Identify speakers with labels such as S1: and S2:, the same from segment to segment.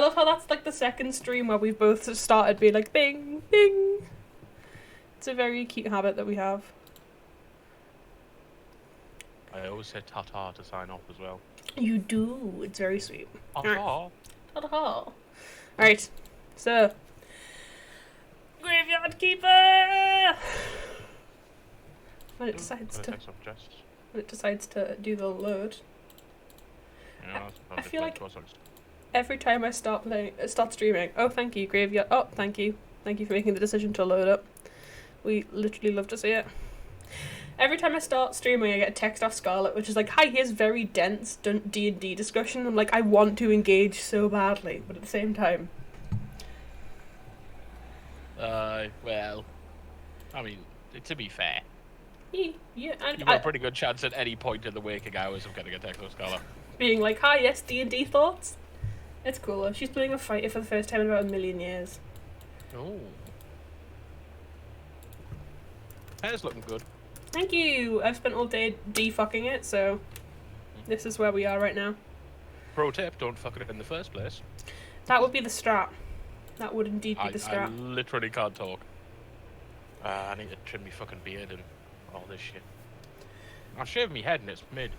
S1: love how that's like the second stream where we've both started being like, bing, bing. It's a very cute habit that we have.
S2: I always say ta-ta to sign off as well.
S1: You do. It's very sweet.
S2: Ta-ta.
S1: Ta-ta. Alright, so... Graveyard Keeper! When it decides to do the load.
S2: Yeah,
S1: I feel like every time I start streaming, oh thank you, Graveyard, oh thank you for making the decision to load up. We literally love to see it. Every time I start streaming, I get a text off Scarlett, which is like, hi, here's very dense D&D discussion. I'm like, I want to engage so badly, but at the same time.
S2: Well, I mean, to be fair.
S1: Yeah,
S2: You've got a pretty good chance at any point in the waking hours of getting a text off Scarlett.
S1: Being like, hi, yes, D&D thoughts? It's cool. She's playing a fighter for the first time in about 1,000,000 years.
S2: Oh. Hair's looking good.
S1: Thank you! I've spent all day defucking it, so this is where we are right now.
S2: Pro tip, don't fuck it in the first place.
S1: That would be the strat. That would indeed be the strat.
S2: I literally can't talk. I need to trim my fucking beard and all this shit. I've shaved my head and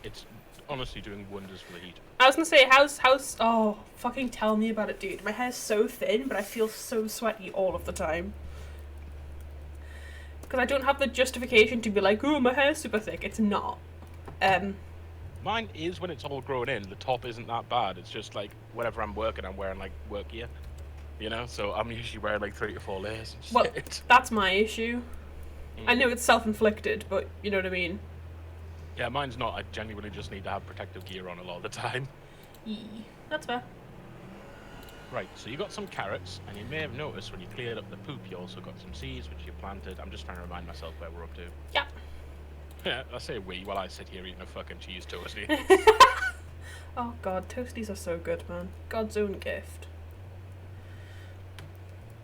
S2: it's honestly doing wonders for the heat.
S1: I was gonna say, how's oh, fucking tell me about it, dude. My hair's so thin, but I feel so sweaty all of the time. Because I don't have the justification to be like, oh, my hair's super thick. It's not.
S2: Mine is when it's all grown in. The top isn't that bad. It's just like, whenever I'm working, I'm wearing like work gear. You know? So I'm usually wearing like 3 to 4 layers.
S1: Well, that's my issue. I know it's self-inflicted, but you know what I mean?
S2: Yeah, mine's not. I genuinely just need to have protective gear on a lot of the time.
S1: That's fair.
S2: Right, so you got some carrots, and you may have noticed when you cleared up the poop, you also got some seeds, which you planted. I'm just trying to remind myself where we're up to.
S1: Yeah.
S2: Yeah, I say we while I sit here eating a fucking cheese toasty.
S1: Oh god, toasties are so good, man. God's own gift.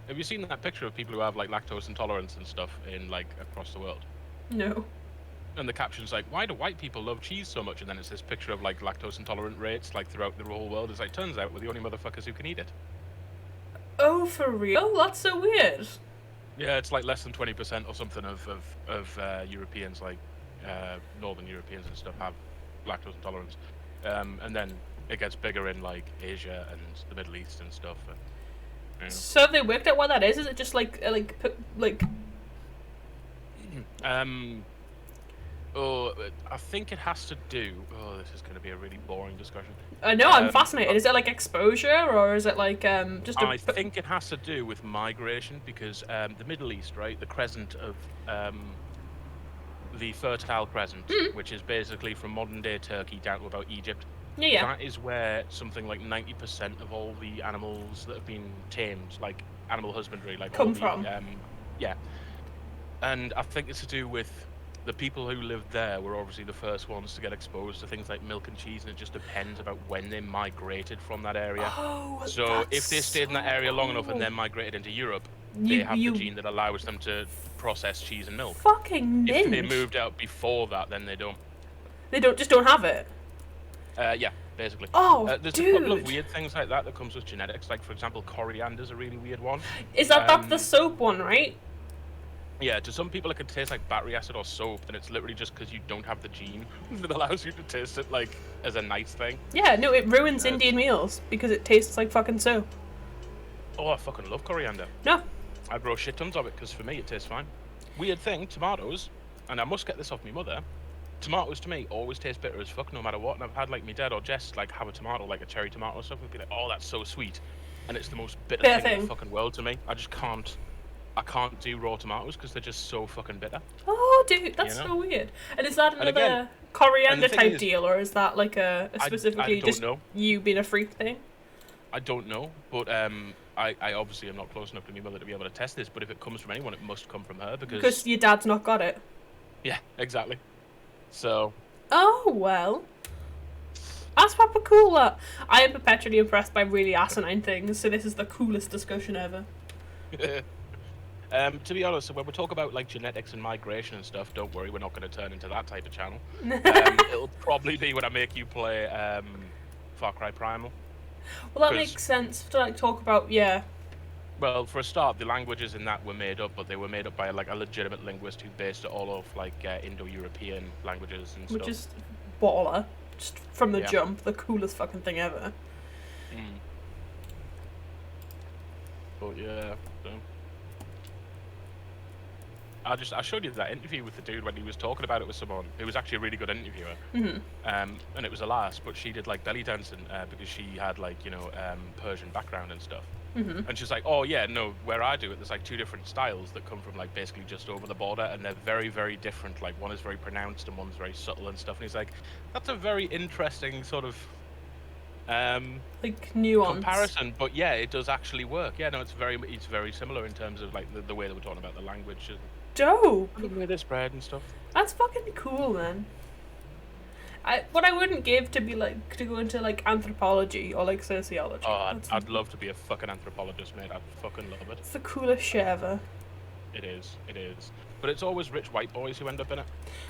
S2: Have you seen that picture of people who have like lactose intolerance and stuff in like across the world?
S1: No.
S2: And the caption's like, why do white people love cheese so much? And then it's this picture of like lactose intolerant rates like throughout the whole world. It's like, turns out we're the only motherfuckers who can eat it.
S1: Oh, for real? That's so weird.
S2: Yeah, it's like less than 20% or something of Europeans, like Northern Europeans and stuff, have lactose intolerance. And then it gets bigger in like Asia and the Middle East and stuff. And, you know.
S1: So have they worked out what that is? Is it just like
S2: Oh, I think it has to do... Oh, this is going to be a really boring discussion.
S1: I know, I'm fascinated. Is it like exposure, or is it like just
S2: I think it has to do with migration, because the Middle East, right, the crescent of... the Fertile Crescent, which is basically from modern-day Turkey down to about Egypt.
S1: Yeah.
S2: That is where something like 90% of all the animals that have been tamed, like animal husbandry, like
S1: come from.
S2: Yeah. And I think it's to do with... The people who lived there were obviously the first ones to get exposed to things like milk and cheese, and it just depends about when they migrated from that area.
S1: Oh,
S2: so if they stayed in that area long enough and then migrated into Europe, they have the gene that allows them to process cheese and milk.
S1: Fucking ninja.
S2: If they moved out before that, then they don't.
S1: They just don't have it?
S2: Yeah, basically.
S1: Oh,
S2: there's
S1: dude.
S2: a couple of weird things like that comes with genetics. Like, for example, coriander's a really weird one.
S1: Is that the soap one, right?
S2: Yeah, to some people it can taste like battery acid or soap, and it's literally just because you don't have the gene that allows you to taste it like as a nice thing.
S1: Yeah, no, it ruins Indian meals because it tastes like fucking soap.
S2: Oh, I fucking love coriander.
S1: No.
S2: I grow shit tons of it because for me it tastes fine. Weird thing, tomatoes, and I must get this off my mother, tomatoes to me always taste bitter as fuck no matter what, and I've had like my dad or Jess like have a tomato, like a cherry tomato or something, and be like, oh, that's so sweet, and it's the most bitter thing in the fucking world to me. I can't do raw tomatoes because they're just so fucking bitter.
S1: Oh, dude, that's so weird. And is that another coriander type deal, or is that like a specifically just you being a freak thing?
S2: I don't know, but I obviously am not close enough to my mother to be able to test this, but if it comes from anyone, it must come from her
S1: because your dad's not got it.
S2: Yeah, exactly. So.
S1: Oh, well. That's proper cool. I am perpetually impressed by really asinine things, so this is the coolest discussion ever.
S2: To be honest, when we talk about like genetics and migration and stuff, don't worry, we're not going to turn into that type of channel. It'll probably be when I make you play Far Cry Primal.
S1: Well, that
S2: 'Cause,
S1: makes sense to like talk about. Yeah.
S2: well, for a start, the languages in that were made up, but they were made up by like a legitimate linguist who based it all off like Indo-European languages and
S1: Which
S2: stuff.
S1: is baller. Just from the
S2: Yeah.
S1: jump, the coolest fucking thing ever.
S2: Mm. But yeah, so. I showed you that interview with the dude when he was talking about it with someone who was actually a really good interviewer.
S1: Mm-hmm.
S2: And it was a lass, but she did like belly dancing because she had like Persian background and stuff.
S1: Mm-hmm.
S2: And she's like, oh yeah, no, where I do it, there's like two different styles that come from like basically just over the border, and they're very, very different. Like one is very pronounced and one's very subtle and stuff. And he's like, that's a very interesting sort of
S1: Like nuance.
S2: comparison, but yeah, it does actually work. Yeah, no, it's very similar in terms of like the way that we're talking about the language and
S1: Dope.
S2: the way they spread and stuff.
S1: That's fucking cool, man. What I wouldn't give to be like to go into like anthropology or like sociology.
S2: Oh, I'd love to be a fucking anthropologist, mate. I'd fucking love it.
S1: It's the coolest shit ever.
S2: It is. But it's always rich white boys who end up in it.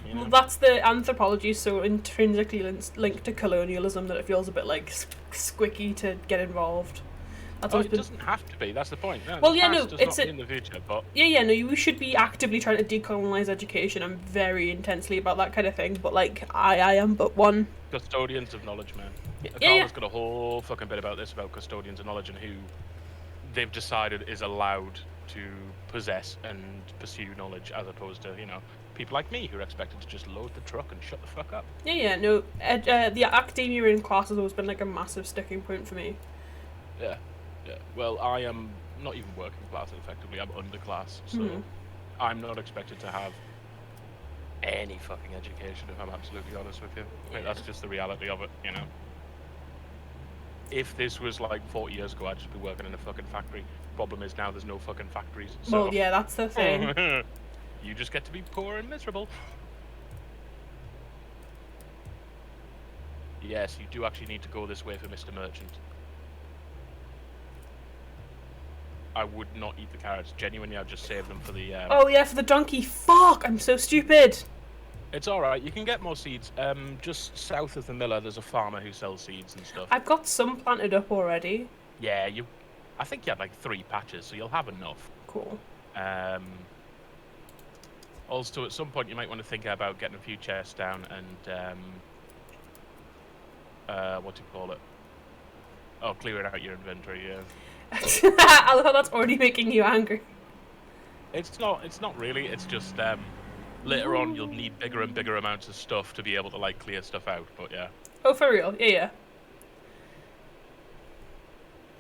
S2: You know?
S1: Well, that's the anthropology is so intrinsically linked to colonialism that it feels a bit like squicky to get involved. That's
S2: it doesn't have to be. That's the point. No,
S1: well,
S2: the
S1: yeah,
S2: past
S1: no,
S2: does
S1: it's
S2: not mean the future, but
S1: yeah, no, we should be actively trying to decolonize education. I'm very intensely about that kind of thing, but like, I am but one.
S2: custodians of knowledge, man.
S1: Yeah.
S2: Carla's got a whole fucking bit about this, about custodians of knowledge and who they've decided is allowed to possess and pursue knowledge, as opposed to people like me who are expected to just load the truck and shut the fuck up.
S1: Yeah, no, the academia in class has always been like a massive sticking point for me.
S2: Yeah. Well, I am not even working class, effectively. I'm underclass, so I'm not expected to have any fucking education, if I'm absolutely honest with you. I mean, that's just the reality of it, If this was like 40 years ago, I'd just be working in a fucking factory. Problem is now there's no fucking factories. So
S1: Well, yeah, that's the thing.
S2: you just get to be poor and miserable. Yes, you do actually need to go this way for Mr. Merchant. I would not eat the carrots. Genuinely, I'd just save them for the...
S1: Oh, yeah, for the donkey. Fuck, I'm so stupid.
S2: It's alright, you can get more seeds. Just south of the miller, there's a farmer who sells seeds and stuff.
S1: I've got some planted up already.
S2: Yeah, I think you had like 3 patches, so you'll have enough.
S1: Cool.
S2: Also, at some point, you might want to think about getting a few chests down and... what do you call it? Oh, clearing out your inventory, yeah.
S1: I love how that's already making you angry.
S2: It's not really, it's just... later on, you'll need bigger and bigger amounts of stuff to be able to, like, clear stuff out, but yeah.
S1: Oh, for real? Yeah.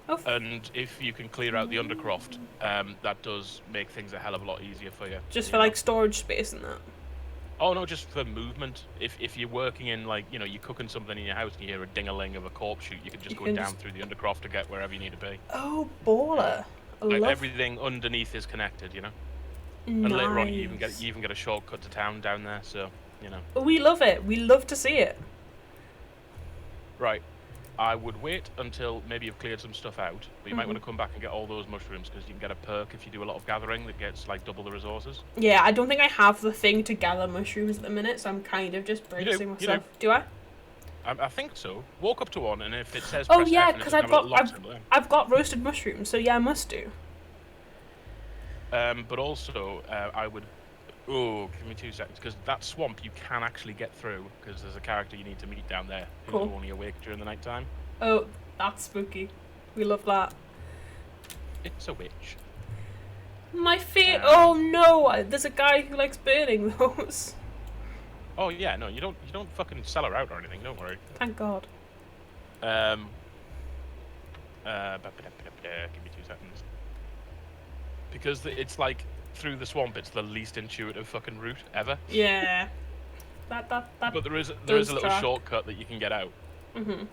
S1: Oh,
S2: and if you can clear out the undercroft, that does make things a hell of a lot easier for you.
S1: Just for, like, storage space and that?
S2: Oh, no, just for movement. If you're working in, like, you're cooking something in your house and you hear a ding-a-ling of a corpse shoot, you can just go down through the undercroft to get wherever you need to be.
S1: Oh, baller.
S2: Like, everything underneath is connected,
S1: Nice.
S2: And later on, you even get a shortcut to town down there, so,
S1: We love it. We love to see it.
S2: Right. I would wait until maybe you've cleared some stuff out, but you might want to come back and get all those mushrooms, because you can get a perk if you do a lot of gathering that gets, like, double the resources.
S1: Yeah, I don't think I have the thing to gather mushrooms at the minute, so I'm kind of just bracing myself. Do I?
S2: I think so. Walk up to one, and if it says
S1: oh
S2: press
S1: yeah,
S2: F
S1: because I've got roasted mushrooms, so yeah, I must do.
S2: But also, I would... Oh, give me 2 seconds, because that swamp you can actually get through, because there's a character you need to meet down there who's only awake during the night time.
S1: Oh, that's spooky. We love that.
S2: It's a witch.
S1: My feet. Oh no! There's a guy who likes burning those.
S2: Oh yeah, no, you don't fucking sell her out or anything. Don't worry.
S1: Thank God.
S2: Give me 2 seconds. Because it's like through the swamp, it's the least intuitive fucking route ever.
S1: Yeah. That.
S2: But there is a little shortcut that you can get out. But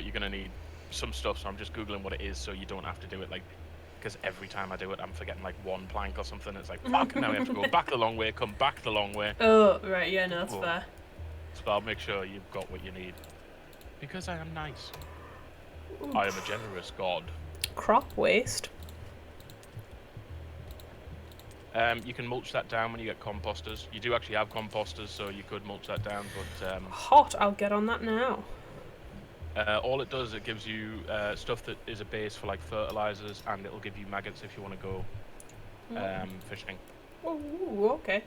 S2: you're gonna need some stuff, so I'm just googling what it is, so you don't have to do it, like, because every time I do it, I'm forgetting like one plank or something. It's like, fuck, now we have to go back the long way, come back the long way.
S1: Oh right, yeah, no, that's fair.
S2: So I'll make sure you've got what you need, because I am nice.
S1: Oof.
S2: I am a generous god.
S1: Crop waste.
S2: You can mulch that down when you get composters. You do actually have composters, so you could mulch that down, but...
S1: Hot, I'll get on that now.
S2: All it does, it gives you stuff that is a base for like fertilizers, and it'll give you maggots if you want to go fishing.
S1: Oh, okay.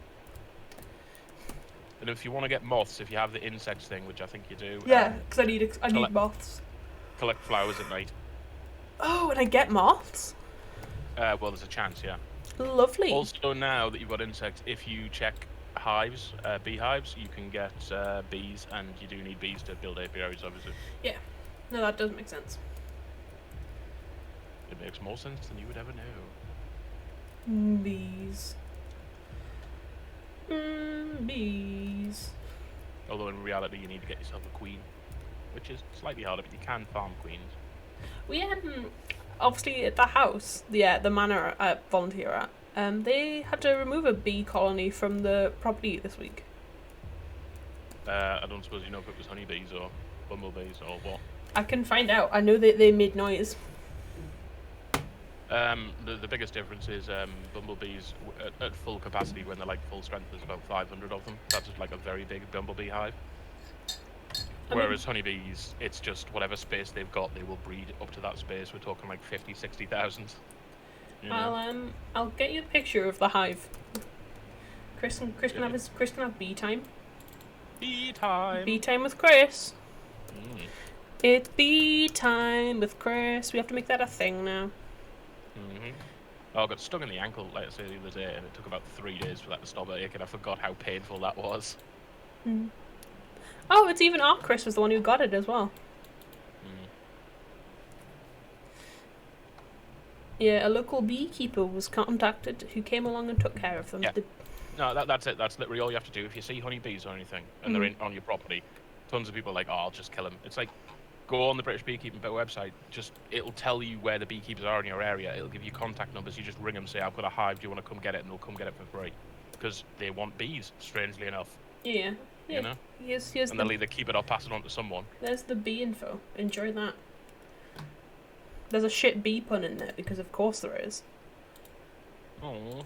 S2: And if you want to get moths, if you have the insects thing, which I think you do.
S1: Yeah, because I need moths.
S2: Collect flowers at night.
S1: Oh, and I get moths?
S2: Well, there's a chance, yeah.
S1: Lovely.
S2: Also, now that you've got insects, if you check hives, beehives, you can get bees, and you do need bees to build apiaries, obviously.
S1: Yeah. No, that does make sense.
S2: It makes more sense than you would ever know.
S1: Bees. Bees.
S2: Although in reality, you need to get yourself a queen, which is slightly harder, but you can farm queens.
S1: We obviously at the house, the manor I volunteer at, they had to remove a bee colony from the property this week.
S2: I don't suppose you know if it was honeybees or bumblebees or what.
S1: I can find out. I know that they made noise.
S2: The biggest difference is bumblebees at full capacity, when they're like full strength, there's about 500 of them. That's just like a very big bumblebee hive. Whereas honeybees, it's just whatever space they've got, they will breed up to that space. We're talking like 50, 60,000. You know?
S1: I'll get you a picture of the hive. Chris can have bee time.
S2: Bee time.
S1: Bee time with Chris.
S2: Mm.
S1: It's bee time with Chris. We have to make that a thing now.
S2: Mm-hmm. Oh, I got stuck in the ankle, like I said the other day, and it took about 3 days for that to stop aching. I forgot how painful that was.
S1: Mm. Oh, it's even our Chris was the one who got it as well.
S2: Mm.
S1: Yeah, a local beekeeper was contacted who came along and took care of them.
S2: Yeah. No, that's it. That's literally all you have to do. If you see honeybees or anything, and they're on your property, tons of people are like, oh, I'll just kill them. It's like, go on the British Beekeeping website, it'll tell you where the beekeepers are in your area. It'll give you contact numbers. You just ring them, say, I've got a hive, do you want to come get it? And they'll come get it for free. Because they want bees, strangely enough.
S1: Yeah.
S2: You know?
S1: Here's
S2: and they'll either keep it or pass it on to someone.
S1: There's the bee info. Enjoy that. There's a shit bee pun in there, because of course there is.
S2: Oh.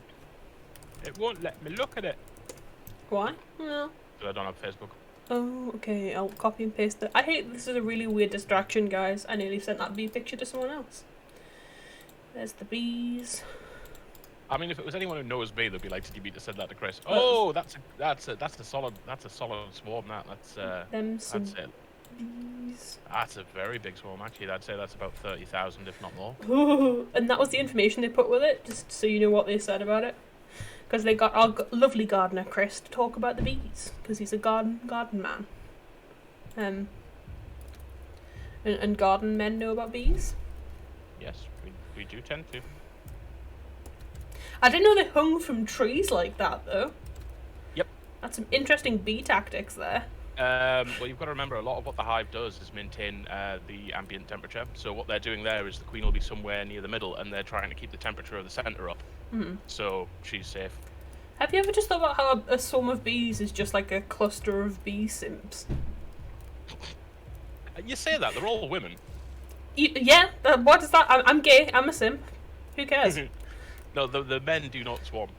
S2: It won't let me look at it.
S1: Why? No.
S2: I don't have Facebook.
S1: Oh, okay. I'll copy and paste it. I hate this is a really weird distraction, guys. I nearly sent that bee picture to someone else. There's the bees.
S2: I mean, if it was anyone who knows me, they'd be like, "Did you mean to send that to Chris?" Oh, that's a solid swarm. That's it.
S1: Bees.
S2: That's a very big swarm, actually. I'd say that's about 30,000, if not more.
S1: And that was the information they put with it, just so you know what they said about it. Because they got our lovely gardener Chris to talk about the bees, because he's a garden man. And garden men know about bees.
S2: Yes, we do tend to.
S1: I didn't know they hung from trees like that, though.
S2: Yep.
S1: That's some interesting bee tactics there.
S2: Well, you've got to remember, a lot of what the hive does is maintain the ambient temperature. So what they're doing there is the queen will be somewhere near the middle, and they're trying to keep the temperature of the center up. Mm-hmm. So she's safe.
S1: Have you ever just thought about how a swarm of bees is just like a cluster of bee simps?
S2: You say that, they're all women.
S1: Yeah, what is that? I'm gay, I'm a simp. Who cares?
S2: No, the men do not swarm.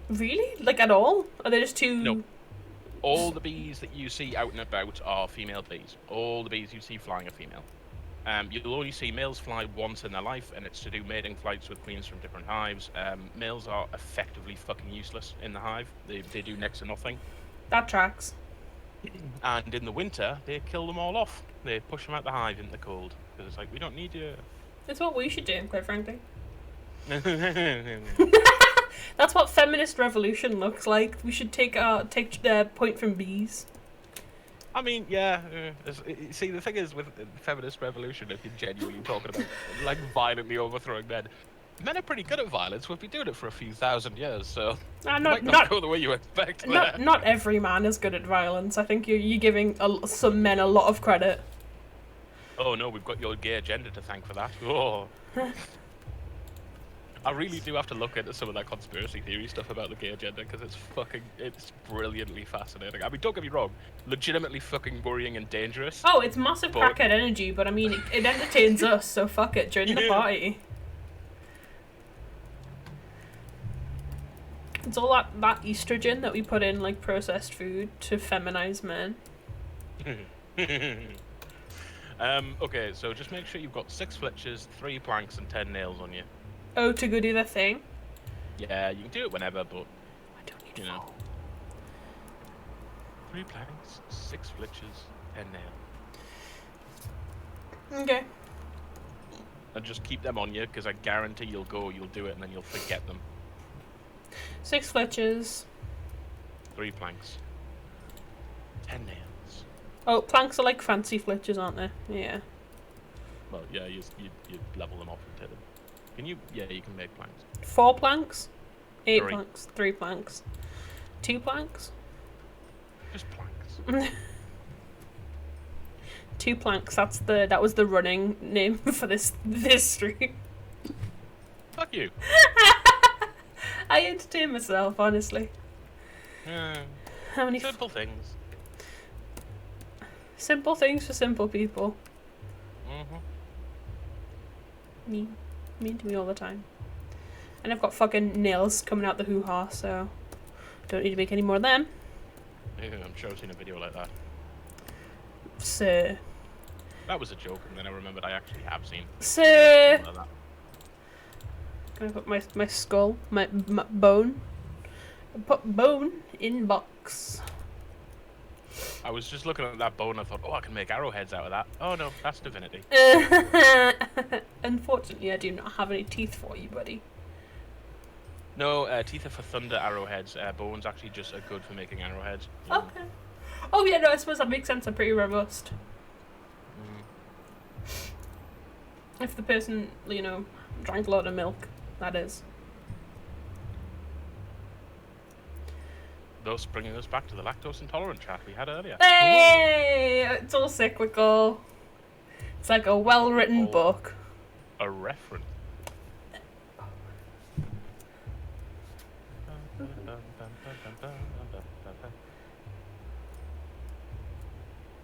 S1: Really? Like at all? Are they just too...
S2: No. All the bees that you see out and about are female bees. All the bees you see flying are female. You'll only see males fly once in their life, and it's to do mating flights with queens from different hives. Males are effectively fucking useless in the hive. They do next to nothing.
S1: That tracks.
S2: And in the winter, they kill them all off. They push them out the hive in the cold. Because it's like, we don't need you.
S1: It's what we should do, quite frankly. That's what feminist revolution looks like. We should take their point from bees.
S2: I mean, yeah. See, the thing is with feminist revolution, if you're genuinely talking about like violently overthrowing men are pretty good at violence. We've been doing it for a few thousand years, so might not go the way you expect.
S1: Not every man is good at violence. I think you're giving some men a lot of credit.
S2: Oh no, we've got your gay agenda to thank for that. Oh. I really do have to look into some of that conspiracy theory stuff about the gay agenda, because it's brilliantly fascinating. I mean, don't get me wrong, legitimately fucking worrying and dangerous.
S1: Oh, it's massive crackhead energy, but I mean, it entertains us, so fuck it, join the party. It's all that estrogen that we put in, like, processed food to feminize men.
S2: Okay, so just make sure you've got 6 flitches, 3 planks, and 10 nails on you.
S1: Oh, to go do the thing?
S2: Yeah, you can do it whenever, but
S1: I don't need
S2: you know. 3 planks, 6 flitches, 10 nails.
S1: Okay.
S2: And just keep them on you, because I guarantee you'll do it, and then you'll forget them.
S1: 6 flitches.
S2: 3 planks. 10 nails.
S1: Oh, planks are like fancy flitches, aren't they? Yeah.
S2: Well, yeah, you level them off and take them. Can you? Yeah, you can make planks.
S1: 4 planks? 8
S2: 3.
S1: planks? 3 planks? 2 planks?
S2: Just planks.
S1: 2 planks. That was the running name for this stream.
S2: Fuck you.
S1: I entertain myself, honestly. How many
S2: simple things?
S1: Simple things for simple people. Mean to me all the time. And I've got fucking nails coming out the hoo-ha, so don't need to make any more of them.
S2: Yeah, I'm sure I've seen a video like that.
S1: Sir.
S2: That was a joke, and then I remembered I actually have seen.
S1: Sir.
S2: Like that.
S1: Can I put my skull, my bone? Put bone in box.
S2: I was just looking at that bone. I thought, oh, I can make arrowheads out of that. Oh no, that's divinity.
S1: Unfortunately, I do not have any teeth for you, buddy.
S2: No, teeth are for thunder arrowheads. Bones actually just are good for making arrowheads.
S1: Okay. Oh yeah, no, I suppose that makes sense. I'm pretty robust. If the person, drank a lot of milk, that is.
S2: Thus bringing us back to the lactose intolerant chat we had earlier.
S1: Hey! It's all cyclical. It's like a well-written book.
S2: A reference.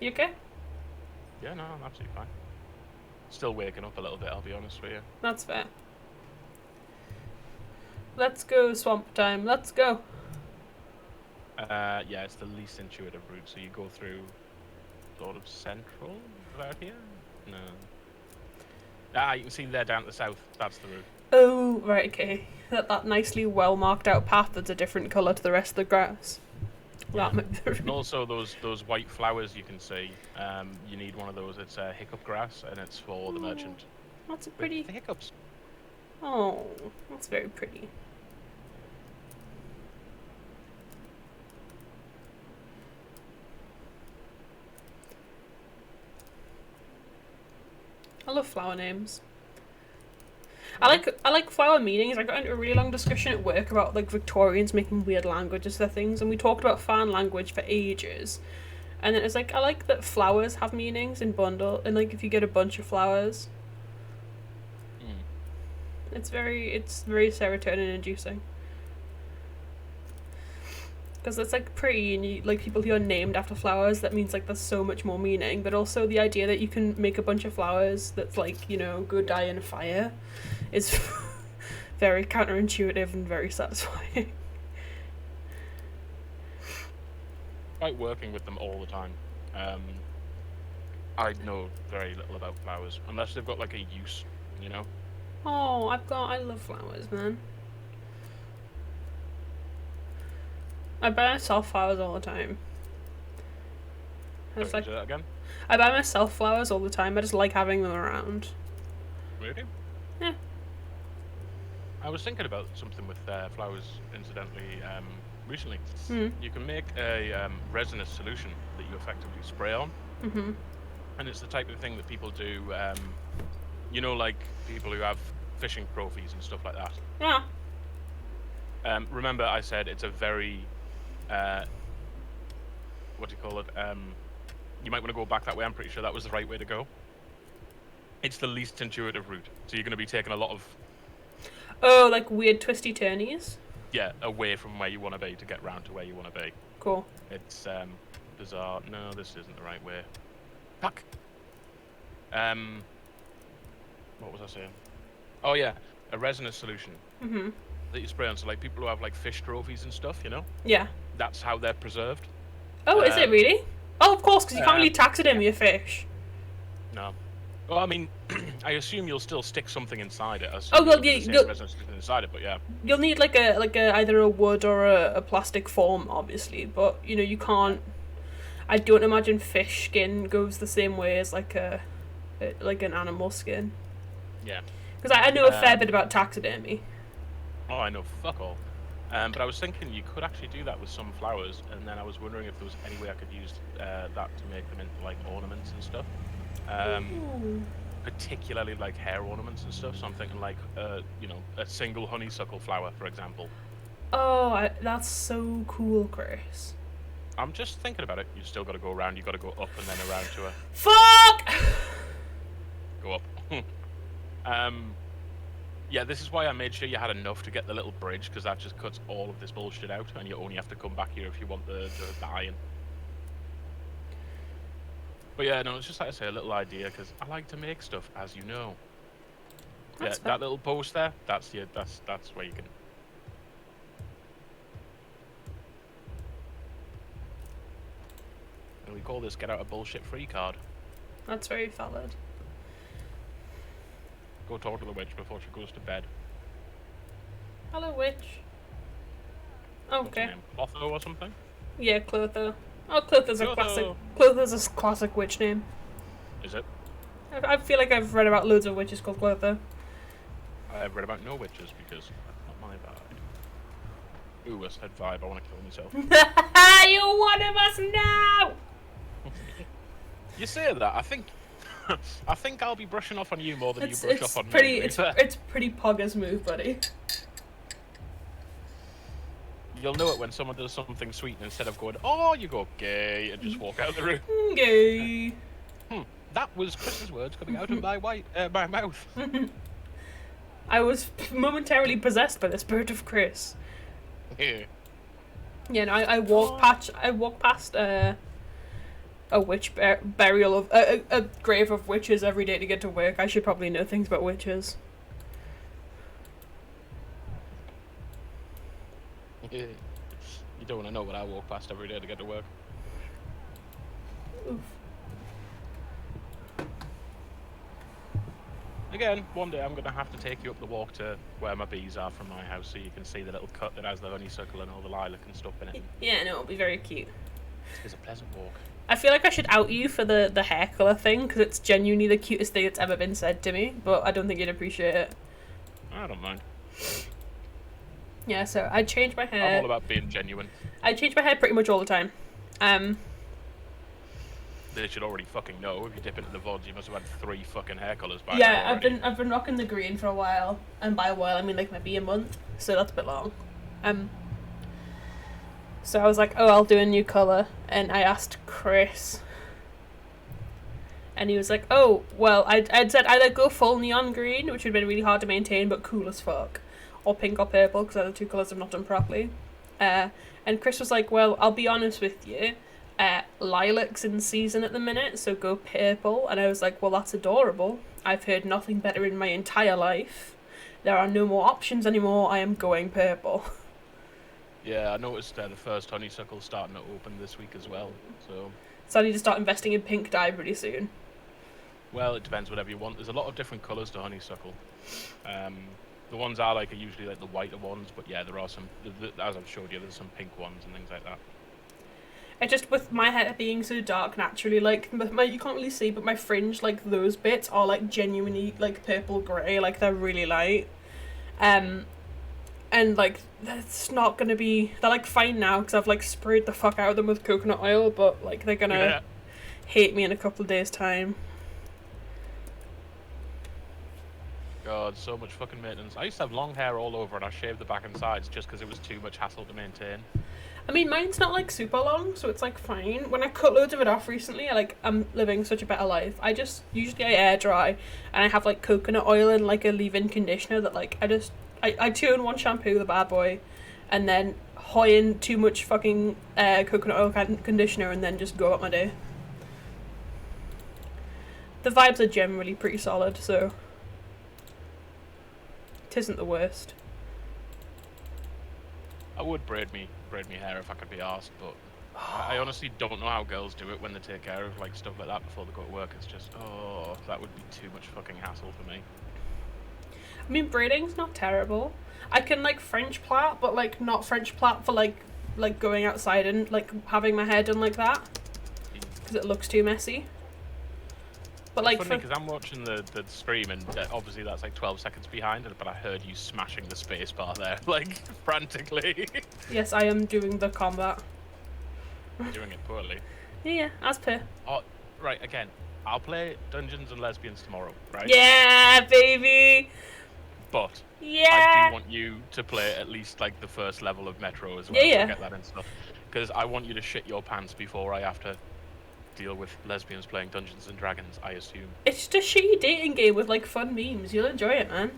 S1: You okay?
S2: Yeah, no, I'm absolutely fine. Still waking up a little bit, I'll be honest with you.
S1: That's fair. Let's go, swamp time. Let's go.
S2: Yeah, it's the least intuitive route, so you go through sort of central about here? No. Ah, you can see there down to the south. That's the route.
S1: Oh, right, okay. That nicely well marked out path that's a different colour to the rest of the grass.
S2: Yeah.
S1: That
S2: And also those white flowers you can see. You need one of those. It's hiccup grass, and it's for the merchant.
S1: That's a pretty.
S2: With the hiccups.
S1: Oh, that's very pretty. I love flower names. I like flower meanings. I got into a really long discussion at work about like Victorians making weird languages for things, and we talked about fan language for ages. And then it's like I like that flowers have meanings in bundle, and like if you get a bunch of flowers, it's very serotonin inducing. Because it's like pretty, and you, like people who are named after flowers, that means like there's so much more meaning. But also the idea that you can make a bunch of flowers that's like go die in a fire, is very counterintuitive and very satisfying.
S2: I like working with them all the time. I know very little about flowers unless they've got like a use,
S1: Oh, I love flowers, man. I buy myself flowers all the time.
S2: Sorry, do that again?
S1: I buy myself flowers all the time. I just like having them around.
S2: Really?
S1: Yeah.
S2: I was thinking about something with flowers, incidentally, recently. You can make a resinous solution that you effectively spray on.
S1: Mm-hmm.
S2: And it's the type of thing that people do, like people who have fishing trophies and stuff like that.
S1: Yeah.
S2: Remember I said it's a very, what do you call it? You might want to go back that way. I'm pretty sure that was the right way to go. It's the least intuitive route. So you're going to be taking a lot of...
S1: Oh, like weird twisty turnies?
S2: Yeah, away from where you want to be to get round to where you want to be.
S1: Cool.
S2: It's bizarre. No, this isn't the right way. Fuck. What was I saying? Oh yeah, a resinous solution.
S1: Mm-hmm.
S2: That you spray on. So like people who have like fish trophies and stuff,
S1: Yeah.
S2: That's how they're preserved.
S1: Oh, is it really? Oh, of course, because you can't really taxidermy a fish.
S2: No. Well, I mean, I assume you'll still stick something inside it. I assume
S1: Oh well,
S2: it'll be the same resonance inside it, but yeah.
S1: you'll need like a either a wood or a plastic form, obviously. But you know you can't. I don't imagine fish skin goes the same way as like like an animal skin.
S2: Yeah.
S1: Because I know a fair bit about taxidermy.
S2: Oh, I know fuck all. But I was thinking you could actually do that with some flowers, and then I was wondering if there was any way I could use that to make them into like ornaments and stuff. Particularly like hair ornaments and stuff. So I'm thinking like, you know, a single honeysuckle flower, for example.
S1: Oh, that's so cool, Chris.
S2: I'm just thinking about it. You've still got to go around. You've got to go up and then around to her.
S1: Fuck!
S2: Go up. Yeah, this is why I made sure you had enough to get the little bridge, because that just cuts all of this bullshit out, and you only have to come back here if you want the iron. But yeah, no, it's just like I say, a little idea, because I like to make stuff, as you know.
S1: That's
S2: yeah, that little post there, that's where you can. And we call this get out of bullshit free card.
S1: That's very valid.
S2: Go talk to the witch before she goes to bed.
S1: Hello, witch. Okay.
S2: Clotho or something?
S1: Yeah, Clotho. Oh, Clotho's a classic. Clotho's a classic witch name.
S2: Is it?
S1: I feel like I've read about loads of witches called Clotho.
S2: I've read about no witches because that's not my vibe. Ooh, I said vibe. I want to kill myself.
S1: You're one of us now.
S2: You say that. I think I'll be brushing off on you more than you brush off on
S1: me.
S2: It's
S1: pretty Poggers move, buddy.
S2: You'll know it when someone does something sweet, and instead of going, oh, you go gay, and just walk out of the room.
S1: Gay.
S2: That was Chris's words coming out of my mouth.
S1: I was momentarily possessed by the spirit of Chris.
S2: Yeah.
S1: Yeah, no, I walk past a witch burial of a grave of witches every day to get to work. I should probably know things about witches.
S2: You don't want to know what I walk past every day to get to work.
S1: Oof.
S2: Again, one day I'm going to have to take you up the walk to where my bees are from my house, so you can see the little cut that has the honeysuckle and all the lilac and stuff in it.
S1: Yeah, no, it'll be very cute.
S2: It's a pleasant walk.
S1: I feel like I should out you for the hair colour thing, because it's genuinely the cutest thing that's ever been said to me, but I don't think you'd appreciate it.
S2: I don't mind.
S1: Yeah, so I change my hair.
S2: I'm all about being genuine.
S1: I change my hair pretty much all the time.
S2: They should already fucking know. If you dip into the VODs, you must have had 3 fucking hair colours by now.
S1: Yeah, I've been rocking the green for a while, and by a while I mean like maybe a month, so that's a bit long. So I was like, oh, I'll do a new colour, and I asked Chris, and he was like, oh, well, I'd said either go full neon green, which would have been really hard to maintain but cool as fuck, or pink or purple, because they're the 2 colours I've not done properly. And Chris was like, well, I'll be honest with you, lilac's in season at the minute, so go purple. And I was like, well, that's adorable. I've heard nothing better in my entire life. There are no more options anymore. I am going purple.
S2: Yeah, I noticed the first honeysuckle starting to open this week as well. So
S1: I need to start investing in pink dye pretty soon.
S2: Well, it depends whatever you want. There's a lot of different colours to honeysuckle. The ones I like are usually like the whiter ones, but yeah, there are some, as I've showed you, there's some pink ones and things like that.
S1: It just, with my hair being so dark naturally, like, you can't really see, but my fringe, like, those bits are, like, genuinely, like, purple grey, like, they're really light. And, like, that's not gonna be, they're, like, fine now, because I've, like, sprayed the fuck out of them with coconut oil, but, like, they're gonna hate me in a couple of days' time.
S2: God, so much fucking maintenance. I used to have long hair all over, and I shaved the back and sides just because it was too much hassle to maintain.
S1: I mean, mine's not, like, super long, so it's, like, fine. When I cut loads of it off recently, I'm living such a better life. Usually I air dry, and I have, like, coconut oil and, like, a leave-in conditioner that, like, I 2-in-1 shampoo the bad boy, and then hoy in too much fucking coconut oil conditioner, and then just go about my day. The vibes are generally pretty solid, so it isn't the worst.
S2: I would braid me hair if I could be asked, but I honestly don't know how girls do it when they take care of like stuff like that before they go to work. It's just, oh, that would be too much fucking hassle for me.
S1: I mean, braiding's not terrible. I can like French plait, but like not French plait for like going outside and like having my hair done like that because it looks too messy. But
S2: it's
S1: like
S2: funny because I'm watching the stream and obviously that's like 12 seconds behind, but I heard you smashing the space bar there like frantically.
S1: Yes, I am doing the combat.
S2: Doing it poorly.
S1: Yeah, as per.
S2: Oh, right, again, I'll play Dungeons and Lesbians tomorrow, right?
S1: Yeah, baby.
S2: But
S1: yeah,
S2: I do want you to play at least like the first level of Metro as well.
S1: Yeah.
S2: To get that and stuff, because I want you to shit your pants before I have to deal with lesbians playing Dungeons and Dragons. I assume
S1: it's just a shitty dating game with like fun memes. You'll enjoy it, man.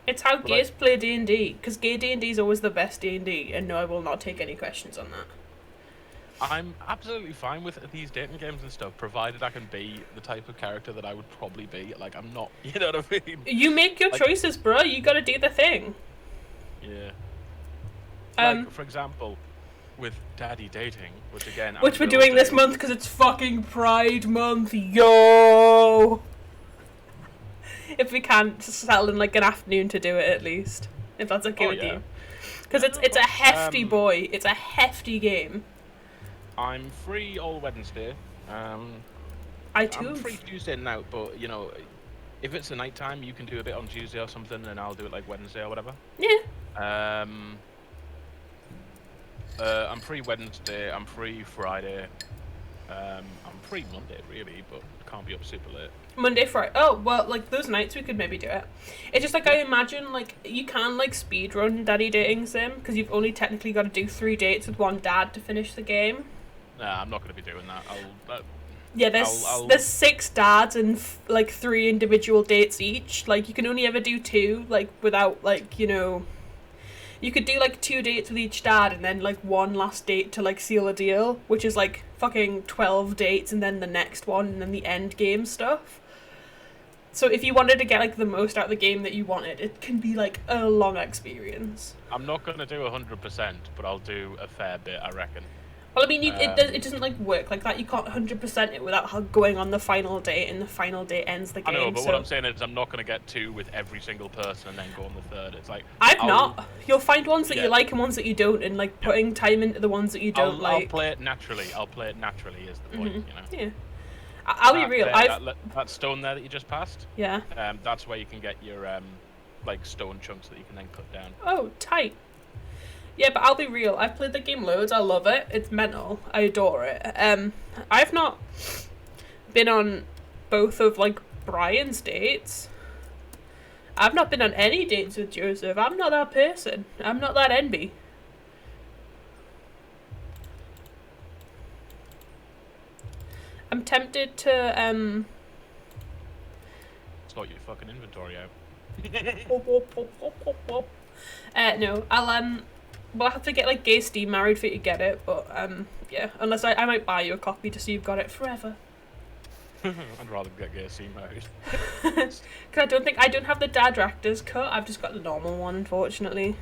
S1: It's how gays play D&D, because gay D&D is always the best D&D, and no, I will not take any questions on that.
S2: I'm absolutely fine with these dating games and stuff, provided I can be the type of character that I would probably be. Like, I'm not, you know what I mean?
S1: You make your choices, bro. You gotta do the thing.
S2: Yeah. Like, for example, with Daddy Dating, which again...
S1: Which we're doing this month because it's fucking Pride Month, yo! If we can, settle in like an afternoon to do it at least. If that's okay with you. Because it's a hefty boy. It's a hefty game.
S2: I'm free all Wednesday.
S1: I too.
S2: I'm free Tuesday night, but you know, if it's a night time, you can do a bit on Tuesday or something, and I'll do it like Wednesday or whatever.
S1: Yeah.
S2: I'm free Wednesday. I'm free Friday. I'm free Monday really, but can't be up super late.
S1: Monday, Friday. Oh well, like those nights we could maybe do it. It's just like I imagine like you can like speed run Daddy Dating Sim because you've only technically got to do 3 dates with one dad to finish the game.
S2: Nah, I'm not going to be doing that.
S1: Yeah, there's 6 dads and like 3 individual dates each. Like you can only ever do 2, like without like you could do like 2 dates with each dad and then like 1 last date to like seal a deal, which is like fucking 12 dates and then the next one and then the end game stuff. So if you wanted to get like the most out of the game that you wanted, it can be like a long experience.
S2: I'm not going to do 100%, but I'll do a fair bit, I reckon.
S1: Well, I mean, it doesn't like work like that. You can't 100% it without going on the final date, and the final date ends the game.
S2: I know, but what I'm saying is I'm not going to get 2 with every single person and then go on the 3rd. It's like
S1: You'll find ones that you like and ones that you don't, and like putting time into the ones that you don't like.
S2: I'll play it naturally. Is the point, you know.
S1: Yeah. I'll be real.
S2: That stone there that you just passed.
S1: Yeah.
S2: That's where you can get your like stone chunks that you can then cut down.
S1: Oh, tight. Yeah, but I'll be real. I've played the game loads. I love it. It's mental. I adore it. I've not been on both of like Brian's dates. I've not been on any dates with Joseph. I'm not that person. I'm not that envy. I'm tempted to
S2: Sort your fucking inventory out.
S1: No, we'll have to get like Gay Steam married for you to get it, but yeah, unless I might buy you a copy to so you've got it forever.
S2: I'd rather get Gay Steam married.
S1: Because I don't have the Dad Raptors cut. I've just got the normal one, unfortunately.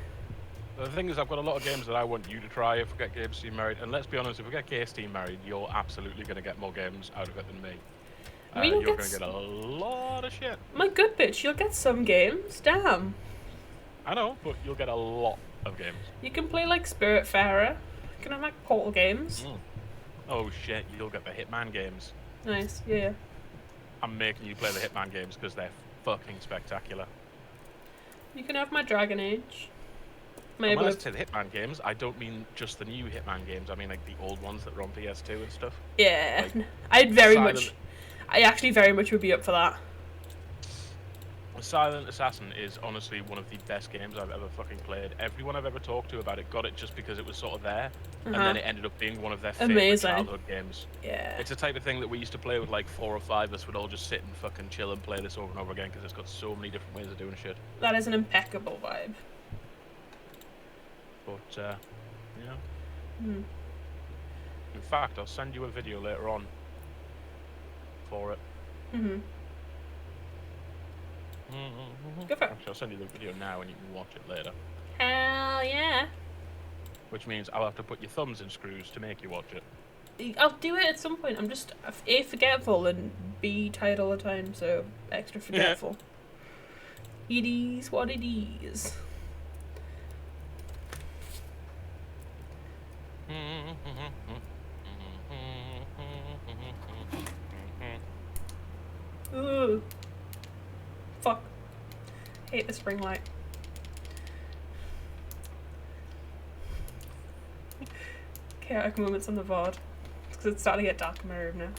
S2: The thing is, I've got a lot of games that I want you to try if we get Gay Steam married, and let's be honest, if we get Gay Steam married, you're absolutely going to get more games out of it than me. You're going to get a lot of shit.
S1: My good bitch, you'll get some games. Damn.
S2: I know, but you'll get a lot of games.
S1: You can play like Spiritfarer. You can have like Portal games.
S2: Oh shit, you'll get the Hitman games.
S1: Nice, yeah.
S2: I'm making you play the Hitman games because they're fucking spectacular.
S1: You can have my Dragon Age.
S2: When I say the Hitman games, I don't mean just the new Hitman games. I mean like the old ones that were on PS2 and stuff.
S1: Yeah,
S2: Like,
S1: I actually very much would be up for that.
S2: Silent Assassin is honestly one of the best games I've ever fucking played. Everyone I've ever talked to about it got it just because it was sort of there, and then it ended up being one of their favorite childhood games.
S1: Yeah.
S2: It's the type of thing that we used to play with like 4 or 5 of us would all just sit and fucking chill and play this over and over again because it's got so many different ways of doing shit.
S1: That is an impeccable vibe.
S2: But, yeah. In fact, I'll send you a video later on for it.
S1: Go for it.
S2: Actually, I'll send you the video now and you can watch it later.
S1: Hell yeah.
S2: which means I'll have to put your thumbs in screws to make you watch it.
S1: I'll do it at some point. I'm just A, forgetful, and B, tired all the time, so extra forgetful. It is what it is. Ooh. Fuck. Hate the spring light. Chaotic moments on the VOD. Because it's starting to get dark in my room now.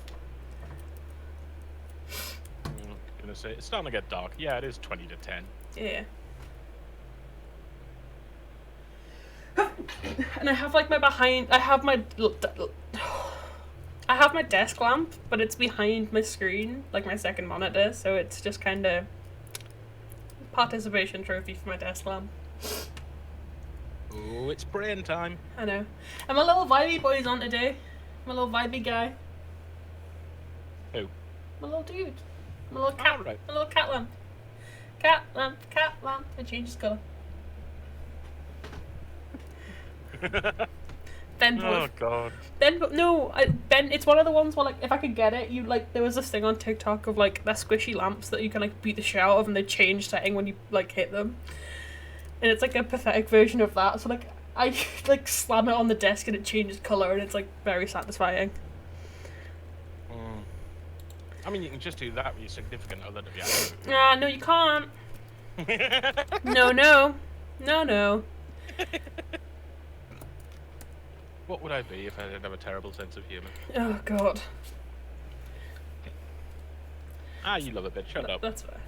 S2: I'm gonna say it's starting to get dark. Yeah, it is 20 to 10.
S1: Yeah. And I have like my I have my desk lamp, but it's behind my screen, like my second monitor, so it's just kind of participation trophy for my desk lamp.
S2: Oh, it's brain time.
S1: I know. And my little vibey boy's on today. My little vibey guy.
S2: Who?
S1: My little dude. My little cat.
S2: Oh, right.
S1: My little cat lamp. Cat lamp, cat lamp. It changes colour. Ben.
S2: Oh god.
S1: Ben, no, Ben. It's one of the ones where, like, if I could get it, you like. There was this thing on TikTok of like the squishy lamps that you can like beat the shit out of, and they change setting when you like hit them. And it's like a pathetic version of that. So like, I like slam it on the desk and it changes colour, and it's like very satisfying.
S2: I mean, you can just do that with your significant other, to be honest.
S1: No, you can't. No.
S2: What would I be if I didn't have a terrible sense of humour?
S1: Oh god.
S2: You love a bit. Shut up.
S1: That's fair.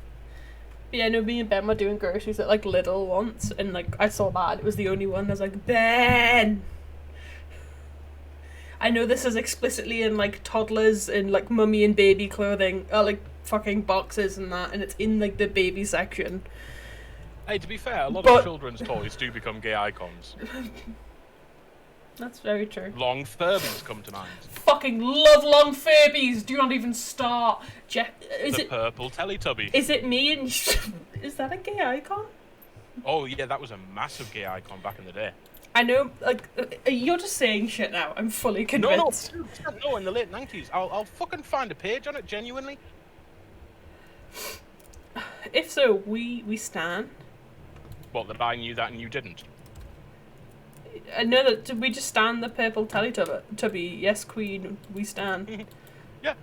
S1: But yeah, no, me and Ben were doing groceries at like Lidl once, and like I saw that, it was the only one. I was like, Ben! I know this is explicitly in like toddlers and like mummy and baby clothing, like fucking boxes and that, and it's in like the baby section.
S2: Hey, to be fair, a lot of children's toys do become gay icons.
S1: That's very true.
S2: Long Furbies come to mind.
S1: Fucking love long Furbies! Do not even start.
S2: Purple Teletubby.
S1: Is it me and... Is that a gay icon?
S2: Oh yeah, that was a massive gay icon back in the day.
S1: I know, like, you're just saying shit now. I'm fully convinced.
S2: No, in the late 90s. I'll fucking find a page on it, genuinely.
S1: If so, we stan.
S2: What, that I knew that and you didn't?
S1: I know that, did we just stan the purple Teletubby? Yes, queen, we stan.
S2: Yeah.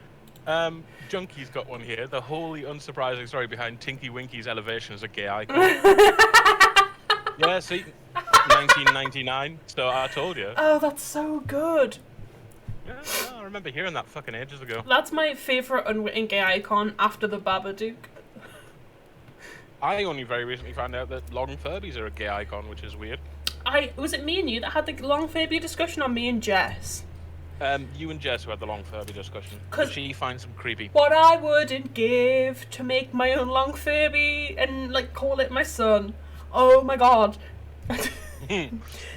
S2: Junkie's got one here. The wholly unsurprising story behind Tinky Winky's elevation as a gay icon. Yeah, see? 1999, so I told you.
S1: Oh, that's so good.
S2: Yeah, I remember hearing that fucking ages ago.
S1: That's my favourite unwritten gay icon after the Babadook.
S2: I only very recently found out that long Furbies are a gay icon, which is weird.
S1: Was it me and you that had the long Furby discussion, or me and Jess?
S2: You and Jess who had the long Furby discussion. She finds them creepy.
S1: What I wouldn't give to make my own long Furby and like call it my son. Oh my god.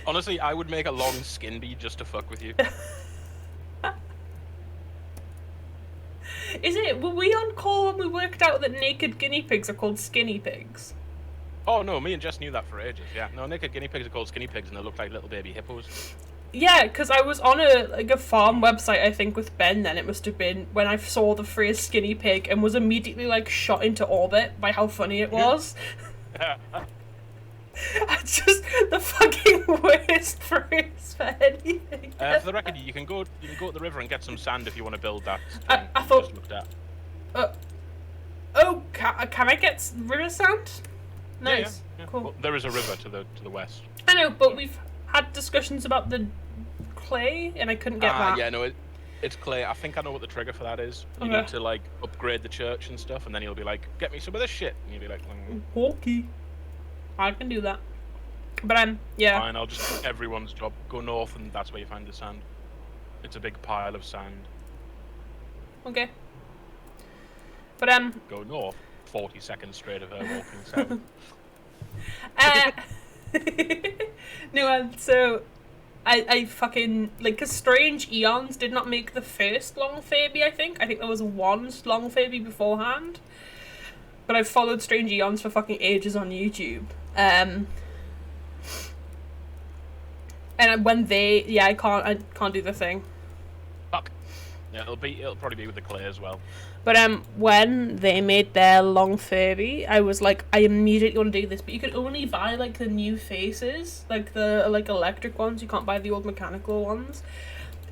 S2: Honestly, I would make a long skin bee just to fuck with you.
S1: Were we on call when we worked out that naked guinea pigs are called skinny pigs?
S2: Oh no, me and Jess knew that for ages, yeah. No, naked guinea pigs are called skinny pigs and they look like little baby hippos.
S1: Yeah, because I was on a farm website, I think, with Ben then, it must have been, when I saw the phrase skinny pig and was immediately, like, shot into orbit by how funny it was. It's just the fucking worst phrase for anything.
S2: For the record, you can go to the river and get some sand if you want to build that.
S1: I thought...
S2: Just looked at.
S1: Can I get river sand? Nice.
S2: Yeah.
S1: Cool.
S2: Well, there is a river to the west.
S1: I know, but we've had discussions about the clay, and I couldn't get that.
S2: Yeah, no, it's clay. I think I know what the trigger for that is. You need to, like, upgrade the church and stuff, and then he'll be like, get me some of this shit. And you'll be like,
S1: okay. I can do that. But, yeah.
S2: Fine, I'll just do everyone's job. Go north, and that's where you find the sand. It's a big pile of sand.
S1: Okay. But,
S2: Go north. 40 seconds straight of her walking south.
S1: No, so I fucking, like, cause Strange Eons did not make the first long Furby, I think there was one long Furby beforehand, but I've followed Strange Eons for fucking ages on YouTube, And when they, yeah, I can't do the thing.
S2: Fuck. Yeah, it'll probably be with the clay as well.
S1: But when they made their long Furby, I was like, I immediately want to do this. But you could only buy like the new faces, like the electric ones. You can't buy the old mechanical ones.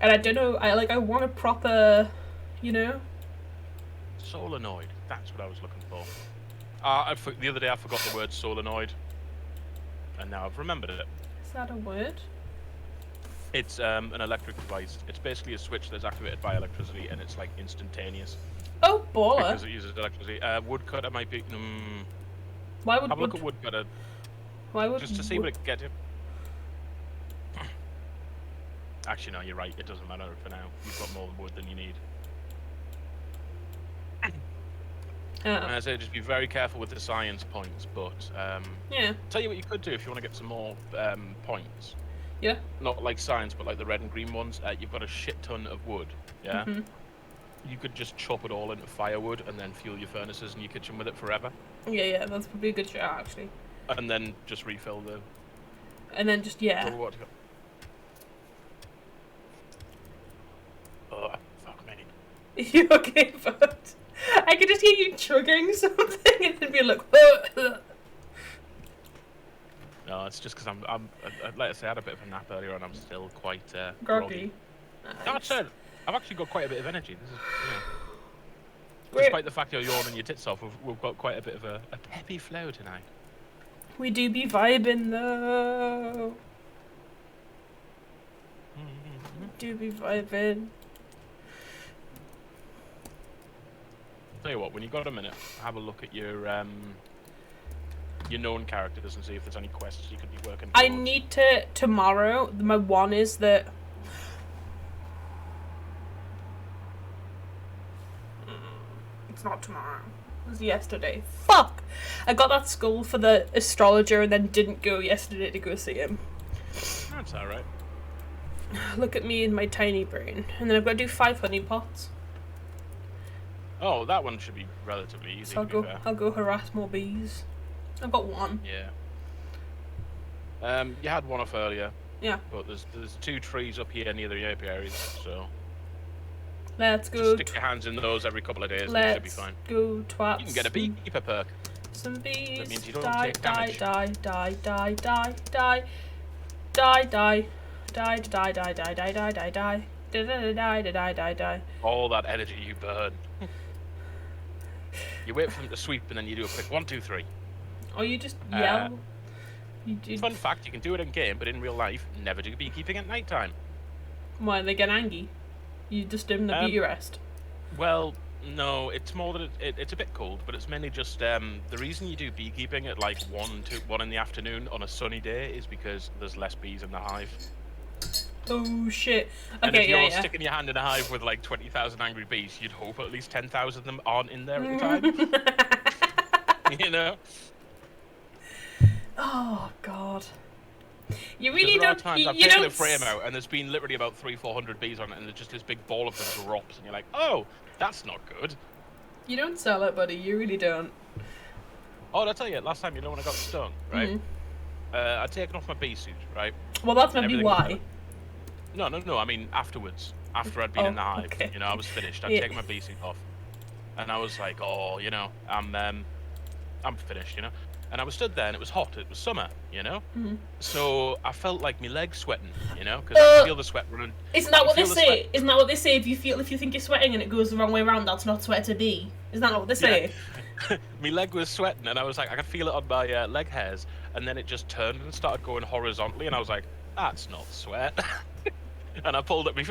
S1: And I don't know. I want a proper, you know.
S2: Solenoid. That's what I was looking for. The other day I forgot the word solenoid, and now I've remembered it.
S1: Is that a word?
S2: It's an electric device. It's basically a switch that's activated by electricity, and it's like instantaneous.
S1: Oh, baller!
S2: Because it uses electricity. Woodcutter might be.
S1: Why would
S2: have a look at woodcutter?
S1: Why would
S2: just to see what it gets you. Actually, no, you're right. It doesn't matter for now. You've got more wood than you need. And I say just be very careful with the science points, but
S1: yeah.
S2: Tell you what you could do if you want to get some more points.
S1: Yeah.
S2: Not like science, but like the red and green ones. You've got a shit ton of wood. Yeah.
S1: Mm-hmm.
S2: You could just chop it all into firewood and then fuel your furnaces in your kitchen with it forever.
S1: Yeah, that's probably a good shout actually.
S2: And then just refill the.
S1: And then just yeah.
S2: Oh, fuck me.
S1: You okay, bud? I could just hear you chugging something and then be like,
S2: No, it's just because I'm like I say, I had a bit of a nap earlier and I'm still quite
S1: groggy.
S2: Nice. That said, I've actually got quite a bit of energy. This is,
S1: Great.
S2: Despite the fact you're yawning your tits off, we've got quite a bit of a peppy flow tonight.
S1: We do be vibing though. We do be vibing.
S2: Tell you what, when you got a minute, have a look at your known characters and see if there's any quests you could be working towards.
S1: I need to tomorrow. My one is that it's not tomorrow. It was yesterday. Fuck! I got that skull for the astrologer and then didn't go yesterday to go see him.
S2: That's alright.
S1: Look at me in my tiny brain. And then I've got to do 5 honey pots.
S2: Oh, that one should be relatively easy.
S1: So I'll go harass more bees. I've got one.
S2: Yeah. You had one off earlier.
S1: Yeah.
S2: But there's 2 trees up here near the apiaries, so.
S1: Let's go.
S2: Just stick your hands in those every couple of days and you should be fine.
S1: Go twats.
S2: You can get a beekeeper perk.
S1: Some bees.
S2: That means you don't
S1: die,
S2: take
S1: die,
S2: damage.
S1: die, die, die, die, die, die, die, die, die, die, die, die, die, die, die, die, die, die, die, die.
S2: All that energy you burn. You wait for them to sweep and then you do a quick 1, 2, 3.
S1: Or you just yell.
S2: Fun fact, you can do it in game, but in real life, never do beekeeping at night time.
S1: Why, they get angry? You just give them the beauty rest.
S2: Well, no, it's more that it's a bit cold, but it's mainly just the reason you do beekeeping at like 1 in the afternoon on a sunny day is because there's less bees in the hive.
S1: Oh shit. Okay,
S2: and if you're
S1: yeah.
S2: sticking your hand in a hive with like 20,000 angry bees, you'd hope at least 10,000 of them aren't in there at the time. You know?
S1: Oh god. You really
S2: there
S1: don't.
S2: Are times I've taken a frame out and there's been literally about 300-400 bees on it, and there's just this big ball of them drops, and you're like, oh, that's not good.
S1: You don't sell it, buddy. You really don't.
S2: Oh, I'll tell you, last time, you know when I got stung, right? I'd taken off my bee suit, right?
S1: Well, that's maybe why.
S2: No. I mean, afterwards, after I'd been in the hive,
S1: okay.
S2: you know, I was finished. I'd taken my bee suit off, and I was like, oh, you know, I'm finished, you know. And I was stood there, and it was hot. It was summer, you know. So I felt like my legs sweating, you know, because I could feel the sweat running.
S1: Isn't that what they say? Isn't that what they say? If you think you're sweating and it goes the wrong way around, that's not sweat to be. Isn't that not what they say?
S2: Yeah. My leg was sweating, and I was like, I could feel it on my leg hairs, and then it just turned and started going horizontally, and I was like, that's not sweat. And I pulled up me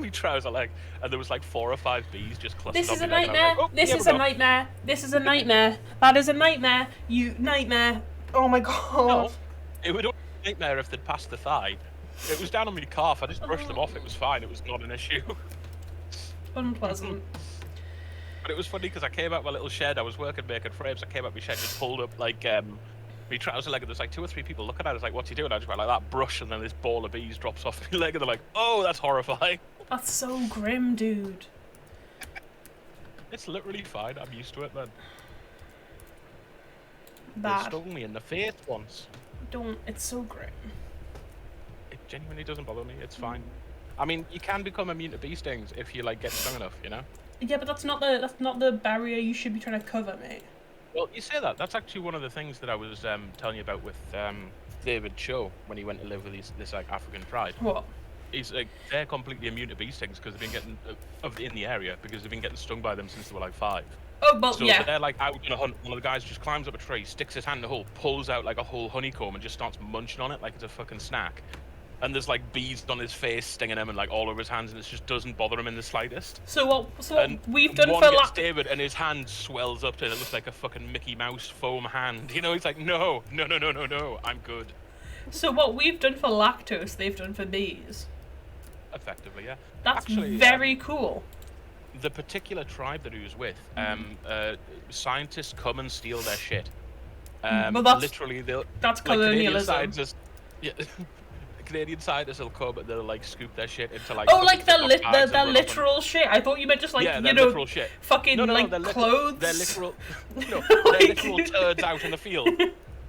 S2: trouser leg, and there was like 4 or 5 bees just clustered.
S1: This is
S2: on
S1: a
S2: me
S1: nightmare.
S2: Like, oh,
S1: this is a nightmare. This is a nightmare. That is a nightmare. You nightmare. Oh my god.
S2: No, it would only be a nightmare if they'd passed the thigh. It was down on my calf. I just brushed them off. It was fine. It was not an issue.
S1: Unpleasant.
S2: But it was funny because I came out my little shed. I was working making frames. I came out my shed, just pulled up like my trouser leg, and there's like 2 or 3 people looking at it. I was like, what's he doing? I just went like that, brush, and then this ball of bees drops off my leg, and they're like, oh, that's horrifying.
S1: That's so grim, dude.
S2: It's literally fine. I'm used to it, man. They
S1: Bad.
S2: stung me in the face once.
S1: Don't. It's so great.
S2: It genuinely doesn't bother me. It's fine. I mean, you can become immune to bee stings if you like get stung enough, you know.
S1: Yeah, but that's not the barrier you should be trying to cover, mate.
S2: Well, you say that. That's actually one of the things that I was telling you about with David Cho when he went to live with this like African tribe.
S1: What?
S2: He's like they're completely immune to bee stings because they've been getting in the area because they've been getting stung by them since they were like 5.
S1: Oh, well,
S2: So
S1: yeah.
S2: they're like out on a hunt. One of the guys just climbs up a tree, sticks his hand in the hole, pulls out like a whole honeycomb, and just starts munching on it like it's a fucking snack. And there's like bees on his face, stinging him, and like all over his hands, and it just doesn't bother him in the slightest.
S1: So what we've done
S2: one
S1: for
S2: gets David, and his hand swells up to it. It looks like a fucking Mickey Mouse foam hand. You know, he's like, no, I'm good.
S1: So what we've done for lactose, they've done for bees.
S2: Effectively, yeah.
S1: That's
S2: actually
S1: very cool.
S2: The particular tribe that he was with, scientists come and steal their shit.
S1: Well, that's
S2: literally,
S1: that's
S2: like,
S1: colonialism.
S2: Canadian scientists will come and they'll like scoop their shit into like.
S1: Oh, like their literal shit. I thought you meant just like
S2: literal shit.
S1: Fucking
S2: no,
S1: like
S2: they're
S1: clothes.
S2: They're literal. No, they're literal turds out in the field.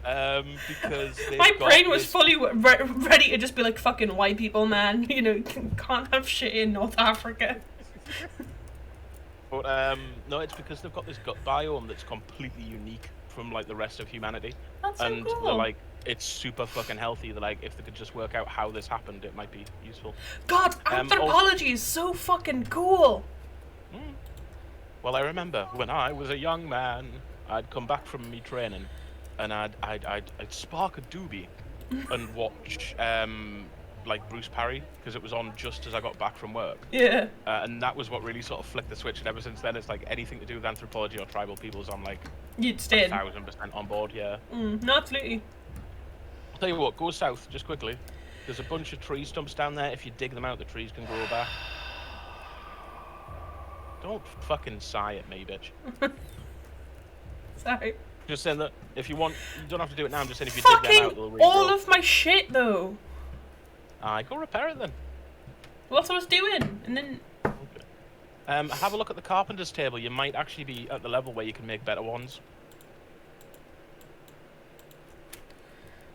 S2: Because
S1: my brain was fully ready to just be like, fucking white people, man. You know, can't have shit in North Africa.
S2: But no, it's because they've got this gut biome that's completely unique from like the rest of humanity.
S1: That's so
S2: And
S1: cool.
S2: they're like, it's super fucking healthy. They're like, if they could just work out how this happened, it might be useful.
S1: God, anthropology is so fucking cool.
S2: Well, I remember when I was a young man, I'd come back from me training, and I'd spark a doobie and watch like Bruce Parry, because it was on just as I got back from work.
S1: Yeah.
S2: And that was what really sort of flicked the switch. And ever since then, it's like anything to do with anthropology or tribal peoples, I'm like,
S1: you'd stay
S2: 1,000% on board. Yeah.
S1: No, absolutely.
S2: I'll tell you what, go south just quickly. There's a bunch of tree stumps down there. If you dig them out, the trees can grow back. Don't fucking sigh at me, bitch.
S1: Sorry.
S2: Just saying that if you want, you don't have to do it now. I'm just saying if you
S1: fucking
S2: dig them out, they'll regrow.
S1: all of my shit though.
S2: I go repair it then.
S1: Well, that's what I was doing, and then.
S2: Okay. Have a look at the carpenter's table. You might actually be at the level where you can make better ones.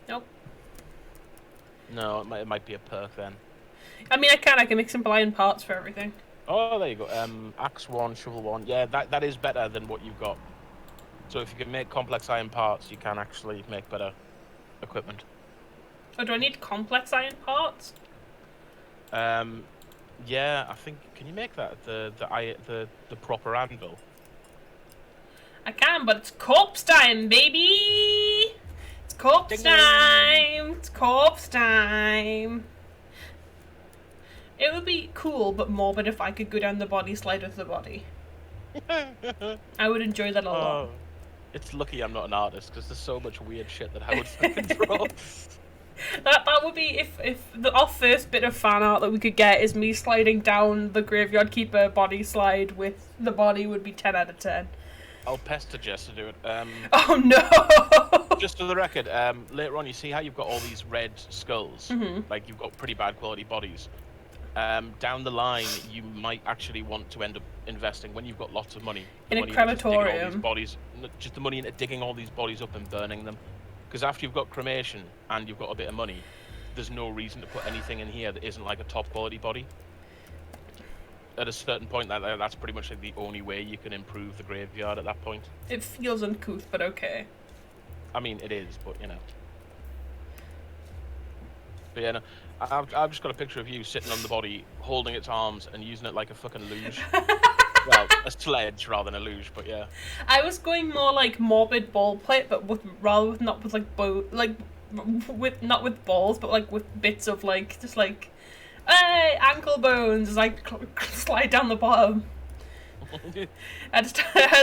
S1: Nope.
S2: No, it might be a perk then.
S1: I mean, I can make simple iron parts for everything.
S2: Oh, there you go. Axe 1, shovel 1. Yeah, that is better than what you've got. So if you can make complex iron parts, you can actually make better equipment.
S1: Oh, do I need complex iron parts?
S2: Yeah, I think. Can you make that the proper anvil?
S1: I can, but it's corpse time, baby. It's corpse time. It's corpse time. It would be cool but morbid if I could go down the body slide with the body. I would enjoy that a lot.
S2: It's lucky I'm not an artist because there's so much weird shit that I would fucking draw.
S1: That would be if our first bit of fan art that we could get is me sliding down the Graveyard Keeper body slide with the body would be 10 out of 10.
S2: I'll pester Jess to do it.
S1: Oh no!
S2: Just for the record, later on you see how you've got all these red skulls, like you've got pretty bad quality bodies. Down the line, you might actually want to end up investing when you've got lots of money.
S1: In a crematorium.
S2: Just the money into digging all these bodies up and burning them. Because after you've got cremation and you've got a bit of money, there's no reason to put anything in here that isn't like a top quality body. At a certain point, that's pretty much like the only way you can improve the graveyard at that point.
S1: It feels uncouth, but okay.
S2: I mean, it is, but you know. But yeah, no, I've just got a picture of you sitting on the body, holding its arms and using it like a fucking luge. Well, a sledge rather than a luge, but yeah.
S1: I was going more like morbid ball plate, but not with like not with balls, but like with bits of like just like, hey, ankle bones, like slide down the bottom. I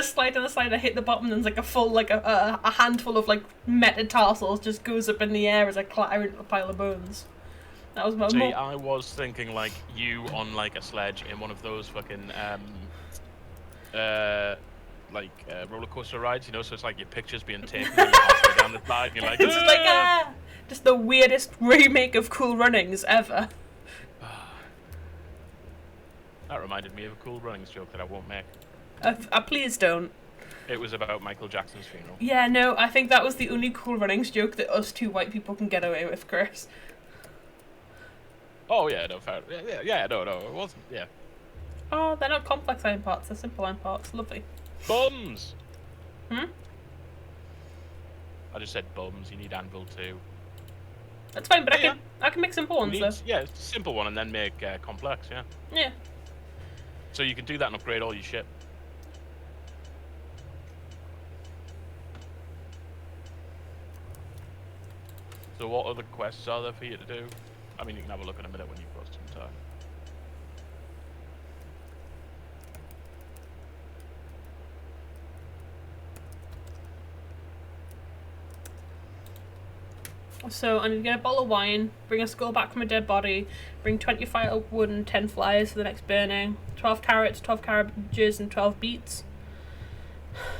S1: slide down the side, I hit the bottom, and there's like a full like a handful of like metatarsals just goes up in the air as I clatter into the pile of bones. That was my.
S2: See, I was thinking like you on like a sledge in one of those fucking roller coaster rides, you know, so it's like your picture's being taken and you're halfway down the slide and you're like,
S1: it's just like just the weirdest remake of Cool Runnings ever.
S2: That reminded me of a Cool Runnings joke that I won't make.
S1: Please don't.
S2: It was about Michael Jackson's funeral.
S1: Yeah, no, I think that was the only Cool Runnings joke that us two white people can get away with, Chris.
S2: Oh yeah, no, fair. Yeah, no, it wasn't. Yeah.
S1: Oh, they're not complex iron parts, they're simple iron parts. Lovely.
S2: Bums.
S1: Hmm?
S2: I just said bums. You need anvil too.
S1: That's fine, but
S2: Yeah,
S1: I can make simple ones, though.
S2: Yeah, it's a simple one and then make complex, yeah.
S1: Yeah.
S2: So you can do that and upgrade all your shit. So what other quests are there for you to do? I mean, you can have a look in a minute when you've got some time.
S1: So I need to get a bottle of wine, bring a skull back from a dead body, bring 20 firewood and 10 flies for the next burning, 12 carrots, 12 cabbages, and 12 beets.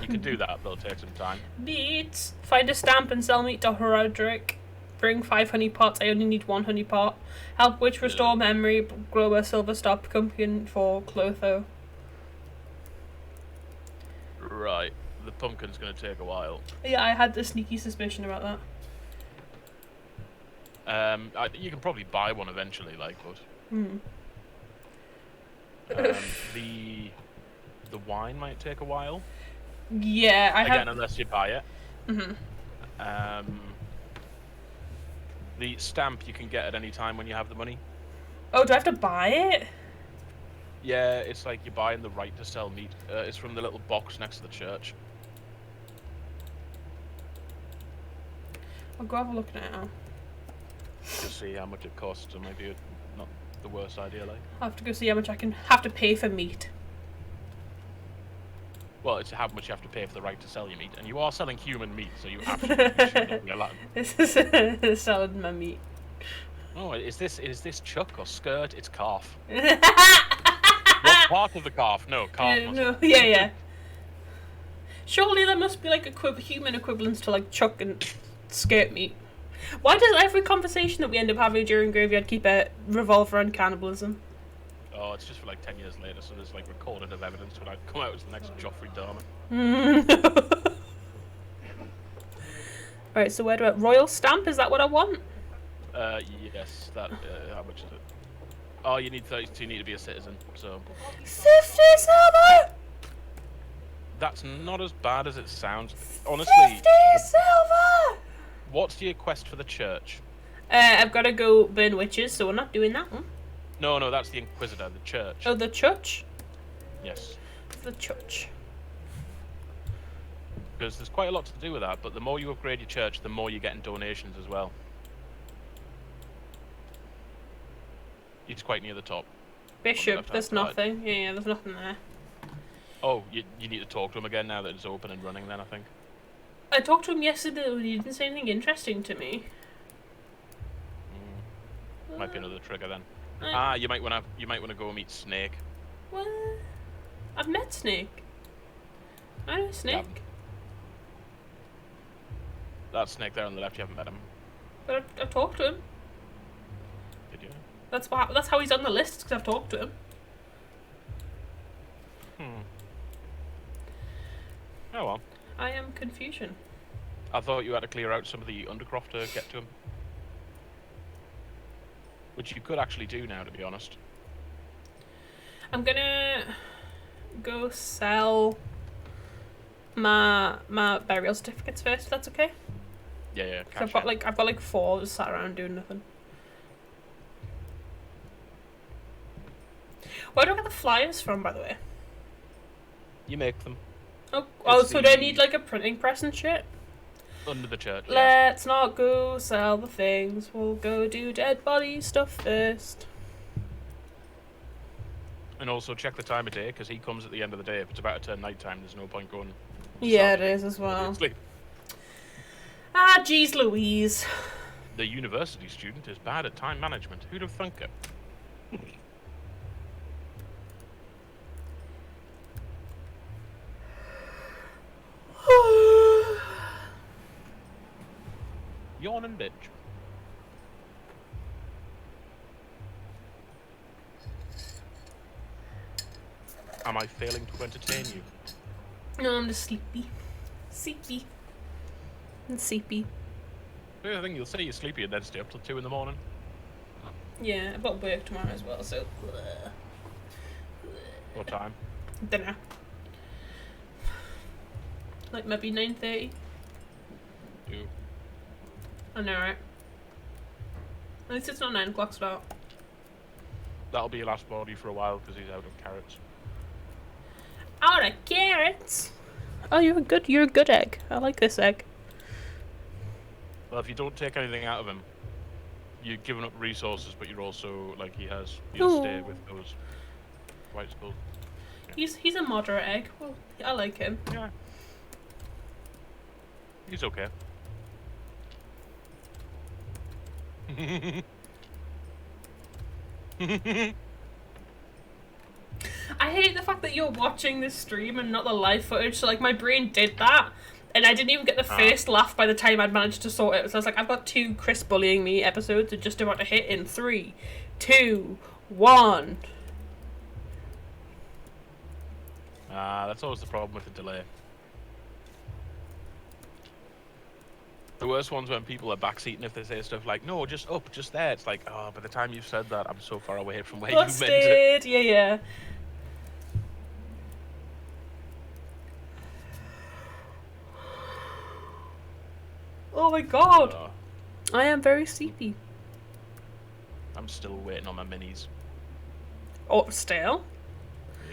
S2: You can do that, but it'll take some time.
S1: Beets! Find a stamp and sell meat to Horadric. Bring 5 honey pots, I only need 1 honey pot. Help witch restore memory, grow a silver star pumpkin for Clotho.
S2: Right, the pumpkin's going to take a while.
S1: Yeah, I had the sneaky suspicion about that.
S2: You can probably buy one eventually, like, but the wine might take a while.
S1: Yeah,
S2: Again, unless you buy it.
S1: Mm-hmm.
S2: The stamp you can get at any time when you have the money.
S1: Oh, do I have to buy it?
S2: Yeah, it's like you're buying the right to sell meat. It's from the little box next to the church.
S1: I'll go have a look at it now.
S2: To see how much it costs, and maybe not the worst idea, like.
S1: I'll have to go see how much I can have to pay for meat.
S2: Well, it's how much you have to pay for the right to sell your meat, and you are selling human meat, so you should be allowed.
S1: This is selling my meat.
S2: Oh, is this chuck or skirt? It's calf. What part of the calf? No, calf.
S1: No, yeah. Surely there must be like human equivalents to like chuck and skirt meat. Why does every conversation that we end up having during Graveyard Keep revolve around cannibalism?
S2: Oh, it's just for like 10 years later, so there's like recorded of evidence when I come out as the next Joffrey Dahmer.
S1: Right, so where do I... Royal stamp, is that what I want?
S2: Yes, that, how much is it? Oh, you need 30, so you need to be a citizen, so...
S1: 50 silver!
S2: That's not as bad as it sounds. Honestly...
S1: 50 silver!
S2: What's your quest for the church?
S1: I've got to go burn witches, so we're not doing that one.
S2: No, that's the Inquisitor, the church.
S1: Oh, the church?
S2: Yes.
S1: The church.
S2: Because there's quite a lot to do with that, but the more you upgrade your church, the more you're getting donations as well. It's quite near the top.
S1: Bishop, there's nothing. Yeah, there's nothing there.
S2: Oh, you need to talk to him again now that it's open and running then, I think.
S1: I talked to him yesterday, but he didn't say anything interesting to me.
S2: Might be another trigger then. You might want to go meet Snake.
S1: Well, I've met Snake. I know Snake.
S2: Yeah. That Snake there on the left, you haven't met him.
S1: But I've talked to him.
S2: Did you?
S1: That's how he's on the list, because I've talked to him.
S2: Oh well.
S1: I am confusion.
S2: I thought you had to clear out some of the undercroft to get to him. Which you could actually do now, to be honest.
S1: I'm gonna go sell my burial certificates first, if that's okay?
S2: Yeah.
S1: I've got like 4 just sat around doing nothing. Where do I get the flyers from, by the way?
S2: You make them.
S1: So do I need like a printing press and shit?
S2: Under the church.
S1: Let's not go sell the things. We'll go do dead body stuff first.
S2: And also check the time of day, because he comes at the end of the day. If it's about to turn night time, there's no point going.
S1: Yeah, it is as well.
S2: Sleep.
S1: Ah, jeez Louise.
S2: The university student is bad at time management. Who'd have thunk it? Yawning bitch. Am I failing to entertain you?
S1: No, I'm just sleepy. Sleepy. And sleepy.
S2: The thing you'll say you're sleepy and then stay up till 2 in the morning.
S1: Yeah, I've got work tomorrow as well, so.
S2: What time?
S1: Dinner. Like maybe 9:30.
S2: Ew.
S1: I know, right? At least it's not 9 o'clock start.
S2: That'll be your last body for a while because he's out of carrots.
S1: Out of carrots. Oh, you're a good egg. I like this egg.
S2: Well, if you don't take anything out of him, you're giving up resources, but you're also like he'll stay with those white skulls.
S1: Yeah. He's a moderate egg. Well, I like him.
S2: Yeah. He's okay.
S1: I hate the fact that you're watching this stream and not the live footage. So like my brain did that, and I didn't even get the first laugh by the time I'd managed to sort it. So I was like, I've got 2 Chris bullying me episodes are just about to hit in 3, 2, 1.
S2: That's always the problem with the delay. The worst one's when people are backseating if they say stuff like, no, just up, just there. It's like, oh, by the time you've said that, I'm so far away from where you meant it.
S1: Yeah. Oh my god. I am very sleepy.
S2: I'm still waiting on my minis.
S1: Oh, still?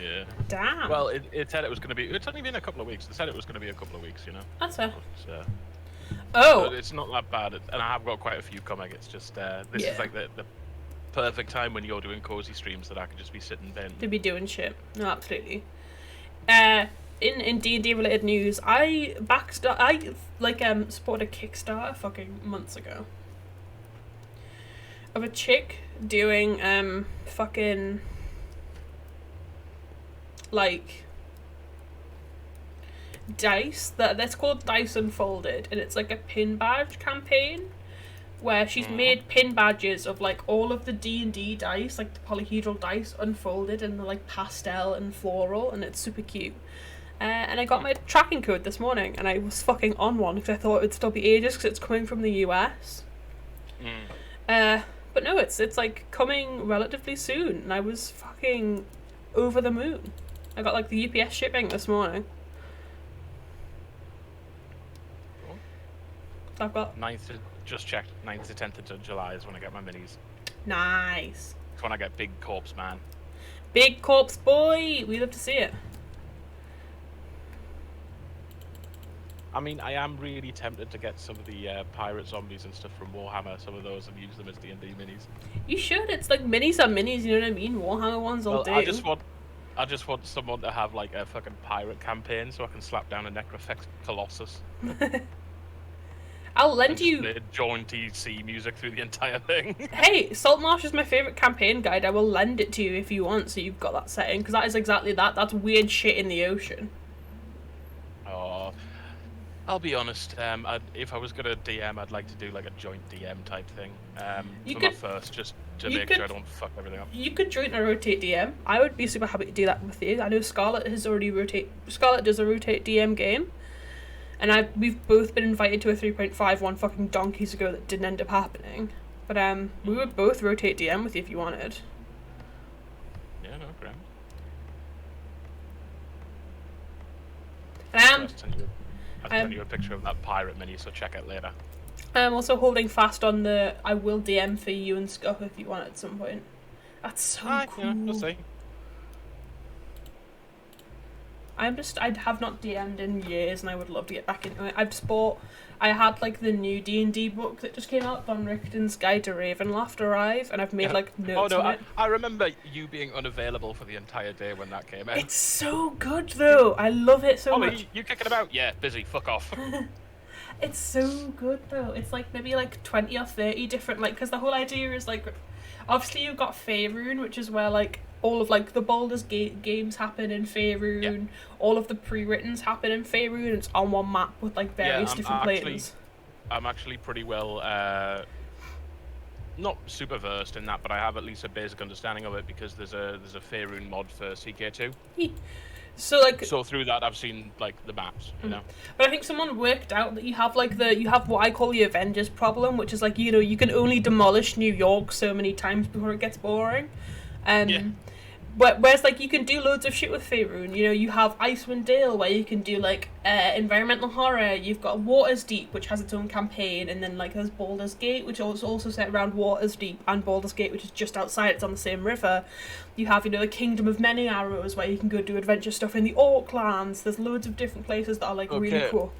S2: Yeah.
S1: Damn.
S2: Well, it said it was going to be... It's only been a couple of weeks. They said it was going to be a couple of weeks, you know?
S1: That's fair.
S2: So
S1: Oh!
S2: it's not that bad. And I have got quite a few coming. It's just... this is like the perfect time when you're doing cozy streams that I could just be sitting there.
S1: To be doing shit. No, absolutely. In D&D related news, I supported a Kickstarter fucking months ago of a chick doing fucking like dice that's called Dice Unfolded, and it's like a pin badge campaign where she's made pin badges of like all of the D&D dice, like the polyhedral dice unfolded in the like pastel and floral, and it's super cute. And I got my tracking code this morning, and I was fucking on one because I thought it would still be ages because it's coming from the US. But no, it's like coming relatively soon, and I was fucking over the moon. I got like the UPS shipping this morning.
S2: Cool.
S1: I've got
S2: 9th to, just checked, 9th to 10th of July is when I get my minis.
S1: Nice.
S2: It's when I get Big Corpse Man.
S1: Big Corpse Boy! We love to see it.
S2: I mean, I am really tempted to get some of the pirate zombies and stuff from Warhammer, some of those, and use them as D&D minis.
S1: You should. It's like minis are minis, you know what I mean? Warhammer ones all do.
S2: I just want someone to have like a fucking pirate campaign so I can slap down a Necrofex Colossus.
S1: I'll lend you...
S2: play jaunty sea music through the entire thing.
S1: Hey, Saltmarsh is my favourite campaign guide. I will lend it to you if you want, so you've got that setting, because that is exactly that. That's weird shit in the ocean.
S2: Oh, I'll be honest. If I was gonna DM, I'd like to do like a joint DM type thing. My first, just to make sure I don't fuck everything up.
S1: You could joint a rotate DM. I would be super happy to do that with you. I know Scarlett does a rotate DM game, and we've both been invited to a 3.5 fucking donkeys ago that didn't end up happening. But we would both rotate DM with you if you wanted.
S2: Yeah, no, grand. I'll send you a picture of that pirate mini, so check it later.
S1: I'm also holding fast on the I will DM for you and Scuff if you want at some point. That's so cool.
S2: Yeah, we'll see.
S1: I have not DM'd in years, and I would love to get back into it. I had like the new D&D book that just came out, Von Richten's Guide to Ravenloft arrive, and I've made like notes on it.
S2: I remember you being unavailable for the entire day when that came out.
S1: It's so good though. I love it so much.
S2: You kicking about? Yeah, busy. Fuck off.
S1: It's so good though. It's like maybe like 20 or 30 different, like, because the whole idea is like, obviously you've got Faerun, which is where like all of like the Baldur's Gate games happen in Faerun. Yeah. All of the pre-writtens happen in Faerun. It's on one map with like various different planes.
S2: I'm actually pretty well, not super versed in that, but I have at least a basic understanding of it because there's a Faerun mod for CK2.
S1: So like,
S2: So through that, I've seen like the maps, you know.
S1: but I think someone worked out that you have what I call the Avengers problem, which is like you can only demolish New York so many times before it gets boring.
S2: Yeah.
S1: Whereas like you can do loads of shit with Faerun. You have Icewind Dale where you can do like environmental horror. You've got Water's Deep, which has its own campaign, and then like there's Baldur's Gate, which is also set around Water's Deep, and Baldur's Gate, which is just outside. It's on the same river. You have the Kingdom of Many Arrows where you can go do adventure stuff in the Orklands. There's loads of different places that are like really cool.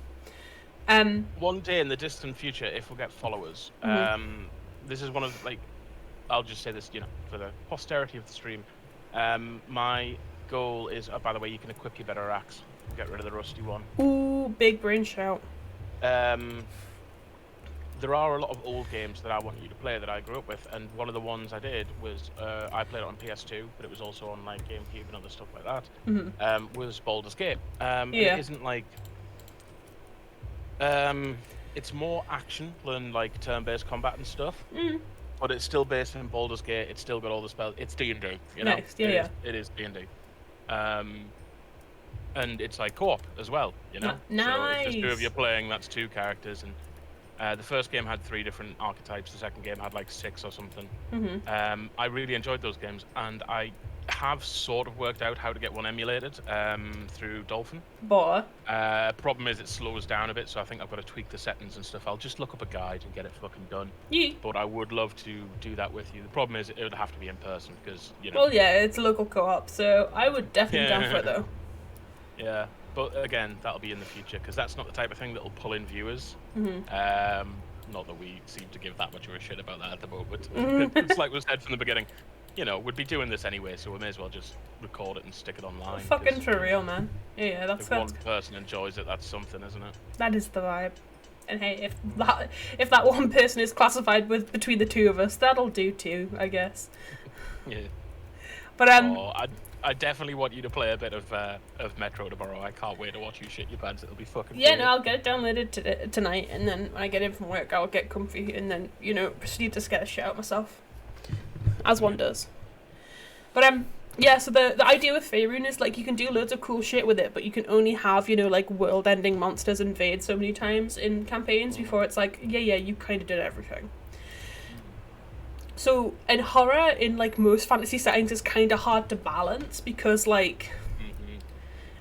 S2: One day in the distant future, if we get followers, this is one of like, I'll just say this, for the posterity of the stream. My goal is, by the way, you can equip your better axe and get rid of the rusty one.
S1: Ooh, big brain shout.
S2: There are a lot of old games that I want you to play that I grew up with, and one of the ones I did was, I played it on PS2, but it was also on like GameCube and other stuff like that, was Baldur's Gate. It isn't like... it's more action than like turn-based combat and stuff. But it's still based in Baldur's Gate. It's still got all the spells. It's D&D, you know.
S1: Next,
S2: It is D&D. And it's like co-op as well, you know.
S1: Nice.
S2: So if there's two of you playing, that's 2 characters. And the first game had 3 different archetypes. The second game had like 6 or something. I really enjoyed those games, and I have sort of worked out how to get one emulated through Dolphin.
S1: But
S2: problem is it slows down a bit, so I think I've got to tweak the settings and stuff. I'll just look up a guide and get it fucking done. But I would love to do that with you. The problem is it would have to be in person because
S1: Well, yeah, it's a local co-op, so I would definitely down for it though.
S2: Yeah, but again, that'll be in the future because that's not the type of thing that'll pull in viewers. Not that we seem to give that much of a shit about that at the moment. It's like we said from the beginning. We'd be doing this anyway, so we may as well just record it and stick it online.
S1: Fucking for real, man. Yeah, that's
S2: if one person enjoys it, that's something, isn't it?
S1: That is the vibe. And hey, if that one person is classified with between the two of us, that'll do too, I guess.
S2: Yeah.
S1: But
S2: I definitely want you to play a bit of Metro tomorrow. I can't wait to watch you shit your pants. It'll be fucking.
S1: Yeah, no, I'll get it downloaded tonight, and then when I get in from work, I'll get comfy, and then proceed to scare the shit out myself. As one does. But yeah, so the idea with Faerun is like you can do loads of cool shit with it, but you can only have, like world-ending monsters invade so many times in campaigns before it's like, yeah, you kind of did everything. So in horror, in like most fantasy settings, it's kind of hard to balance because like,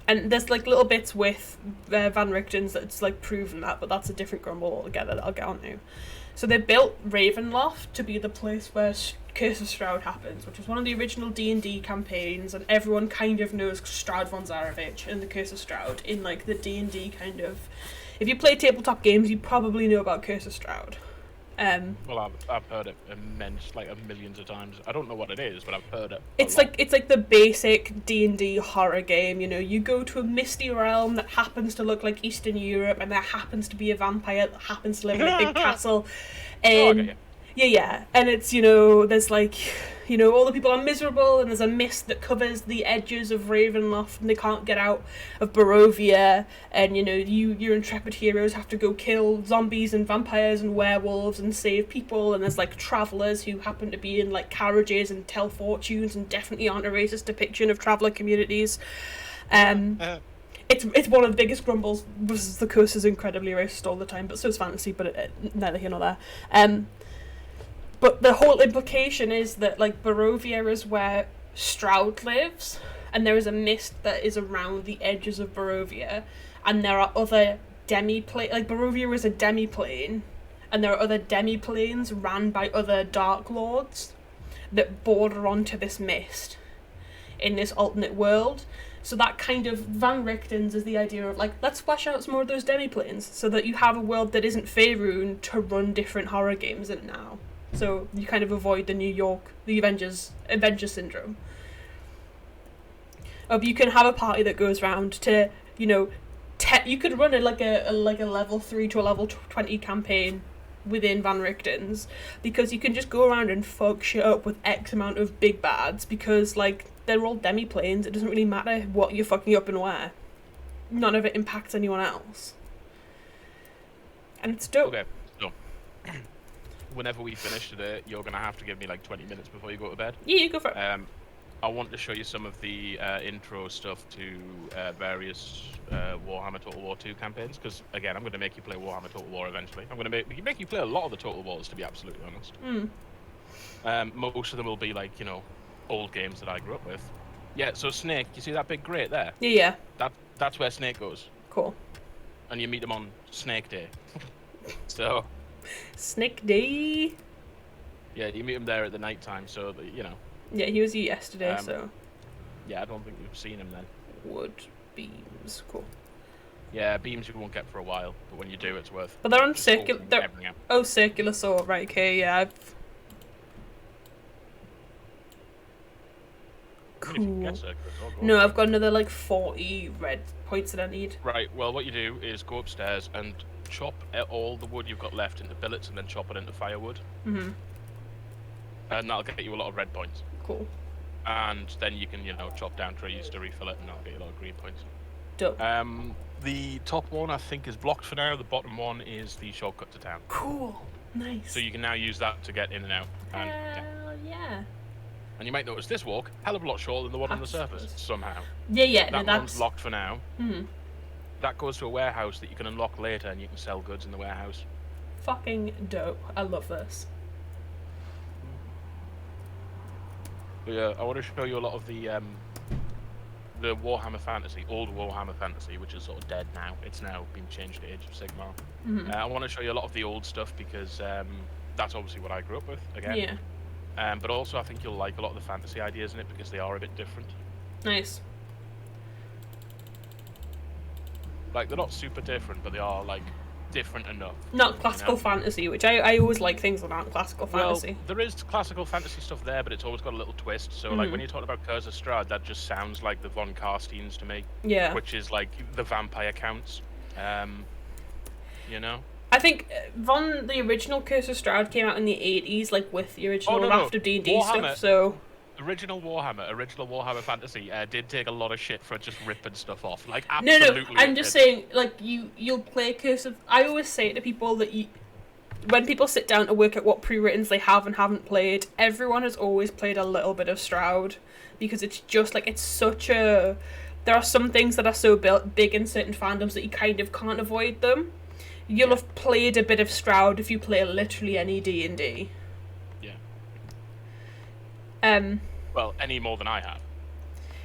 S1: and there's like little bits with Van Richten's that's like proven that, but that's a different grumble altogether that I'll get onto. So they built Ravenloft to be the place where Curse of Strahd happens, which was one of the original D&D campaigns, and everyone kind of knows Strahd von Zarovich and the Curse of Strahd in like the D&D kind of... If you play tabletop games, you probably know about Curse of Strahd.
S2: Well, I've heard it millions of times. I don't know what it is, but I've heard it.
S1: It's like the basic D&D horror game. You go to a misty realm that happens to look like Eastern Europe, and there happens to be a vampire that happens to live in a big castle. Yeah, and it's there's like all the people are miserable, and there's a mist that covers the edges of Ravenloft, and they can't get out of Barovia, and your intrepid heroes have to go kill zombies and vampires and werewolves and save people, and there's like travelers who happen to be in like carriages and tell fortunes and definitely aren't a racist depiction of traveler communities. It's one of the biggest grumbles. The Coast is incredibly racist all the time, but so is fantasy, but neither here nor there. But the whole implication is that like Barovia is where Strahd lives, and there is a mist that is around the edges of Barovia, and there are other demi-plane, like Barovia is a demi-plane, and there are other demi-planes ran by other Dark Lords that border onto this mist in this alternate world. So that kind of Van Richten's is the idea of like, let's flesh out some more of those demi-planes so that you have a world that isn't Faerun to run different horror games in now. So you kind of avoid the Avengers syndrome. You can have a party that goes around to, you could run a level 3 to a level 20 campaign within Van Richten's, because you can just go around and fuck shit up with X amount of big bads, because like they're all demi-planes. It doesn't really matter what you're fucking up and where. None of it impacts anyone else. And it's dope.
S2: Okay, so whenever we finish today, you're going to have to give me like 20 minutes before you go to bed.
S1: Yeah, you go for it.
S2: I want to show you some of the intro stuff to various Warhammer Total War 2 campaigns, because, again, I'm going to make you play Warhammer Total War eventually. I'm going to make you play a lot of the Total Wars, to be absolutely honest. Most of them will be, like, you know, old games that I grew up with. Yeah, so Snake, you see that big grate there?
S1: Yeah.
S2: That's where Snake goes.
S1: Cool.
S2: And you meet him on Snake Day. So...
S1: Snake Day?
S2: Yeah, you meet him there at the night time, so, you know...
S1: Yeah, he was here yesterday, so...
S2: Yeah, I don't think you've seen him then.
S1: Wood beams. Cool.
S2: Yeah, beams you won't get for a while, but when you do, it's worth...
S1: But they're on circular... Oh, circular sword, right, okay, yeah, Cool. No, I've got another, like, 40 red points that I need.
S2: Right, well, what you do is go upstairs and chop all the wood you've got left into billets and then chop it into firewood. And that'll get you a lot of red points.
S1: Cool.
S2: And then you can, you know, chop down trees to refill it and that'll get you a lot of green points.
S1: Dope.
S2: The top one, I think, is blocked for now. The bottom one is the shortcut to town.
S1: Cool. Nice.
S2: So you can now use that to get in and out. And,
S1: Hell yeah.
S2: And you might notice this walk, hell of a lot shorter than the one on the surface, somehow.
S1: Yeah,
S2: that one's locked for now.
S1: Mm-hmm.
S2: That goes to a warehouse that you can unlock later and you can sell goods in the warehouse.
S1: Fucking dope. I love this.
S2: But yeah, I want to show you a lot of the Warhammer Fantasy, old Warhammer Fantasy, which is sort of dead now. It's now been changed to Age of Sigmar. I want to show you a lot of the old stuff because that's obviously what I grew up with, again.
S1: Yeah.
S2: But also I think you'll like a lot of the fantasy ideas in it because they are a bit different.
S1: Nice.
S2: Like, they're not super different, but they are, like, different enough.
S1: Not classical fantasy, which I always like things that aren't classical fantasy.
S2: Well, there is classical fantasy stuff there, but it's always got a little twist. So, like, when you talk about Curse of Strahd, that just sounds like the Von Carsteins to me.
S1: Yeah.
S2: Which is, like, the vampire counts. You know?
S1: I think the original Curse of Strahd came out in the 80s, like, with the original raft of D&D stuff, so...
S2: Original Warhammer Fantasy did take a lot of shit for just ripping stuff off. Like, absolutely.
S1: No, I'm just saying, like, you'll play Curse of... I always say to people that when people sit down to work out what pre-writtens they have and haven't played, everyone has always played a little bit of Strahd, because it's just, like, it's such a... There are some things that are so big in certain fandoms that you kind of can't avoid them. You'll have played a bit of Strahd if you play literally any D&D.
S2: Yeah. Well, any more than I have.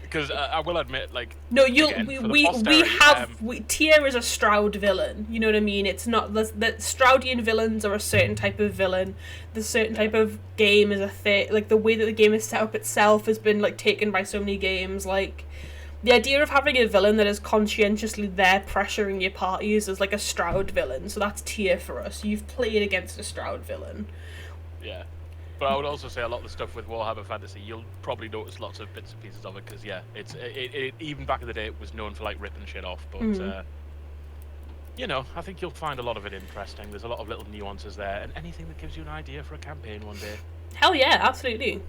S2: Because I will admit, like...
S1: No,
S2: again,
S1: we have... Tyr is a Strahd villain, you know what I mean? It's not... The Strahdian villains are a certain type of villain. The certain type of game is a thing... Like, the way that the game is set up itself has been, like, taken by so many games, like... The idea of having a villain that is conscientiously there pressuring your parties is like a Strahd villain, so that's Tyr for us. You've played against a Strahd villain.
S2: Yeah. But I would also say a lot of the stuff with Warhammer Fantasy, you'll probably notice lots of bits and pieces of it, because, yeah, it even back in the day, it was known for, like, ripping shit off, but, you know, I think you'll find a lot of it interesting. There's a lot of little nuances there, and anything that gives you an idea for a campaign one day.
S1: Hell yeah, absolutely.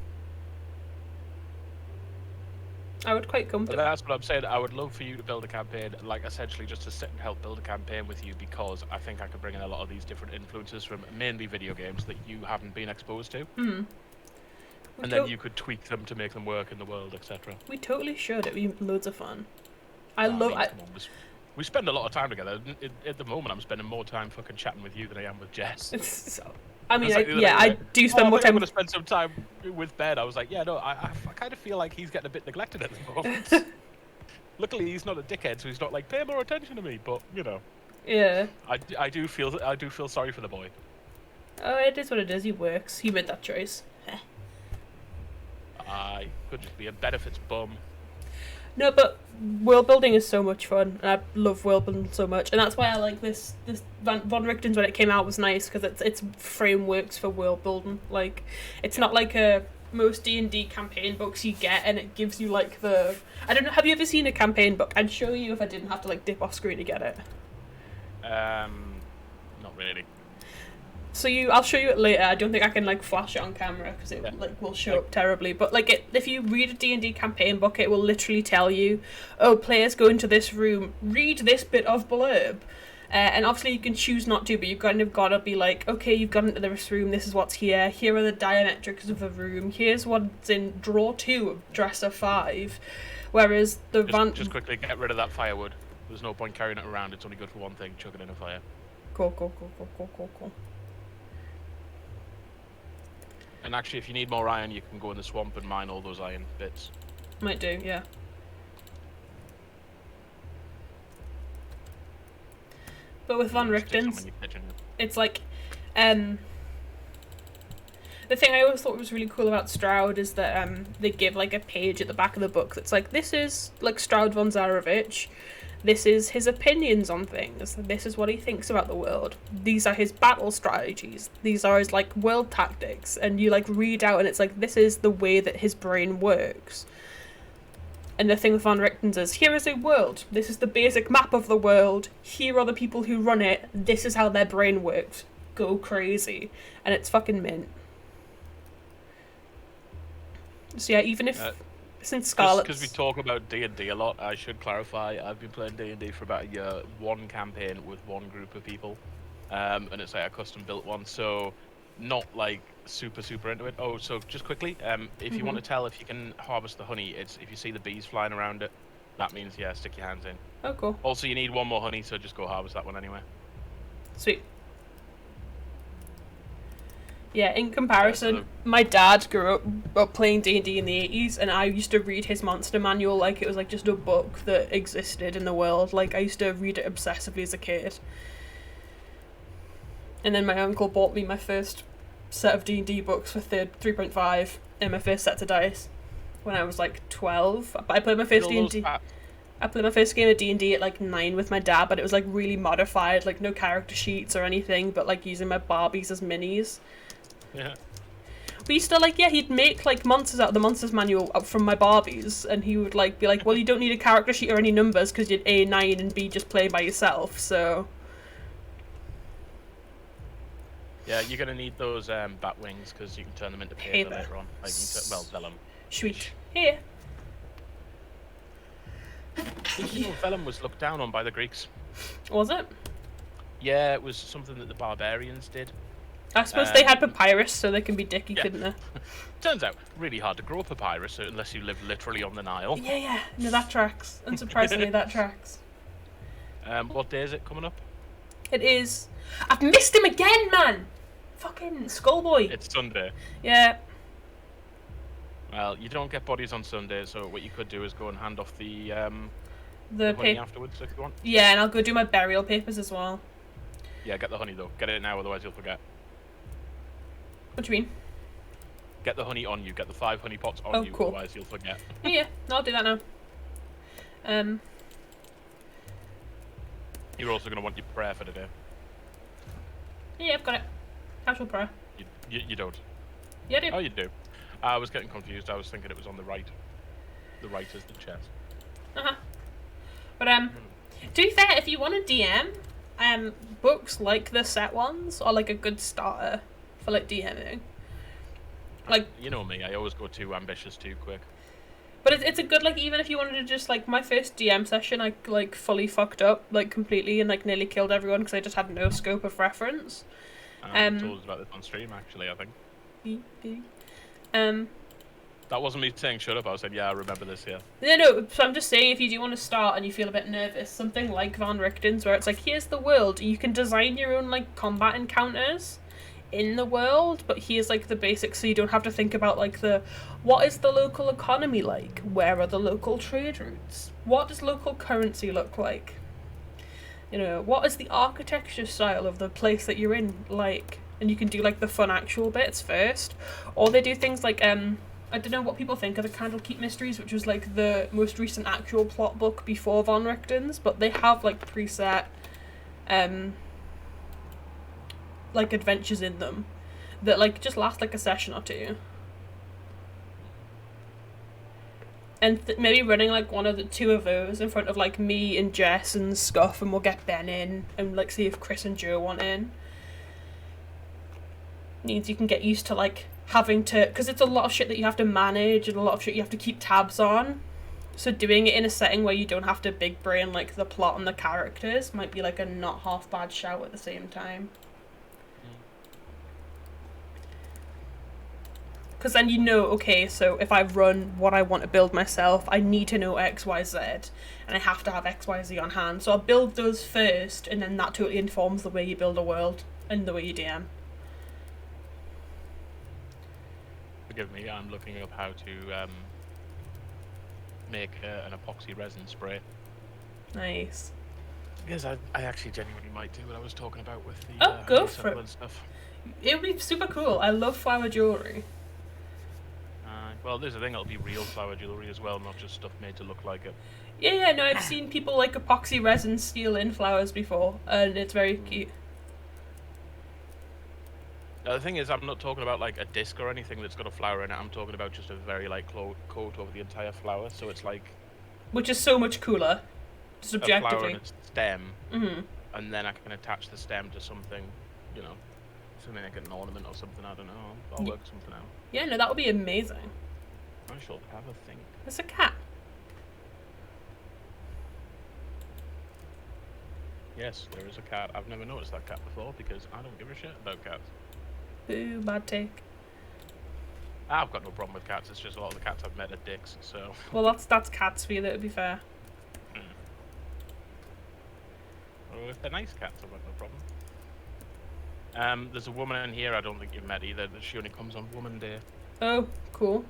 S1: I would quite come to it.
S2: That's what I'm saying. I would love for you to build a campaign, like, essentially just to sit and help build a campaign with you, because I think I could bring in a lot of these different influences from mainly video games that you haven't been exposed to. And then you could tweak them to make them work in the world, etc.
S1: We totally should. It'd be loads of fun.
S2: We spend a lot of time together. At the moment, I'm spending more time fucking chatting with you than I am with Jess.
S1: I mean, I do spend more time.
S2: I'm going to spend some time with Ben. I was like, yeah, no, I kind of feel like he's getting a bit neglected at the moment. Luckily, he's not a dickhead, so he's not like, pay more attention to me. But you know,
S1: yeah,
S2: I do feel sorry for the boy.
S1: Oh, it is what it is. He works. He made that choice.
S2: I could just be a benefits bum.
S1: No, but world building is so much fun, and I love world building so much, and that's why I like this Von Richten's when it came out was nice, because it's frameworks for world building. Like, it's not like most D&D campaign books you get, and it gives you like I don't know. Have you ever seen a campaign book? I'd show you if I didn't have to like dip off screen to get it.
S2: Not really.
S1: So I'll show you it later. I don't think I can like flash it on camera because it will show up terribly. But like if you read a D&D campaign book, it will literally tell you, oh, players go into this room, read this bit of blurb, And obviously you can choose not to, but you've kind of got to be like, okay, you've gone into this room, this is what's here, here are the diametrics of the room, here's what's in drawer 2 of dresser 5. Whereas the
S2: Just quickly get rid of that firewood. There's no point carrying it around, it's only good for one thing, chuck it in a fire.
S1: Cool.
S2: And actually, if you need more iron, you can go in the swamp and mine all those iron bits.
S1: Might do, yeah. But with Von Richten's, it's like, the thing I always thought was really cool about Stroud is that they give like a page at the back of the book that's like, this is like Stroud von Zarovich, this is his opinions on things, this is what he thinks about the world, these are his battle strategies, these are his like world tactics, and you like read out and it's like, this is the way that his brain works. And the thing with Von Richten's is, here is a world, this is the basic map of the world, here are the people who run it, this is how their brain works, go crazy. And it's fucking mint. So yeah, even if, since Scarlet's...
S2: Because we talk about D&D a lot, I should clarify, I've been playing D&D for about a year, one campaign with one group of people, and it's like a custom built one, so not like super into it. Oh, so just quickly, if you want to tell if you can harvest the honey, it's if you see the bees flying around it, that means, yeah, stick your hands in.
S1: Oh, cool.
S2: Also, you need one more honey, so just go harvest that one anyway.
S1: Sweet. Yeah, in comparison, my dad grew up playing D&D in the 80s, and I used to read his monster manual like it was like just a book that existed in the world. Like, I used to read it obsessively as a kid. And then my uncle bought me my first set of D&D books for 3.5 and my first set of dice when I was like 12. I played my first D&D. I played my first game of D&D at like 9 with my dad, but it was like really modified, like no character sheets or anything, but like using my Barbies as minis.
S2: Yeah.
S1: We used to like, yeah, he'd make like monsters out of the monsters manual up from my Barbies, and he would like be like, well, you don't need a character sheet or any numbers because you'd A, 9 and B, just play by yourself, so...
S2: Yeah, you're gonna need those bat wings because you can turn them into paper later on. Like vellum.
S1: Sweet. Here.
S2: You know, vellum was looked down on by the Greeks.
S1: Was it?
S2: Yeah, it was something that the barbarians did.
S1: I suppose they had papyrus, so they can be dicky, couldn't they?
S2: Turns out, really hard to grow papyrus unless you live literally on the Nile.
S1: Yeah. No, that tracks. Unsurprisingly, that tracks.
S2: What day is it coming up?
S1: It is... I've missed him again, man! Fucking Skullboy.
S2: It's Sunday.
S1: Yeah.
S2: Well, you don't get bodies on Sunday, so what you could do is go and hand off the
S1: honey
S2: afterwards if you want.
S1: Yeah, and I'll go do my burial papers as well.
S2: Yeah, get the honey though. Get it now, otherwise you'll forget.
S1: What do you mean?
S2: Get the honey on you. Get the 5 honey pots on you,
S1: cool.
S2: Otherwise you'll forget.
S1: Yeah, I'll do that now.
S2: You're also going to want your prayer for today.
S1: Yeah, I've got it. Casual prayer.
S2: You don't?
S1: Yeah, I do.
S2: Oh, you do. I was getting confused. I was thinking it was on the right. The right is the chest.
S1: But to be fair, if you want to DM, books like the set ones are like a good starter for like DMing. Like,
S2: you know me, I always go too ambitious too quick.
S1: But it's a good, like, even if you wanted to just, like, my first DM session, I, like, fully fucked up, like, completely and, like, nearly killed everyone because I just had no scope of reference.
S2: I told us about this on stream, actually, I think. That wasn't me saying shut up, I was saying, yeah, I remember this, yeah.
S1: No, so I'm just saying, if you do want to start and you feel a bit nervous, something like Von Richten's, where it's like, here's the world, you can design your own, like, combat encounters in the world, but here's like the basics, so you don't have to think about like what is the local economy like, where are the local trade routes, what does local currency look like, you know, what is the architecture style of the place that you're in like, and you can do like the fun actual bits first, or they do things like I don't know what people think of the Candlekeep Mysteries, which was like the most recent actual plot book before Von Richten's, but they have like preset like adventures in them that like just last like a session or two, and maybe running like one of the 2 of those in front of like me and Jess and Scuff, and we'll get Ben in and like see if Chris and Joe want in. Means you can get used to like having to, because it's a lot of shit that you have to manage and a lot of shit you have to keep tabs on, So doing it in a setting where you don't have to big brain like the plot and the characters might be like a not half bad shout at the same time. Because then you know, okay, so if I run what I want to build myself, I need to know X, Y, Z, and I have to have X, Y, Z on hand. So I'll build those first, and then that totally informs the way you build a world and the way you DM.
S2: Forgive me, I'm looking up how to make an epoxy resin spray.
S1: Nice.
S2: Because I actually genuinely might do what I was talking about with the
S1: go for it.
S2: and stuff.
S1: It would be super cool. I love flower jewellery.
S2: Well, there's a thing, it'll be real flower jewellery as well, not just stuff made to look like it.
S1: Yeah, no, I've seen people like epoxy resin steal in flowers before, and it's very cute.
S2: The thing is, I'm not talking about like a disc or anything that's got a flower in it. I'm talking about just a very like coat over the entire flower, so it's like.
S1: Which is so much cooler, subjectively.
S2: A flower and its stem,
S1: mm-hmm.
S2: And then I can attach the stem to something, you know, something like an ornament or something. I don't know. I'll work something out.
S1: Yeah, no, that would be amazing.
S2: I shall have a think.
S1: It's a cat.
S2: Yes, there is a cat. I've never noticed that cat before because I don't give a shit about cats.
S1: Boo, bad take.
S2: I've got no problem with cats. It's just a lot of the cats I've met are dicks. So.
S1: Well, that's cats for you. That would be fair.
S2: Well, if they're nice cats, I've got no problem. There's a woman in here I don't think you've met either. She only comes on Woman Day.
S1: Oh, cool.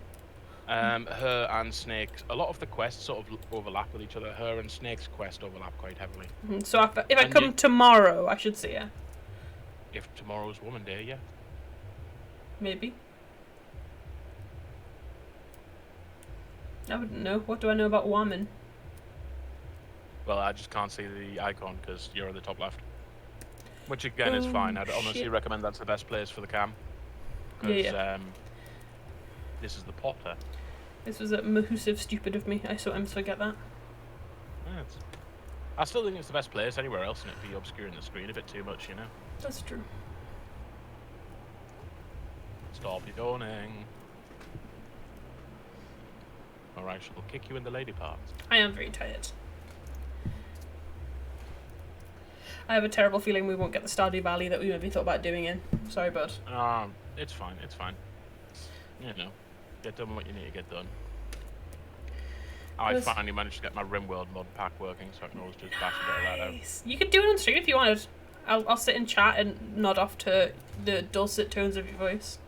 S2: Her and Snake's, a lot of the quests sort of overlap with each other. Her and Snake's quest overlap quite heavily.
S1: Mm-hmm. So if I come tomorrow, I should see her.
S2: If tomorrow's Woman Day, yeah.
S1: Maybe. I wouldn't know. What do I know about woman?
S2: Well, I just can't see the icon because you're at the top left. Which again is fine. I'd honestly recommend that's the best place for the cam. Because this is the Potter.
S1: This was a massive stupid of me. I sometimes forget that.
S2: Yeah, I still think it's the best place. Anywhere else and it'd be obscuring the screen a bit too much, you know?
S1: That's true.
S2: Stop yawning. Or I shall kick you in the lady parts.
S1: I am very tired. I have a terrible feeling we won't get the Stardew Valley that we maybe thought about doing in. Sorry, bud.
S2: It's fine, it's fine. You know, get done what you need to get done. I finally managed to get my RimWorld mod pack working, so I can always just bash a bit of that out.
S1: You could do it on stream if you wanted. I'll sit and chat and nod off to the dulcet tones of your voice.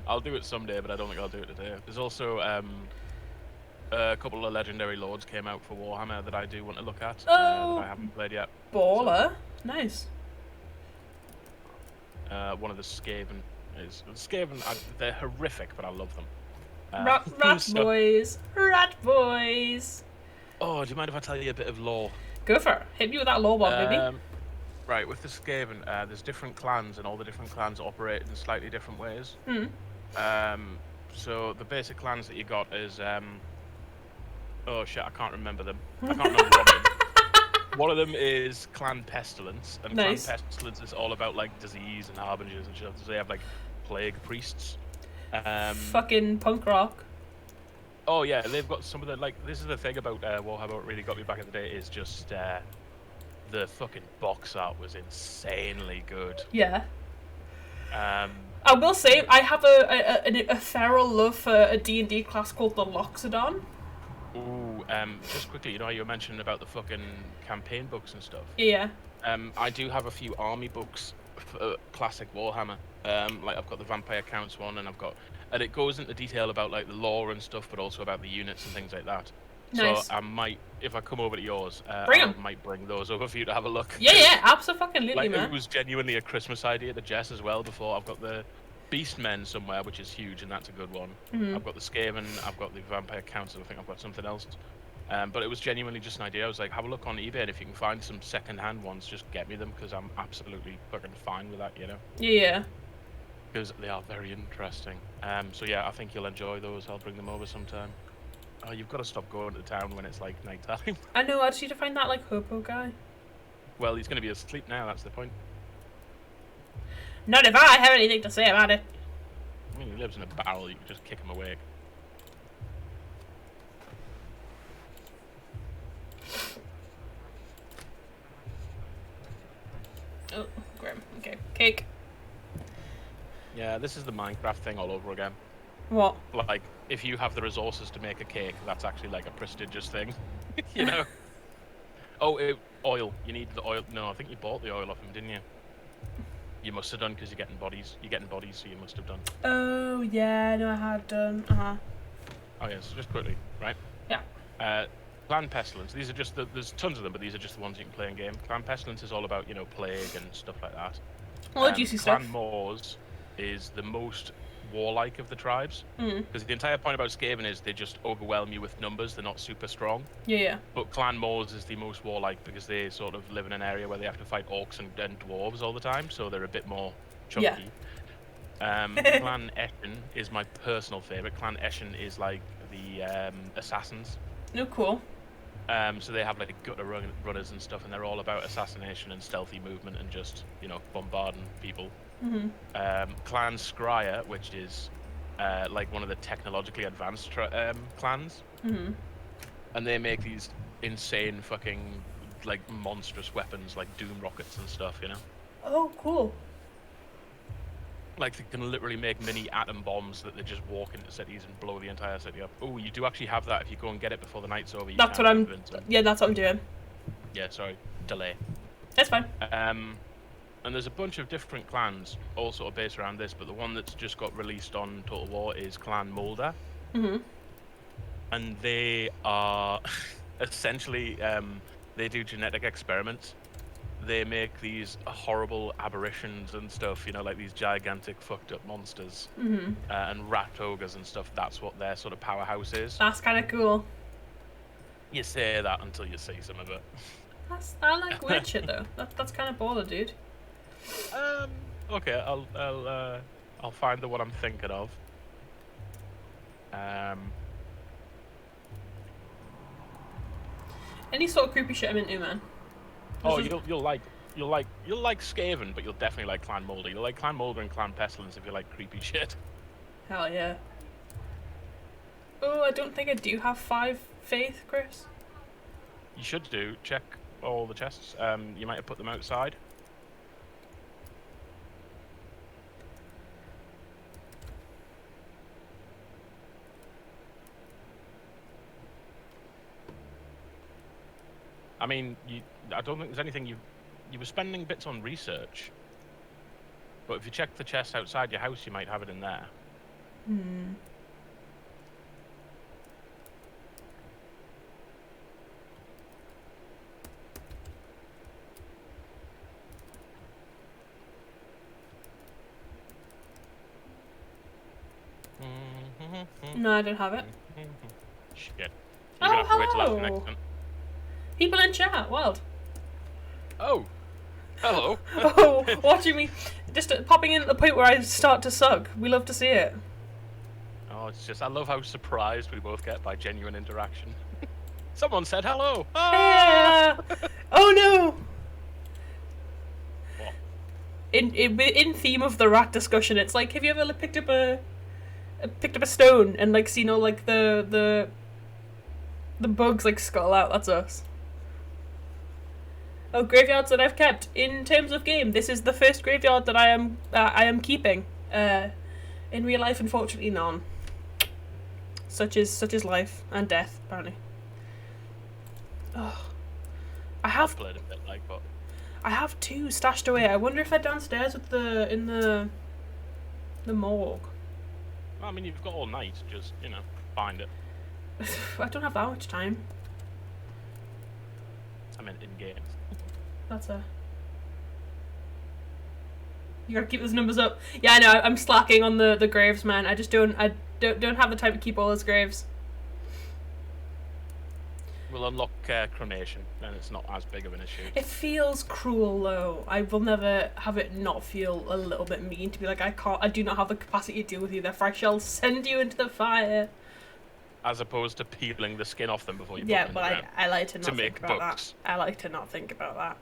S2: I'll do it someday, but I don't think I'll do it today. There's also a couple of Legendary Lords came out for Warhammer that I do want to look at. That I haven't played yet.
S1: Baller.
S2: So,
S1: nice.
S2: One of the Skaven is... Skaven, they're horrific, but I love them.
S1: Rat boys. Rat boys.
S2: Oh, do you mind if I tell you a bit of lore?
S1: Go for it. Hit me with that lore bomb, baby.
S2: Right, with the Skaven, there's different clans, and all the different clans operate in slightly different ways. So the basic clans that you got is... oh shit, I can't remember them. I can't remember one of them. One of them is Clan Pestilence, and
S1: nice.
S2: Clan Pestilence is all about like disease and harbingers and stuff. So they have like plague priests.
S1: Fucking punk rock.
S2: Oh yeah, they've got some of the like. This is the thing about Warhammer. What really got me back in the day is just the fucking box art was insanely good.
S1: Yeah. I will say I have a feral love for a D&D class called the Loxodon.
S2: Ooh, just quickly, you know how you were mentioning about the fucking campaign books and stuff?
S1: Yeah.
S2: I do have a few army books for classic Warhammer. Like I've got the Vampire Counts one, and it goes into detail about like the lore and stuff, but also about the units and things like that.
S1: Nice.
S2: So I might, if I come over to yours,
S1: I
S2: might bring those over for you to have a look.
S1: Yeah, absolutely,
S2: like,
S1: man.
S2: It was genuinely a Christmas idea to Jess as well. Before I've got the Beastmen somewhere, which is huge, and that's a good one. I've got the Skaven, I've got the Vampire Counts, and I think I've got something else. But it was genuinely just an idea. I was like, have a look on eBay, and if you can find some second-hand ones, just get me them, because I'm absolutely fucking fine with that, you know?
S1: Yeah.
S2: Because they are very interesting. So yeah, I think you'll enjoy those. I'll bring them over sometime. Oh, you've got to stop going to town when it's like night time.
S1: I know, I just need to find that like hobo guy.
S2: Well, he's going to be asleep now, that's the point.
S1: Not if I have anything to say about it.
S2: I mean, he lives in a barrel, you can just kick him awake.
S1: Oh, grim. Okay. Cake.
S2: Yeah, this is the Minecraft thing all over again.
S1: What?
S2: Like, if you have the resources to make a cake, that's actually like a prestigious thing. You know? Oh, oil. You need the oil. No, I think you bought the oil off him, didn't you? You must have done because you're getting bodies. You're getting bodies, so you must have done.
S1: Oh, yeah, no, I had done.
S2: Oh, yes, so just quickly, right?
S1: Yeah.
S2: Clan Pestilence. These are just there's tons of them, but these are just the ones you can play in game. Clan Pestilence is all about, you know, plague and stuff like that.
S1: All the juicy stuff.
S2: Clan Moors is the most warlike of the tribes.
S1: Mm.
S2: Because the entire point about Skaven is they just overwhelm you with numbers. They're not super strong.
S1: Yeah.
S2: But Clan Moors is the most warlike because they sort of live in an area where they have to fight orcs and dwarves all the time, so they're a bit more chunky. Yeah. Clan Eshin is my personal favourite. Clan Eshin is like the assassins.
S1: No, cool.
S2: So they have like gutter runners and stuff, and they're all about assassination and stealthy movement and just, you know, bombarding people.
S1: Mm-hmm.
S2: Clan Scryer, which is like one of the technologically advanced clans.
S1: Mm-hmm.
S2: And they make these insane fucking like monstrous weapons like doom rockets and stuff, you know?
S1: Oh, cool.
S2: Like they can literally make mini atom bombs that they just walk into cities and blow the entire city up. Oh, you do actually have that if you go and get it before the night's over.
S1: That's what I'm... Yeah, that's what I'm doing.
S2: Yeah, sorry. Delay.
S1: That's fine.
S2: And there's a bunch of different clans all sort of based around this, but the one that's just got released on Total War is Clan Moulder.
S1: Mm-hmm.
S2: And they are essentially, they do genetic experiments. They make these horrible aberrations and stuff, you know, like these gigantic fucked up monsters.
S1: Mm-hmm.
S2: And rat ogres and stuff. That's what their sort of powerhouse is.
S1: That's kind of cool.
S2: You say that until you see some of it.
S1: I like weird shit though. That's kind of baller, dude.
S2: Okay, I'll find the one I'm thinking of.
S1: Any sort of creepy shit I'm into, man.
S2: Oh, you'll like Skaven, but you'll definitely like Clan Moulder. You'll like Clan Moulder and Clan Pestilence if you like creepy shit.
S1: Hell yeah. Oh, I don't think I do have 5 faith, Chris.
S2: You should do. Check all the chests. You might have put them outside. I mean, I don't think there's anything you were spending bits on research. But if you check the chest outside your house, you might have it in there.
S1: Hmm. No, I don't have it.
S2: Shit. You're gonna have to wait till after
S1: hello.
S2: next one.
S1: People in chat, wild.
S2: Oh, hello.
S1: Oh, watching me, just popping in at the point where I start to suck. We love to see it.
S2: Oh, it's just, I love how surprised we both get by genuine interaction. Someone said hello. Ah!
S1: Yeah. Oh no.
S2: What?
S1: In theme of the rat discussion, it's like, have you ever picked up a stone and like seen all like the bugs like scuttle out? That's us. Oh, graveyards that I've kept. In terms of game, this is the first graveyard that I am keeping. In real life, unfortunately, none. Such is life and death, apparently. Oh, I have
S2: played a bit like, but
S1: I have 2 stashed away. I wonder if they're downstairs with in the morgue.
S2: Well, I mean, you've got all night. Just, you know, find it.
S1: I don't have that much time.
S2: I mean, in game.
S1: That's a. You gotta keep those numbers up. Yeah, I know. I'm slacking on the graves, man. I just don't have the time to keep all those graves.
S2: We'll unlock cremation, then it's not as big of an issue.
S1: It feels cruel though. I will never have it not feel a little bit mean to be like, I do not have the capacity to deal with you, therefore I shall send you into the fire.
S2: As opposed to peeling the skin off them before you put
S1: Yeah,
S2: them in
S1: but
S2: the ground.
S1: I like to not think
S2: make
S1: about
S2: books.
S1: that. I like to not think about that.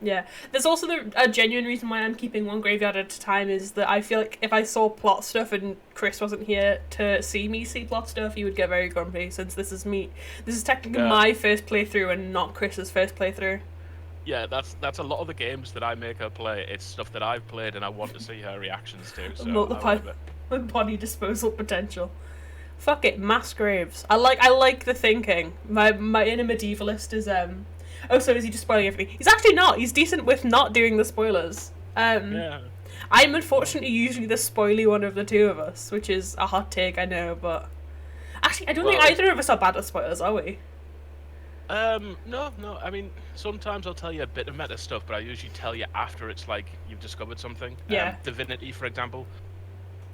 S1: Yeah. There's also a genuine reason why I'm keeping one graveyard at a time is that I feel like if I saw plot stuff and Chris wasn't here to see me see plot stuff, he would get very grumpy, since this is me. This is technically my first playthrough and not Chris's first playthrough.
S2: Yeah, that's a lot of the games that I make her play. It's stuff that I've played and I want to see her reactions to. So
S1: Multiply my body disposal potential. Fuck it, mass graves. I like the thinking. My inner medievalist is Oh, so is he just spoiling everything? He's actually not. He's decent with not doing the spoilers.
S2: Yeah.
S1: I'm unfortunately usually the spoily one of the two of us, which is a hot take, I know, but actually I don't think either of us are bad at spoilers, are we?
S2: No. I mean, sometimes I'll tell you a bit of meta stuff, but I usually tell you after it's like you've discovered something.
S1: Yeah.
S2: Divinity, for example.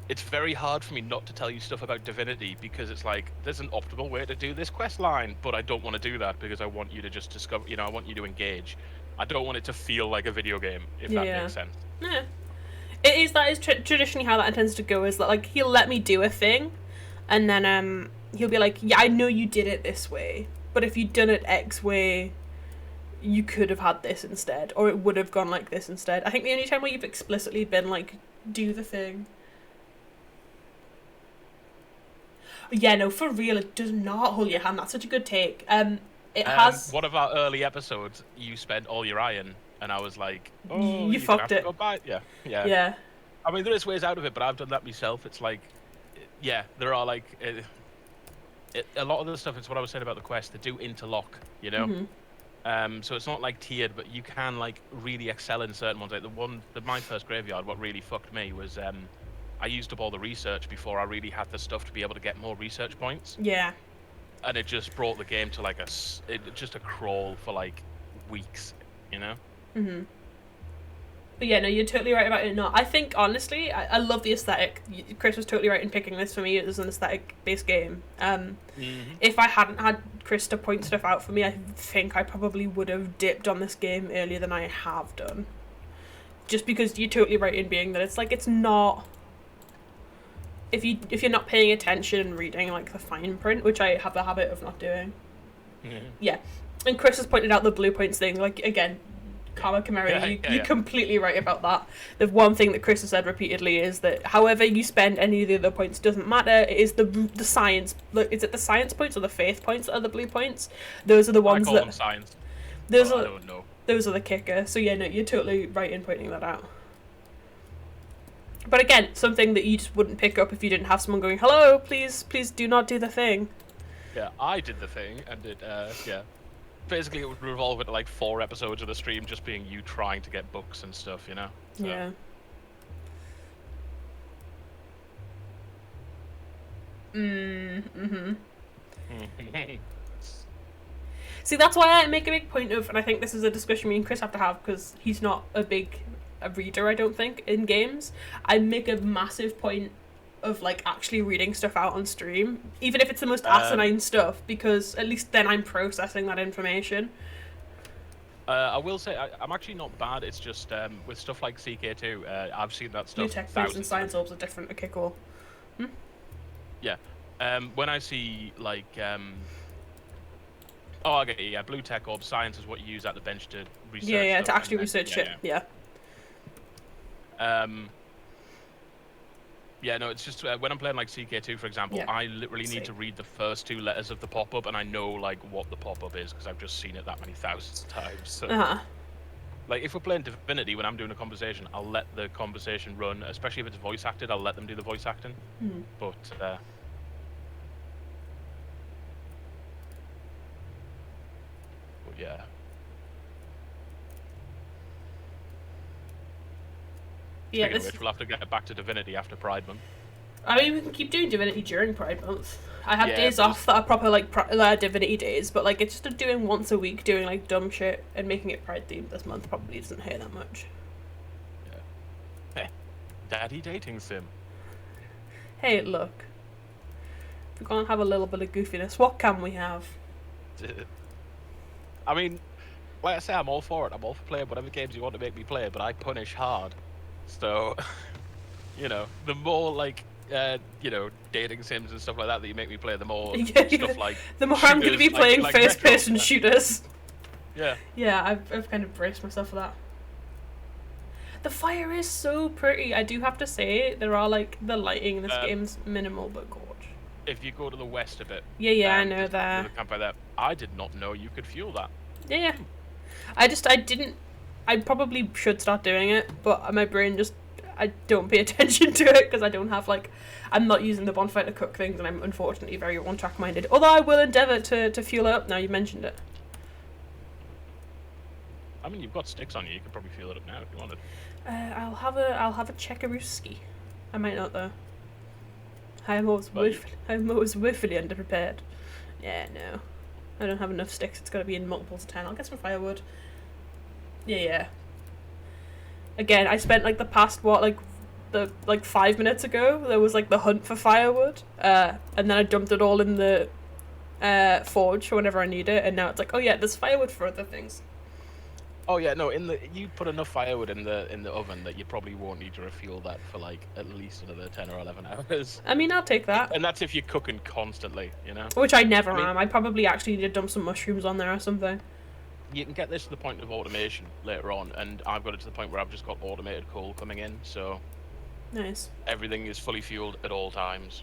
S2: It's very hard for me not to tell you stuff about Divinity because it's like there's an optimal way to do this quest line, but I don't want to do that because I want you to just discover. I want you to engage. I don't want it to feel like a video game, if that makes sense.
S1: Yeah. That is traditionally how that tends to go. Is that like he'll let me do a thing, and then he'll be like, "Yeah, I know you did it this way, but if you'd done it X way, you could have had this instead, or it would have gone like this instead." I think the only time where you've explicitly been like, "Do the thing." Yeah, no, for real, it does not hold your hand. That's such a good take. It has.
S2: One of our early episodes, you spent all your iron, and I was like, "Oh,
S1: you fucked it."
S2: Go buy it. Yeah. I mean, there is ways out of it, but I've done that myself. It's like, yeah, there are like a lot of the stuff. It's what I was saying about the quest. They do interlock, you know. Mm-hmm. So it's not like tiered, but you can like really excel in certain ones. Like my first graveyard, what really fucked me was I used up all the research before I really had the stuff to be able to get more research points.
S1: Yeah.
S2: And it just brought the game to like just a crawl for like weeks, you know?
S1: Mm-hmm. But yeah, no, you're totally right about it. No, I think, honestly, I love the aesthetic. Chris was totally right in picking this for me as an aesthetic-based game. If I hadn't had Chris to point stuff out for me, I think I probably would have dipped on this game earlier than I have done. Just because you're totally right in being that it's like, it's not... If you're not paying attention and reading like the fine print, which I have a habit of not doing. Yeah. And Chris has pointed out the blue points thing, like, again, Karma Chimera, you're completely right about that. The one thing that Chris has said repeatedly is that however you spend any of the other points doesn't matter. It is the science. Is it the science points or the faith points that are the blue points? Those are the ones
S2: I call them science.
S1: I
S2: don't know.
S1: Those are the kicker. So yeah, no, you're totally right in pointing that out. But again, something that you just wouldn't pick up if you didn't have someone going, "Hello, please do not do the thing."
S2: Yeah, I did the thing, and it, basically it would revolve into like 4 episodes of the stream just being you trying to get books and stuff, you know? So.
S1: Yeah. See, that's why I make a big point of, and I think this is a discussion me and Chris have to have, because he's not a reader, I don't think, in games. I make a massive point of like actually reading stuff out on stream, even if it's the most asinine stuff, because at least then I'm processing that information.
S2: I will say I'm actually not bad. It's just with stuff like CK2, I've seen that stuff.
S1: New tech boots and science orbs are different. Okay, cool.
S2: Yeah. When I see like blue tech orbs, science is what you use at the bench to research.
S1: Yeah, to actually research shit. Yeah.
S2: No, it's just when I'm playing like CK2, for example, I literally need to read the first 2 letters of the pop-up, and I know like what the pop-up is because I've just seen it that many thousands of times. So, like if we're playing Divinity, when I'm doing a conversation, I'll let the conversation run, especially if it's voice acted. I'll let them do the voice acting. But yeah. Speaking of which, we'll have to get back to Divinity after Pride Month.
S1: I mean, we can keep doing Divinity during Pride Month. I have days off that are proper like Divinity days, but like it's just doing once a week, doing like dumb shit and making it Pride themed this month probably doesn't hurt that much.
S2: Yeah. Hey, daddy dating sim.
S1: Hey, look. If we're gonna have a little bit of goofiness, what can we have?
S2: I mean, like I say, I'm all for it. I'm all for playing whatever games you want to make me play, but I punish hard. So, you know, the more like, dating sims and stuff like that you make me play, the more stuff like
S1: the more I'm going to be playing first-person shooters.
S2: Yeah.
S1: Yeah, I've kind of braced myself for that. The fire is so pretty. I do have to say, there are like the lighting in this game's minimal but gorge.
S2: If you go to the west a bit,
S1: Yeah, I know
S2: there's
S1: that.
S2: a campfire there. I did not know you could fuel that.
S1: Yeah. I didn't. I probably should start doing it, but my brain just. I don't pay attention to it because I don't have like. I'm not using the bonfire to cook things, and I'm unfortunately very one-track minded. Although I will endeavour to fuel it up now you mentioned it.
S2: I mean, you've got sticks on you. You could probably fuel it up now if you wanted.
S1: I'll have a checkarooski. I might not though. I'm always woefully underprepared. Yeah, no. I don't have enough sticks. It's got to be in multiples of 10. I'll get some firewood. Yeah. Again, I spent like the past 5 minutes ago. There was like the hunt for firewood, and then I dumped it all in the forge for whenever I need it. And now it's like, oh yeah, there's firewood for other things.
S2: Oh yeah, no. You put enough firewood in the oven that you probably won't need to refuel that for like at least another 10 or 11 hours.
S1: I mean, I'll take that.
S2: And that's if you're cooking constantly, you know.
S1: Which I never am. I probably actually need to dump some mushrooms on there or something.
S2: You can get this to the point of automation later on, and I've got it to the point where I've just got automated coal coming in, so
S1: nice.
S2: Everything is fully fueled at all times.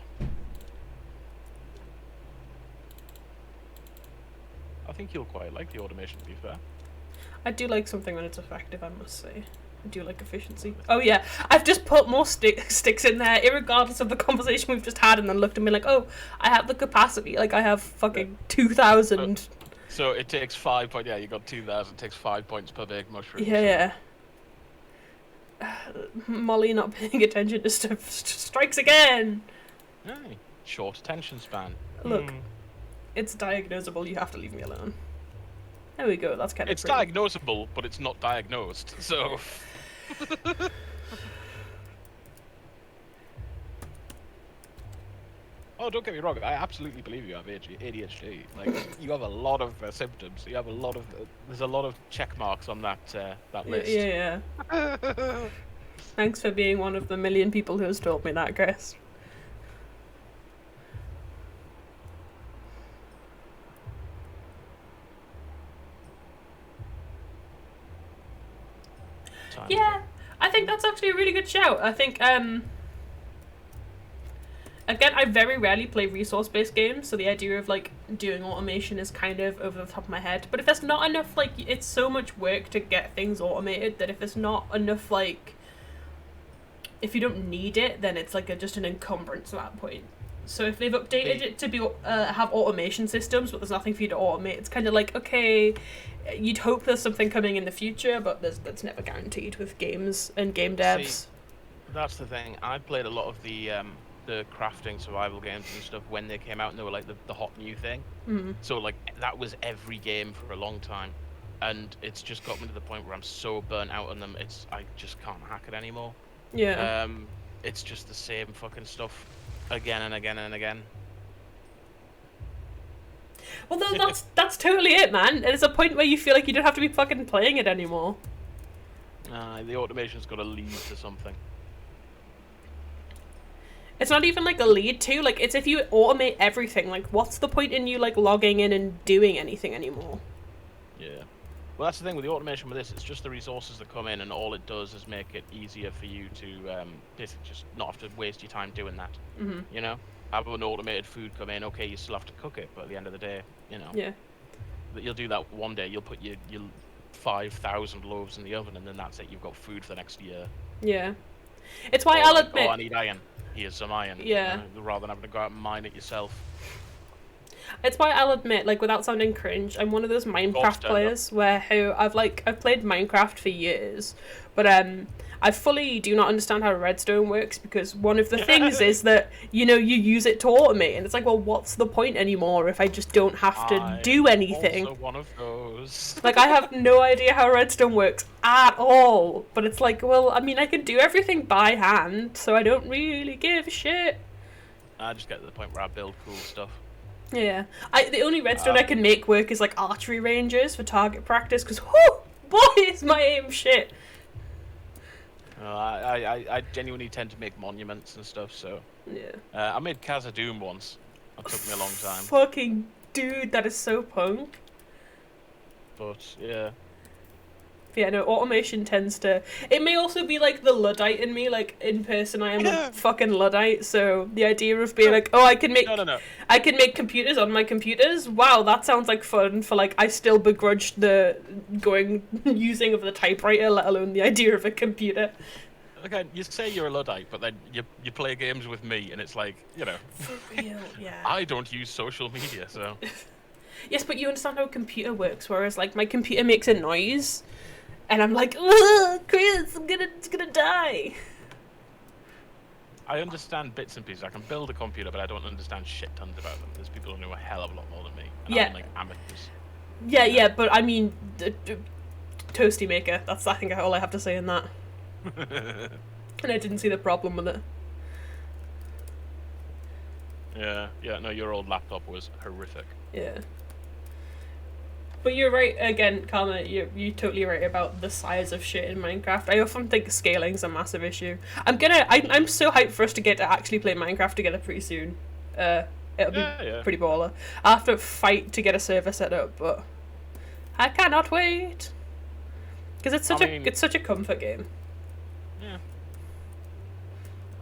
S2: I think you'll quite like the automation, to be fair.
S1: I do like something when it's effective, I must say. I do like efficiency. Oh yeah, I've just put more sticks in there, irregardless of the conversation we've just had, and then looked at me like, oh, I have the capacity. Like, I have fucking 2,000.
S2: So it takes 5 points. Yeah, you got 2,000. It takes 5 points per big mushroom.
S1: Yeah. Molly not paying attention to stuff strikes again.
S2: Hey, short attention span.
S1: Look, it's diagnosable. You have to leave me alone. There we go. That's kind of.
S2: It's diagnosable, but it's not diagnosed. So. Oh, don't get me wrong. I absolutely believe you have ADHD. Like, you have a lot of symptoms. You have a lot of. There's a lot of check marks on that list.
S1: Yeah. Thanks for being one of the million people who has told me that, Chris. Yeah, I think that's actually a really good shout. I think, again, I very rarely play resource-based games, so the idea of, like, doing automation is kind of over the top of my head. But if there's not enough, like, it's so much work to get things automated that if there's not enough, like, if you don't need it, then it's, like, just an encumbrance at that point. So if they've updated it to be have automation systems, but there's nothing for you to automate, it's kind of like, okay, you'd hope there's something coming in the future, but that's never guaranteed with games and game devs.
S2: See, that's the thing. I played a lot of the crafting survival games and stuff when they came out, and they were like the hot new thing.
S1: Mm-hmm.
S2: So like that was every game for a long time, and it's just got me to the point where I'm so burnt out on them. I just can't hack it anymore.
S1: Yeah.
S2: It's just the same fucking stuff again and again and again.
S1: Well, no, that's totally it, man. There's a point where you feel like you don't have to be fucking playing it anymore.
S2: The automation's got to lead to something.
S1: It's not even like a lead to, like, it's if you automate everything, like, what's the point in you, like, logging in and doing anything anymore?
S2: Yeah. Well, that's the thing with the automation with this, it's just the resources that come in, and all it does is make it easier for you to basically just not have to waste your time doing that.
S1: Mm-hmm.
S2: You know? Have an automated food come in, okay, you still have to cook it, but at the end of the day, you know.
S1: Yeah.
S2: You'll do that one day, you'll put your 5,000 loaves in the oven, and then that's it, you've got food for the next year.
S1: Yeah. It's why I'll admit...
S2: Oh, I need iron. Here's some iron.
S1: Yeah.
S2: You know, rather than having to go out and mine it yourself.
S1: It's why I'll admit, like, without sounding cringe, I'm one of those Minecraft players where I've played Minecraft for years, but I fully do not understand how redstone works, because one of the things is that, you know, you use it to automate, and it's like, well, what's the point anymore if I just don't have to do anything?
S2: Also one of those.
S1: Like, I have no idea how redstone works at all, but it's like, well, I mean, I can do everything by hand, so I don't really give a shit.
S2: I just get to the point where I build cool stuff.
S1: Yeah. The only redstone I can make work is, like, archery ranges for target practice, because, whoo, boy, is my aim shit.
S2: I genuinely tend to make monuments and stuff, so...
S1: Yeah.
S2: I made Khazad-dûm once. That took me a long time.
S1: Fucking dude, that is so punk.
S2: But yeah.
S1: Yeah, no, automation tends to... It may also be, like, the Luddite in me. Like, in person, I am a fucking Luddite, so the idea of being like, oh, I can make computers on my computers? Wow, that sounds like fun for, like, I still begrudge the using of the typewriter, let alone the idea of a computer.
S2: Again, you say you're a Luddite, but then you play games with me, and it's like, you know...
S1: For real, yeah.
S2: I don't use social media, so...
S1: Yes, but you understand how a computer works, whereas, like, my computer makes a noise... And I'm like, ugh, Chris, it's gonna die.
S2: I understand bits and pieces. I can build a computer, but I don't understand shit tons about them. There's people who know a hell of a lot more than me. And I'm like amateurs.
S1: Yeah, but I mean, Toasty Maker. That's, I think, all I have to say in that. And I didn't see the problem with it.
S2: Yeah, no, your old laptop was horrific.
S1: Yeah. But you're right, again, Karma, you're totally right about the size of shit in Minecraft. I often think scaling's a massive issue. I'm so hyped for us to get to actually play Minecraft together pretty soon. It'll be pretty baller. I'll have to fight to get a server set up, but I cannot wait. Because it's such a comfort game.
S2: Yeah.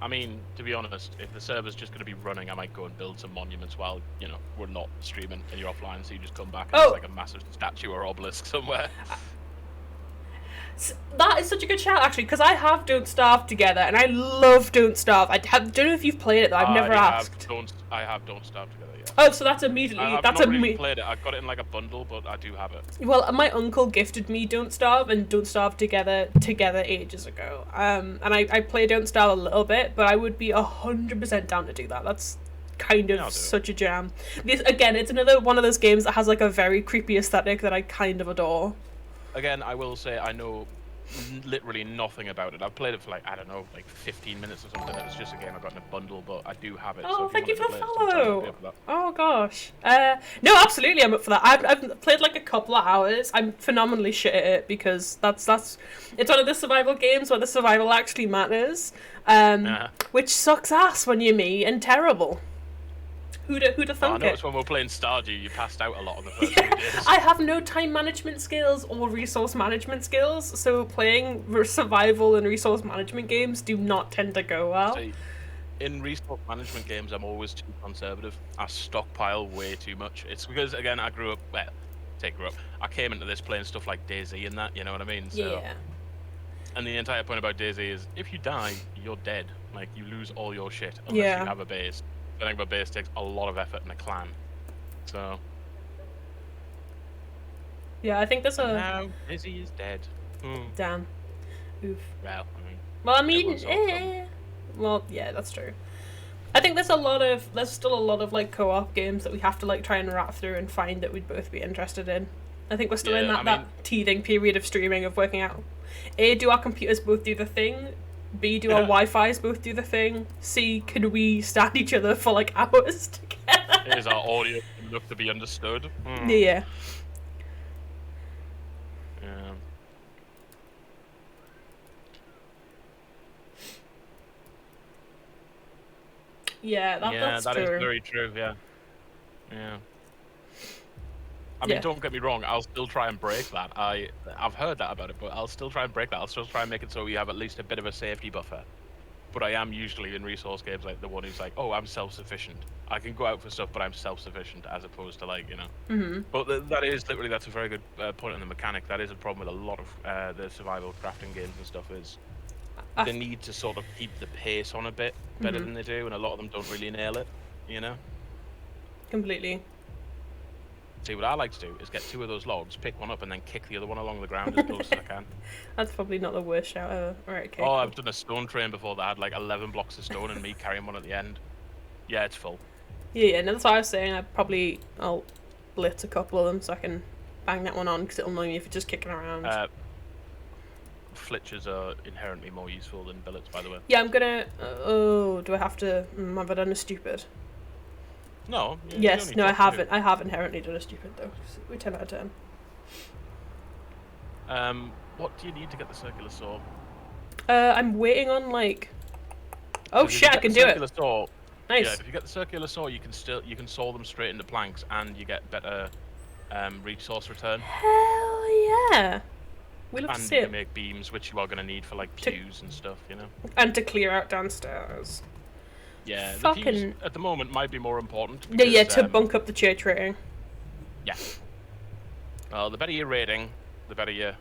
S2: I mean, to be honest, if the server's just going to be running, I might go and build some monuments while, you know, we're not streaming and you're offline, so you just come back and there's like a massive statue or obelisk somewhere.
S1: That is such a good shout, actually, because I have Don't Starve together, and I love Don't Starve. I don't know if you've played it, though. I've never asked.
S2: I have Don't Starve together, yeah.
S1: Oh, so that's immediately...
S2: I've not really played it. I've got it in, like, a bundle, but I do have it.
S1: Well, my uncle gifted me Don't Starve and Don't Starve together ages ago. And I play Don't Starve a little bit, but I would be 100% down to do that. That's kind of such a jam. Again, it's another one of those games that has, like, a very creepy aesthetic that I kind of adore.
S2: Again, I will say I know literally nothing about it. I've played it for like, I don't know, like 15 minutes or something. It was just a game I got in a bundle, but I do have it.
S1: Oh,
S2: so
S1: thank you for the follow.
S2: For
S1: oh gosh. No, absolutely, I'm up for that. I've played like a couple of hours. I'm phenomenally shit at it because that's it's one of the survival games where the survival actually matters. Which sucks ass when you're me and terrible. Who'da thunk
S2: I noticed when we were playing Stardew, you passed out a lot on the first few days.
S1: I have no time management skills or resource management skills, so playing survival and resource management games do not tend to go well.
S2: See, in resource management games, I'm always too conservative. I stockpile way too much. It's because, again, I grew up... Well, I came into this playing stuff like DayZ and that, you know what I mean? So,
S1: yeah.
S2: And the entire point about DayZ is, if you die, you're dead. Like, you lose all your shit unless you have a base. Setting up a base takes a lot of effort in a clan. So...
S1: Yeah, I think there's a...
S2: Now, Izzy is dead.
S1: Damn. Oof.
S2: Well,
S1: I mean, well, yeah, that's true. I think there's still a lot of like co-op games that we have to like try and rat through and find that we'd both be interested in. I think we're still in that teething period of streaming, of working out, A, do our computers both do the thing? B, do our Wi-Fi's both do the thing? C, can we stand each other for like hours together?
S2: Is our audio enough to be understood?
S1: Yeah. Yeah, that's
S2: that
S1: true.
S2: is very true, yeah. I mean, don't get me wrong, I'll still try and break that. I've heard that about it, but I'll still try and break that. I'll still try and make it so we have at least a bit of a safety buffer. But I am usually in resource games like the one who's like, oh, I'm self-sufficient. I can go out for stuff, but I'm self-sufficient, as opposed to like, you know.
S1: Mm-hmm.
S2: But that's a very good point on the mechanic. That is a problem with a lot of the survival crafting games and stuff is they need to sort of keep the pace on a bit better than they do, and a lot of them don't really nail it, you know?
S1: Completely.
S2: See, what I like to do is get 2 of those logs, pick one up, and then kick the other one along the ground as close as I can.
S1: That's probably not the worst shout ever. Alright, okay.
S2: Oh, I've done a stone train before that had like 11 blocks of stone and me carrying one at the end. Yeah, it's full.
S1: Yeah, no, that's what I was saying. I'll blitz a couple of them so I can bang that one on, because it'll annoy me if it's just kicking around.
S2: Flitches are inherently more useful than billets, by the way.
S1: Yeah, I'm gonna... do I have to... have I done a stupid?
S2: No.
S1: Yes, no, I haven't. I have inherently done a stupid, though. We're 10 out of 10.
S2: What do you need to get the circular saw?
S1: I'm waiting on, like... Oh shit, I can do it!
S2: Saw,
S1: nice.
S2: Yeah, if you get the circular saw, you can saw them straight into planks, and you get better resource return.
S1: Hell Oh yeah, we love to
S2: And
S1: see
S2: you can
S1: it.
S2: make beams, which you are going to need for like pews and stuff, you know.
S1: And to clear out downstairs.
S2: Yeah, the pews
S1: Fucking
S2: at the moment might be more important.
S1: yeah,
S2: Because,
S1: to bunk up the church rating.
S2: Yeah. Well, the better your rating, the better you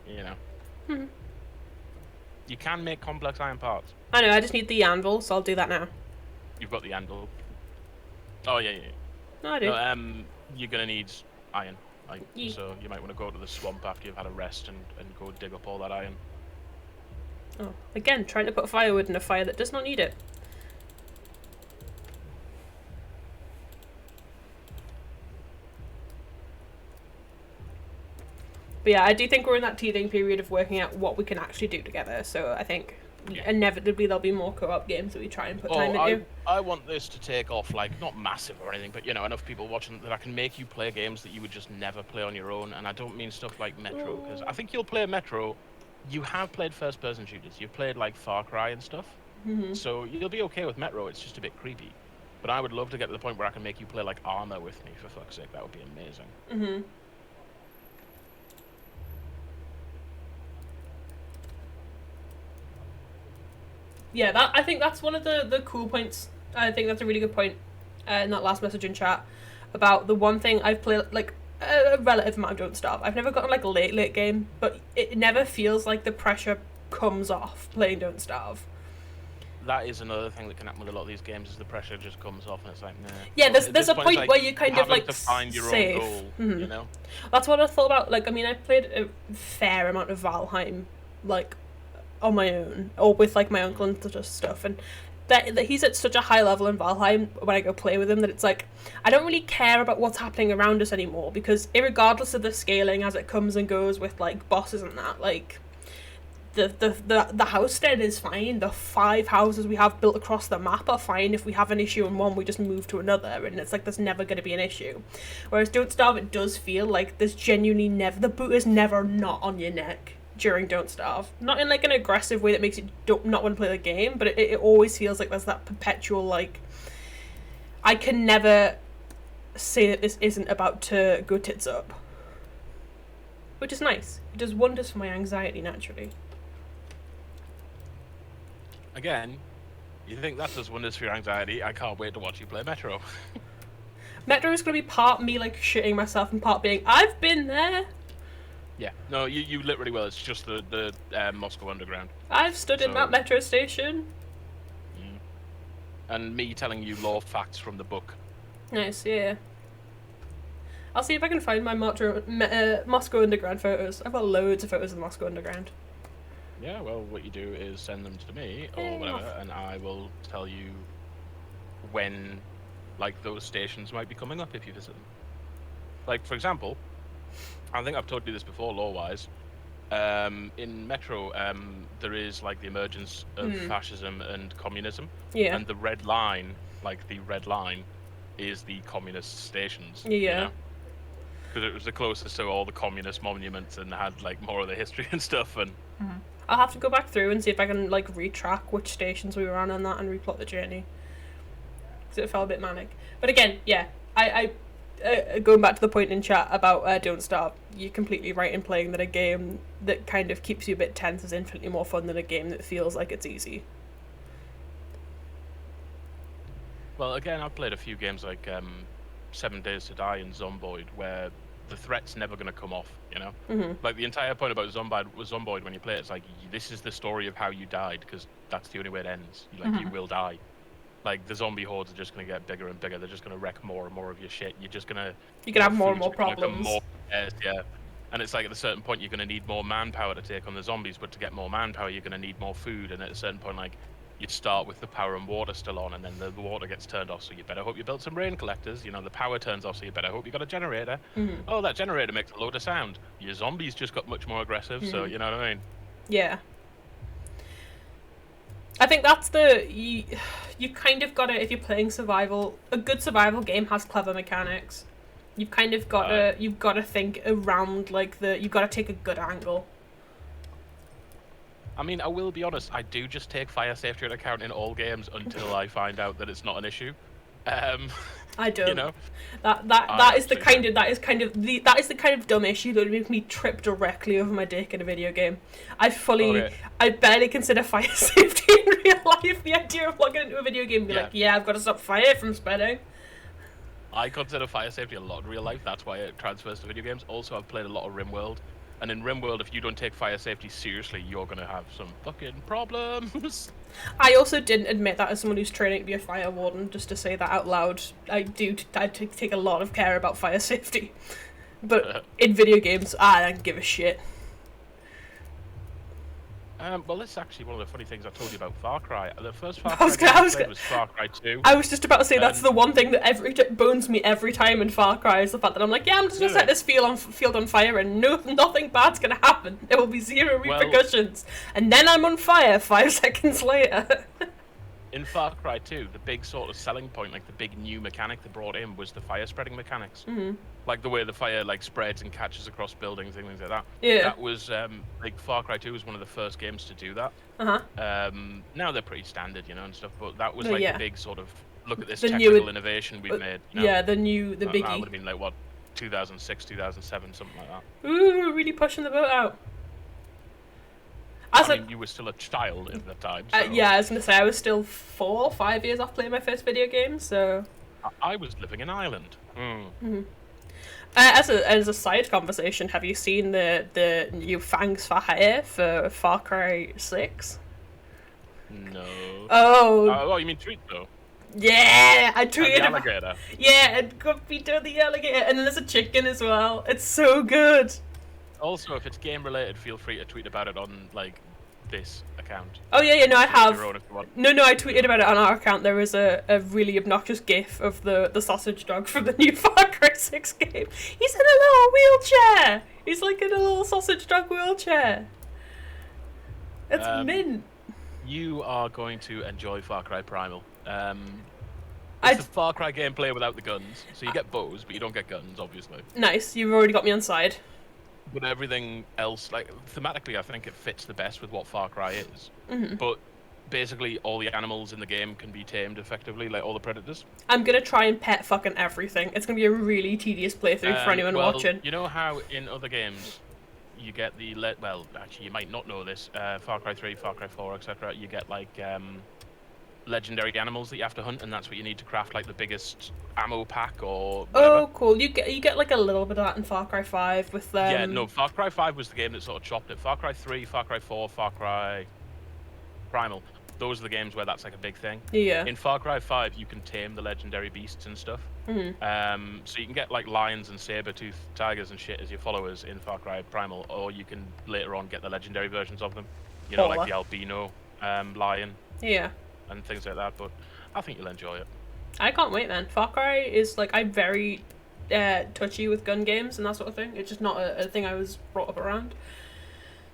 S2: know. You can make complex iron parts.
S1: I know. I just need the anvil, so I'll do that now.
S2: You've got the anvil. Oh yeah.
S1: No, I do.
S2: No, you're gonna need iron.
S1: Yeah.
S2: So you might want to go to the swamp after you've had a rest and go dig up all that iron.
S1: Oh, again, trying to put firewood in a fire that does not need it. But yeah, I do think we're in that teething period of working out what we can actually do together. So I think inevitably there'll be more co-op games that we try and put time into.
S2: I want this to take off, like, not massive or anything, but, you know, enough people watching that I can make you play games that you would just never play on your own. And I don't mean stuff like Metro, because I think you'll play Metro. You have played first-person shooters. You've played, like, Far Cry and stuff. So you'll be okay with Metro. It's just a bit creepy. But I would love to get to the point where I can make you play, like, Armor with me, for fuck's sake. That would be amazing.
S1: Yeah, I think that's one of the cool points. I think that's a really good point in that last message in chat about the one thing I've played, like, a relative amount of Don't Starve. I've never gotten, like, a late game, but it never feels like the pressure comes off playing Don't Starve.
S2: That is another thing that can happen with a lot of these games, is the pressure just comes off and it's like, nah.
S1: Yeah, there's a point where you kind of, like,
S2: to find your
S1: safe.
S2: own goal, you know?
S1: That's what I thought about. Like, I mean, I played a fair amount of Valheim, like, on my own, or with, like, my uncle and stuff, and that he's at such a high level in Valheim when I go play with him that it's like, I don't really care about what's happening around us anymore, because irregardless of the scaling as it comes and goes with, like, bosses and that, like, the house den is fine. The 5 houses we have built across the map are fine. If we have an issue in one, we just move to another, and it's like there's never going to be an issue. Whereas Don't Starve, it does feel like there's genuinely never, the boot is never not on your neck during Don't Starve. Not in, like, an aggressive way that makes you not want to play the game, but it always feels like there's that perpetual, like, I can never say that this isn't about to go tits up. Which is nice. It does wonders for my anxiety, naturally.
S2: Again, you think that does wonders for your anxiety? I can't wait to watch you play Metro.
S1: Metro is going to be part me, like, shitting myself and part being, I've been there!
S2: Yeah, no, you literally will. It's just the Moscow Underground.
S1: I've stood in that metro station.
S2: And me telling you lore facts from the book.
S1: Nice, yeah. I'll see if I can find my Moscow Underground photos. I've got loads of photos of the Moscow Underground.
S2: Yeah, well, what you do is send them to me or whatever, and I will tell you when, like, those stations might be coming up if you visit them. Like, for example, I think I've told you this before, lore-wise. In Metro, there is, like, the emergence of fascism and communism.
S1: Yeah.
S2: And the red line, like, the red line, is the communist stations.
S1: Yeah.
S2: You know? Because it was the closest to all the communist monuments and had, like, more of the history and stuff. And
S1: I'll have to go back through and see if I can, like, retrack which stations we were on and that and replot the journey. Because it felt a bit manic. But again, yeah, I going back to the point in chat about Don't Starve, you're completely right in playing that a game that kind of keeps you a bit tense is infinitely more fun than a game that feels like it's easy.
S2: Well, again, I've played a few games like 7 Days to Die and Zomboid, where the threat's never going to come off, you know? Like, the entire point about Zomboid when you play it, it's like, this is the story of how you died, because that's the only way it ends. You will die. Like, the zombie hordes are just going to get bigger and bigger. They're just going to wreck more and more of your shit. You're just going to...
S1: You can have more and more problems.
S2: Yeah. And it's like, at a certain point, you're going to need more manpower to take on the zombies, but to get more manpower, you're going to need more food. And at a certain point, like, you'd start with the power and water still on, and then the water gets turned off, so you better hope you built some rain collectors. You know, the power turns off, so you better hope you got a generator. Oh, that generator makes a load of sound. Your zombies just got much more aggressive, so you know what I mean?
S1: Yeah. I think that's you kind of got to, if you're playing survival, a good survival game has clever mechanics. You've kind of got to think around, like, you've got to take a good angle.
S2: I mean, I will be honest, I do just take fire safety into account in all games until I find out that it's not an issue.
S1: I don't.
S2: You know,
S1: That is the kind of dumb issue that would make me trip directly over my dick in a video game. I barely consider fire safety in real life. The idea of logging into a video game and be like, yeah, I've got to stop fire from spreading.
S2: I consider fire safety a lot in real life. That's why it transfers to video games. Also, I've played a lot of RimWorld. And in RimWorld, if you don't take fire safety seriously, you're going to have some fucking problems.
S1: I also didn't admit that as someone who's training to be a fire warden, just to say that out loud. I take a lot of care about fire safety. But in video games, I don't give a shit.
S2: Well, this is actually one of the funny things I told you about Far Cry. The first Far Cry game I played was Far Cry 2.
S1: I was just about to say that's the one thing that bones me every time in Far Cry is the fact that I'm like, yeah, I'm just going to set this field on fire and nothing bad's going to happen. There will be zero repercussions. And then I'm on fire 5 seconds later.
S2: In Far Cry 2, the big sort of selling point, like the big new mechanic they brought in was the fire spreading mechanics.
S1: Mm-hmm.
S2: Like the way the fire like spreads and catches across buildings and things like that.
S1: Yeah.
S2: That was like Far Cry 2 was one of the first games to do that. Now they're pretty standard, you know, and stuff. But that was the big sort of look at this technical innovation we've made. You know?
S1: Yeah, the biggie.
S2: That would have been like what, 2006, 2007, something like that.
S1: Ooh, really pushing the boat out.
S2: I mean, you were still a child at the time. So.
S1: Yeah, I was gonna say I was still 4 or 5 years off playing my first video game, so.
S2: I was living in Ireland.
S1: Mm-hmm. As a side conversation, have you seen the new Fangs for Hire for Far Cry 6?
S2: No.
S1: Oh.
S2: Oh, you mean Treat though?
S1: Yeah, I tweeted
S2: the alligator.
S1: Yeah, and Guppy doing the alligator, and then there's a chicken as well. It's so good.
S2: Also, if it's game related, feel free to tweet about it on like this account.
S1: Oh yeah, no, I have. No, I tweeted about it on our account. There was a really obnoxious gif of the sausage dog from the new Far Cry 6 game. He's in a little wheelchair. He's like in a little sausage dog wheelchair. It's mint.
S2: You are going to enjoy Far Cry Primal. It's the Far Cry gameplay without the guns. So you get bows, but you don't get guns, obviously.
S1: Nice, you've already got me on side.
S2: But everything else, like, thematically, I think it fits the best with what Far Cry is.
S1: Mm-hmm.
S2: But basically, all the animals in the game can be tamed effectively, like all the predators.
S1: I'm going to try and pet fucking everything. It's going to be a really tedious playthrough for anyone watching.
S2: You know how in other games, you get the... Well, actually, you might not know this. Far Cry 3, Far Cry 4, etc. You get, like... legendary animals that you have to hunt, and that's what you need to craft like the biggest ammo pack or whatever.
S1: Oh, cool. You get like a little bit of that in Far Cry 5 with them.
S2: Yeah, no, Far Cry 5 was the game that sort of chopped it. Far Cry 3, Far Cry 4, Far Cry Primal. Those are the games where that's like a big thing.
S1: Yeah.
S2: In Far Cry 5, you can tame the legendary beasts and stuff.
S1: Mm-hmm.
S2: So you can get like lions and saber-toothed tigers and shit as your followers in Far Cry Primal, or you can later on get the legendary versions of them. You know, like the albino lion.
S1: Yeah.
S2: And things like that, but I think you'll enjoy it.
S1: I can't wait, man. Far Cry is like, I'm very touchy with gun games and that sort of thing. It's just not a thing I was brought up around.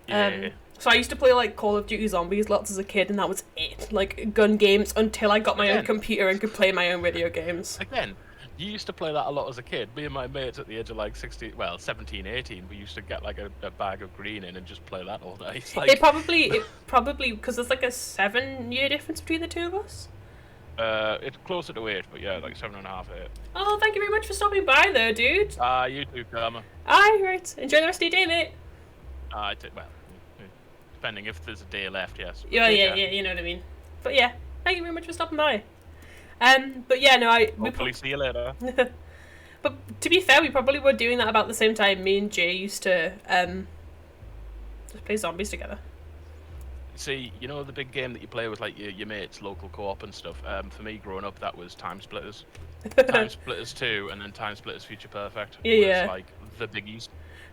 S2: Yeah.
S1: So I used to play like Call of Duty Zombies lots as a kid, and that was it. Like gun games until I got my own computer and could play my own video games.
S2: Again, you used to play that a lot as a kid. Me and my mates at the age of like 17, 18, we used to get like a bag of green in and just play that all day. It's like... It
S1: probably, because there's like a 7-year difference between the two of us.
S2: It's closer to 8, but yeah, like 7.5, 8.
S1: Oh, thank you very much for stopping by though, dude.
S2: You too, Karma.
S1: Aye, right. Enjoy the rest of your day, mate.
S2: Well, depending if there's a day left, yes.
S1: Yeah, you know what I mean. But yeah, thank you very much for stopping by. But yeah, no,
S2: Hopefully see you later.
S1: But to be fair, we probably were doing that about the same time. Me and Jay used to just play zombies together.
S2: See, you know the big game that you play with like your mates, local co-op and stuff. For me, growing up, that was Time Splitters, Time Splitters 2, and then Time Splitters Future Perfect.
S1: Yeah.
S2: Like the biggies.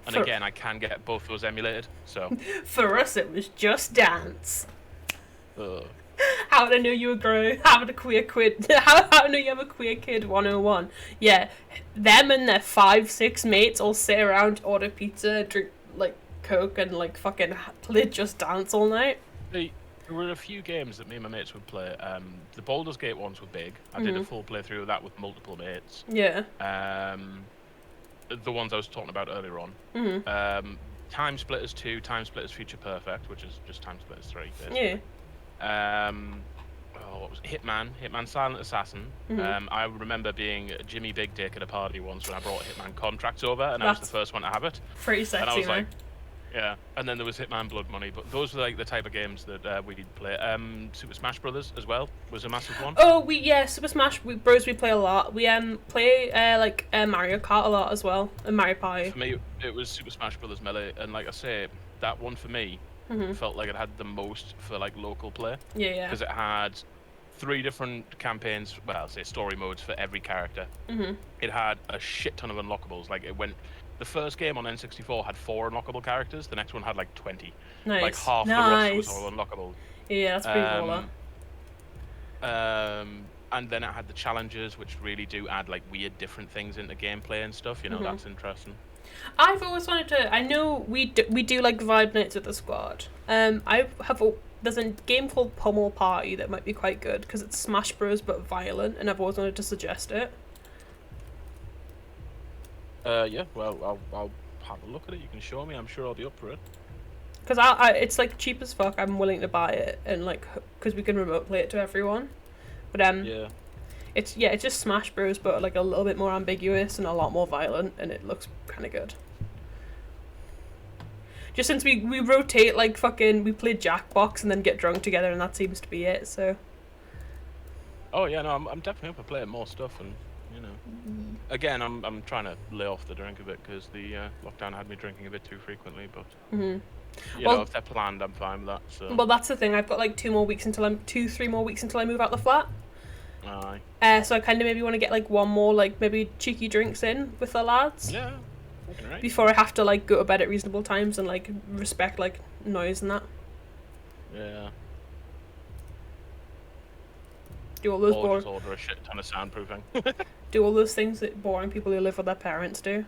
S2: And again, I can get both those emulated. So
S1: for us, it was Just Dance. How did I know you were having a queer kid? How did I know you have a queer kid 101? Yeah, them and their 5-6 mates all sit around, order pizza, drink like Coke, and like fucking play Just Dance all night.
S2: There were a few games that me and my mates would play. The Baldur's Gate ones were big. I did a full playthrough of that with multiple mates.
S1: Yeah.
S2: The ones I was talking about earlier on. Time Splitters 2, Time Splitters Future Perfect, which is just Time Splitters 3. Basically.
S1: Yeah.
S2: what was it? Hitman Silent Assassin.
S1: Mhm.
S2: I remember being Jimmy Big Dick at a party once when I brought Hitman Contracts over, and I was the
S1: That's
S2: first one to have it.
S1: pretty
S2: And I
S1: sexy,
S2: was like,
S1: man.
S2: yeah. And then there was Hitman Blood Money, but those were like the type of games that we'd play. Super Smash Brothers as well was a massive one.
S1: Oh, Super Smash Bros. We play a lot. We play Mario Kart a lot as well, and Mario Party.
S2: For me, it was Super Smash Brothers Melee, and like I say, that one for me felt like it had the most for like local play.
S1: Yeah.
S2: Because it had 3 different campaigns, well, I'll say story modes for every character. It had a shit ton of unlockables. Like the first game on N64 had 4 unlockable characters. The next one had like 20.
S1: Nice.
S2: Like half the roster was all unlockable.
S1: Yeah, that's pretty baller.
S2: And then it had the challenges, which really do add like weird different things into gameplay and stuff. You know, that's interesting.
S1: I've always wanted to. I know we do like vibe nights with the squad. There's a game called Pummel Party that might be quite good because it's Smash Bros but violent, and I've always wanted to suggest it.
S2: Yeah. Well, I'll have a look at it. You can show me. I'm sure I'll be up for it.
S1: Because it's like cheap as fuck. I'm willing to buy it, and like because we can remote play it to everyone. But
S2: Yeah.
S1: it's just Smash Bros but like a little bit more ambiguous and a lot more violent, and it looks kind of good. Just since we rotate like fucking, we play Jackbox and then get drunk together, and that seems to be it. So.
S2: Oh yeah, no, I'm definitely up for playing more stuff, and you know, again, I'm trying to lay off the drink a bit because the lockdown had me drinking a bit too frequently. But you know, if they're planned, I'm fine with that. So.
S1: Well, that's the thing. I've got like 3 more weeks until I move out the flat.
S2: Aye.
S1: So I kind of maybe want to get like one more like maybe cheeky drinks in with the lads.
S2: Yeah. Right.
S1: Before I have to like go to bed at reasonable times and like respect like noise and that.
S2: Yeah.
S1: Do all those
S2: or just order a shit ton of soundproofing.
S1: do all those things that boring people who live with their parents do.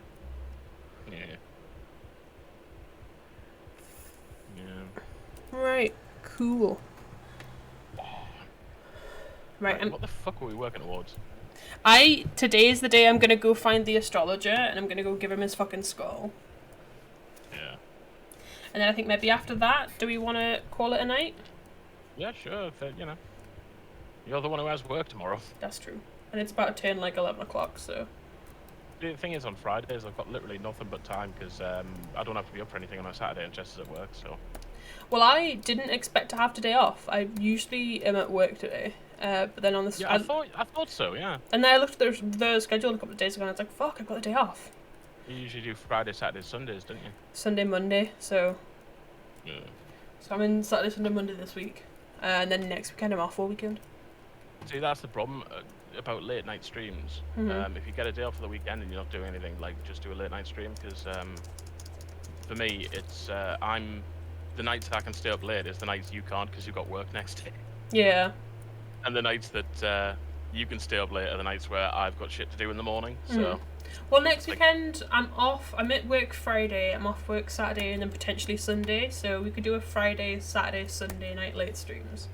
S2: Yeah.
S1: Right. Cool. Right.
S2: What the fuck are we working towards?
S1: Today is the day I'm gonna go find the astrologer and I'm gonna go give him his fucking skull.
S2: Yeah.
S1: And then I think maybe after that, do we want to call it a night?
S2: Yeah, sure. You know, you're the one who has work tomorrow.
S1: That's true. And it's about to turn like 11 o'clock, so.
S2: The thing is, on Fridays I've got literally nothing but time because I don't have to be up for anything on a Saturday and Jess is at work. So.
S1: Well, I didn't expect to have today off. I usually am at work today. But then on the
S2: I thought so, yeah.
S1: And then I looked at the schedule a couple of days ago and I was like, fuck, I've got the day off.
S2: You usually do Friday, Saturdays, Sundays, don't you?
S1: Sunday, Monday, so.
S2: Yeah.
S1: So I'm in Saturday, Sunday, Monday this week. And then next weekend I'm off all weekend.
S2: See, that's the problem about late night streams. If you get a day off for the weekend and you're not doing anything, like just do a late night stream because for me, it's the nights I can stay up late is the nights you can't because you've got work next day.
S1: Yeah.
S2: And the nights that you can stay up late are the nights where I've got shit to do in the morning. So.
S1: Well, next weekend I'm off. I'm at work Friday. I'm off work Saturday and then potentially Sunday. So we could do a Friday, Saturday, Sunday night late streams.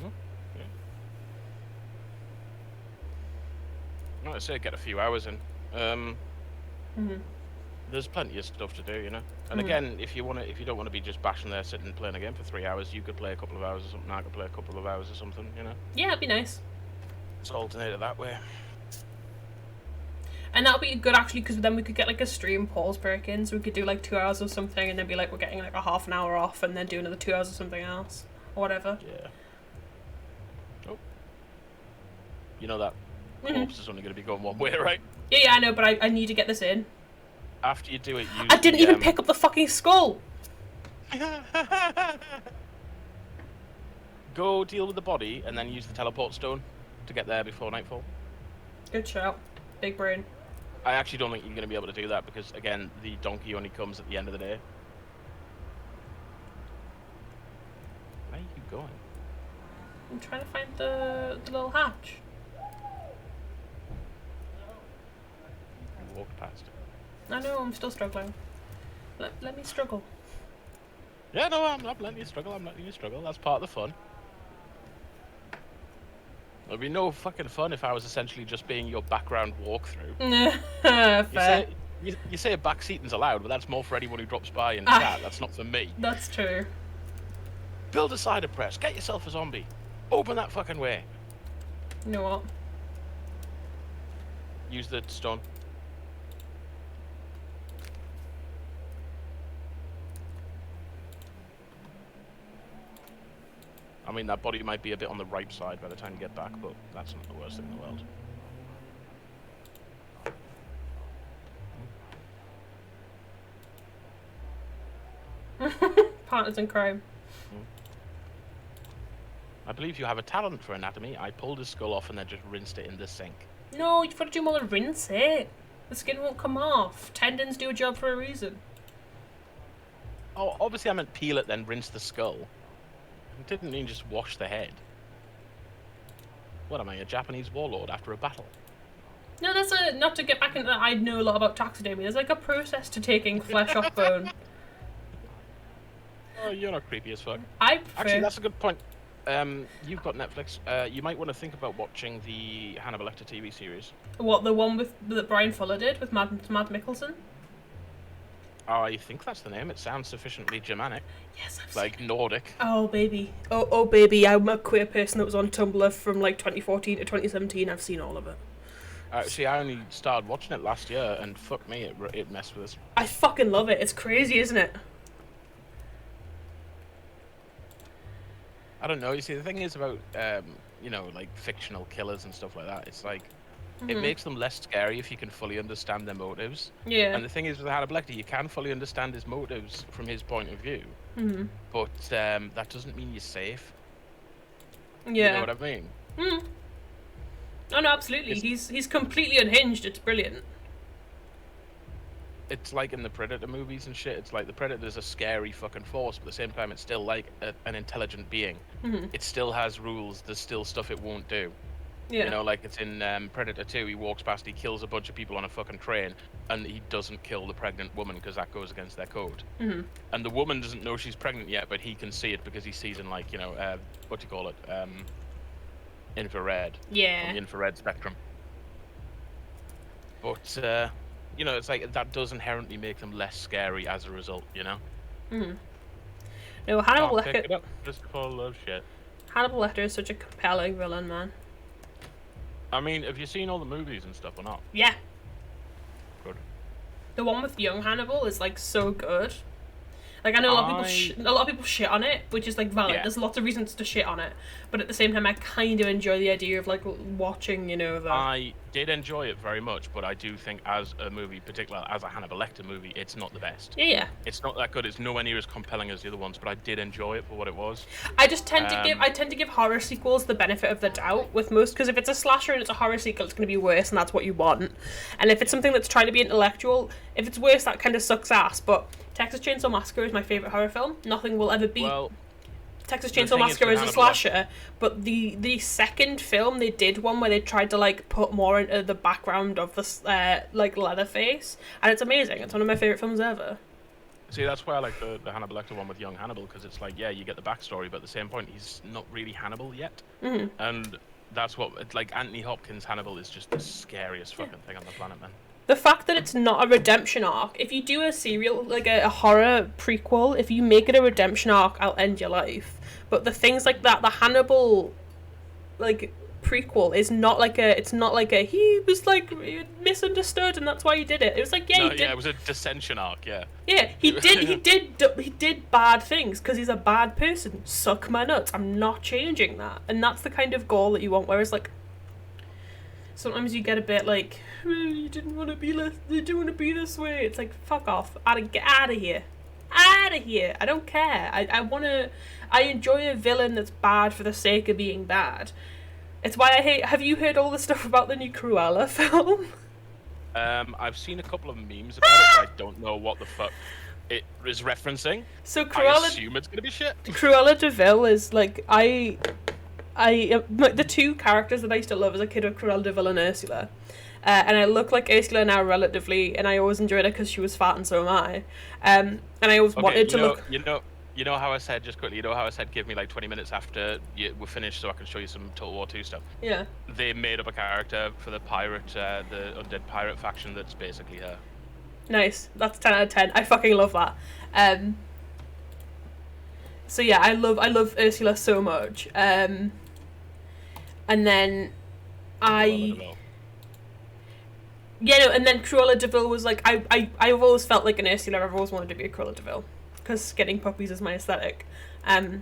S2: Yeah. Like I say, get a few hours in. There's plenty of stuff to do, you know. And again, if you don't want to be just bashing there, sitting and playing a game for 3 hours, you could play a couple of hours or something. I could play a couple of hours or something, you know.
S1: Yeah, it'd be nice.
S2: It's alternated that way.
S1: And that'll be good actually, because then we could get like a stream pause break in, so we could do like 2 hours of something, and then be like we're getting like a half an hour off, and then do another 2 hours of something else, or whatever.
S2: Yeah. Oh. You know that corpse is only going to be going one way, right?
S1: Yeah, I know, but I need to get this in.
S2: After you do it,
S1: I didn't even pick up the fucking skull!
S2: Go deal with the body, and then use the teleport stone to get there before nightfall.
S1: Good shout. Big brain.
S2: I actually don't think you're going to be able to do that, because, again, the donkey only comes at the end of the day. Where are you going?
S1: I'm trying to find the little hatch.
S2: You walked past.
S1: I know, I'm still struggling. Let me struggle.
S2: Yeah, no, I'm not letting you struggle. I'm letting you struggle. That's part of the fun. There'd be no fucking fun if I was essentially just being your background walkthrough.
S1: Fair.
S2: You say backseating's allowed, but that's more for anyone who drops by in chat. That's not for me.
S1: That's true.
S2: Build a cider press. Get yourself a zombie. Open that fucking way.
S1: You know what?
S2: Use the stone. I mean, that body might be a bit on the right side by the time you get back, but that's not the worst thing in the world.
S1: Partners in crime.
S2: I believe you have a talent for anatomy. I pulled his skull off and then just rinsed it in the sink.
S1: No, you've got to do more than rinse it. The skin won't come off. Tendons do a job for a reason.
S2: Oh, obviously I meant peel it, then rinse the skull. I didn't mean just wash the head. What am I, a Japanese warlord after a battle?
S1: No, that's not to get back into that. I know a lot about taxidermy. There's like a process to taking flesh off bone.
S2: Oh, you're not creepy as fuck.
S1: I prefer...
S2: Actually, that's a good point. You've got Netflix. You might want to think about watching the Hannibal Lecter TV series.
S1: What, the one that Brian Fuller did with Matt Mikkelsen?
S2: Oh, I think that's the name. It sounds sufficiently Germanic.
S1: Yes, I've
S2: like
S1: seen...
S2: Nordic.
S1: Oh, baby. Oh, baby. I'm a queer person that was on Tumblr from like 2014 to 2017. I've seen all of it.
S2: See, I only started watching it last year, and fuck me, it messed with us.
S1: I fucking love it. It's crazy, isn't it?
S2: I don't know. You see, the thing is about, you know, like fictional killers and stuff like that. It's like, it makes them less scary if you can fully understand their motives.
S1: Yeah.
S2: And the thing is with Hannibal Lecter, you can fully understand his motives from his point of view. But that doesn't mean you're safe.
S1: Yeah.
S2: You know what I mean?
S1: Oh no, absolutely. He's completely unhinged. It's brilliant.
S2: It's like in the Predator movies and shit. It's like the Predator's a scary fucking force, but at the same time, it's still like an intelligent being. It still has rules. There's still stuff it won't do.
S1: Yeah.
S2: You know, like it's in Predator 2, he walks past, he kills a bunch of people on a fucking train, and he doesn't kill the pregnant woman because that goes against their code. And the woman doesn't know she's pregnant yet, but he can see it because he sees in, like, you know, what do you call it? Infrared.
S1: Yeah.
S2: On the infrared spectrum. But, you know, it's like that does inherently make them less scary as a result, you know?
S1: No, Hannibal
S2: Pick
S1: Lecter...
S2: it up, just full of shit.
S1: Hannibal Lecter is such a compelling villain, man.
S2: I mean, have you seen all the movies and stuff or not?
S1: Yeah.
S2: Good.
S1: The one with young Hannibal is like so good. Like I know a lot of people shit on it, which is like valid.
S2: Yeah.
S1: There's lots of reasons to shit on it, but at the same time, I kind of enjoy the idea of like watching, you know, that.
S2: I did enjoy it very much, but I do think as a movie, particularly as a Hannibal Lecter movie, it's not the best.
S1: Yeah.
S2: It's not that good. It's nowhere near as compelling as the other ones, but I did enjoy it for what it was.
S1: I just tend to give horror sequels the benefit of the doubt with most, because if it's a slasher and it's a horror sequel, it's going to be worse, and that's what you want. And if it's something that's trying to be intellectual, if it's worse, that kind of sucks ass. But Texas Chainsaw Massacre is my favorite horror film. Nothing will ever beat Texas Chainsaw Massacre is a slasher, but the second film they did one where they tried to like put more into the background of this like Leatherface, and it's amazing. It's one of my favorite films ever.
S2: See, that's why I like the Hannibal Lecter one with young Hannibal, because it's like, yeah, you get the backstory, but at the same point, he's not really Hannibal yet. And that's what, it's like Anthony Hopkins' Hannibal is just the scariest fucking thing on the planet, man.
S1: The fact that it's not a redemption arc, if you do a serial, like a horror prequel, if you make it a redemption arc, I'll end your life. But the things like that, the Hannibal, like, prequel is not like he was like misunderstood and that's why he did it. It was like, yeah,
S2: it was a dissension arc, yeah.
S1: Yeah, he did bad things because he's a bad person. Suck my nuts. I'm not changing that. And that's the kind of goal that you want, whereas like sometimes you get a bit like, you didn't want to be this way. It's like, fuck off. Get out of here. Out of here. I don't care. I enjoy a villain that's bad for the sake of being bad. It's why I hate... Have you heard all the stuff about the new Cruella film?
S2: I've seen a couple of memes about it, but I don't know what the fuck it is referencing.
S1: So Cruella...
S2: I assume it's gonna be shit.
S1: Cruella de Vil is like... the two characters that I used to love as a kid were Cruella de Vil and Ursula. And I look like Ursula now relatively, and I always enjoyed her because she was fat and so am I. And I always wanted to look...
S2: You know how I said, just quickly, give me like 20 minutes after we're finished so I can show you some Total War 2 stuff. Yeah. They made up a character for the pirate, the undead pirate faction that's basically her.
S1: Nice. That's 10 out of 10. I fucking love that. So yeah, I love Ursula so much. And then
S2: Cruella de Vil.
S1: Yeah, no, and then Cruella de Vil was like, I've always felt like an Ursula. I've always wanted to be a Cruella de Vil because getting puppies is my aesthetic.
S2: Ew.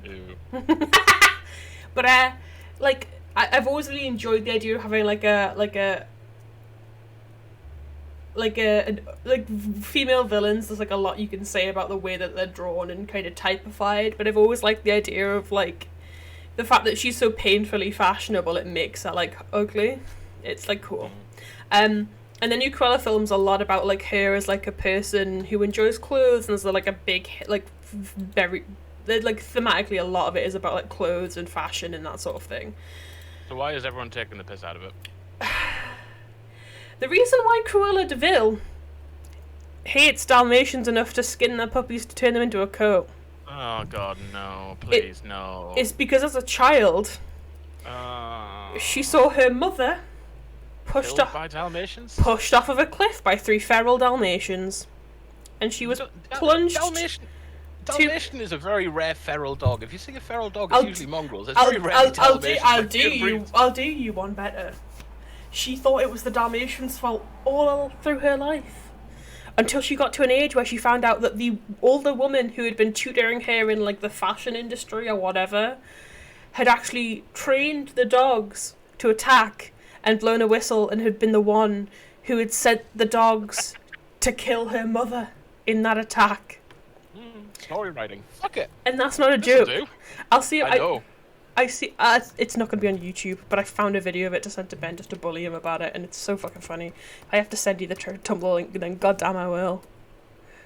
S1: But like I've always really enjoyed the idea of having like female villains. There's like a lot you can say about the way that they're drawn and kind of typified, but I've always liked the idea of like the fact that she's so painfully fashionable. It makes her like ugly. It's like cool. And the new Cruella film's a lot about like her as like a person who enjoys clothes, and there's like a big like very like thematically a lot of it is about like clothes and fashion and that sort of thing.
S2: So why is everyone taking the piss out of it?
S1: The reason why Cruella de Vil hates Dalmatians enough to skin their puppies to turn them into a coat.
S2: Oh God, no! Please, no.
S1: It's because as a child, she saw her mother pushed off of a cliff by 3 feral Dalmatians, and she was plunged.
S2: Dalmatian is a very rare feral dog. If you see a feral dog, it's usually mongrels. It's very rare.
S1: I'll do you one better. She thought it was the Dalmatians' fault all through her life, until she got to an age where she found out that the older woman who had been tutoring her in like the fashion industry or whatever had actually trained the dogs to attack and blown a whistle, and had been the one who had sent the dogs to kill her mother in that attack.
S2: Story writing. Fuck it.
S1: And that's not a joke. I'll see.
S2: I know.
S1: I see. It's not going to be on YouTube, but I found a video of it to send to Ben just to bully him about it, and it's so fucking funny. I have to send you the Tumblr link, then goddamn I will.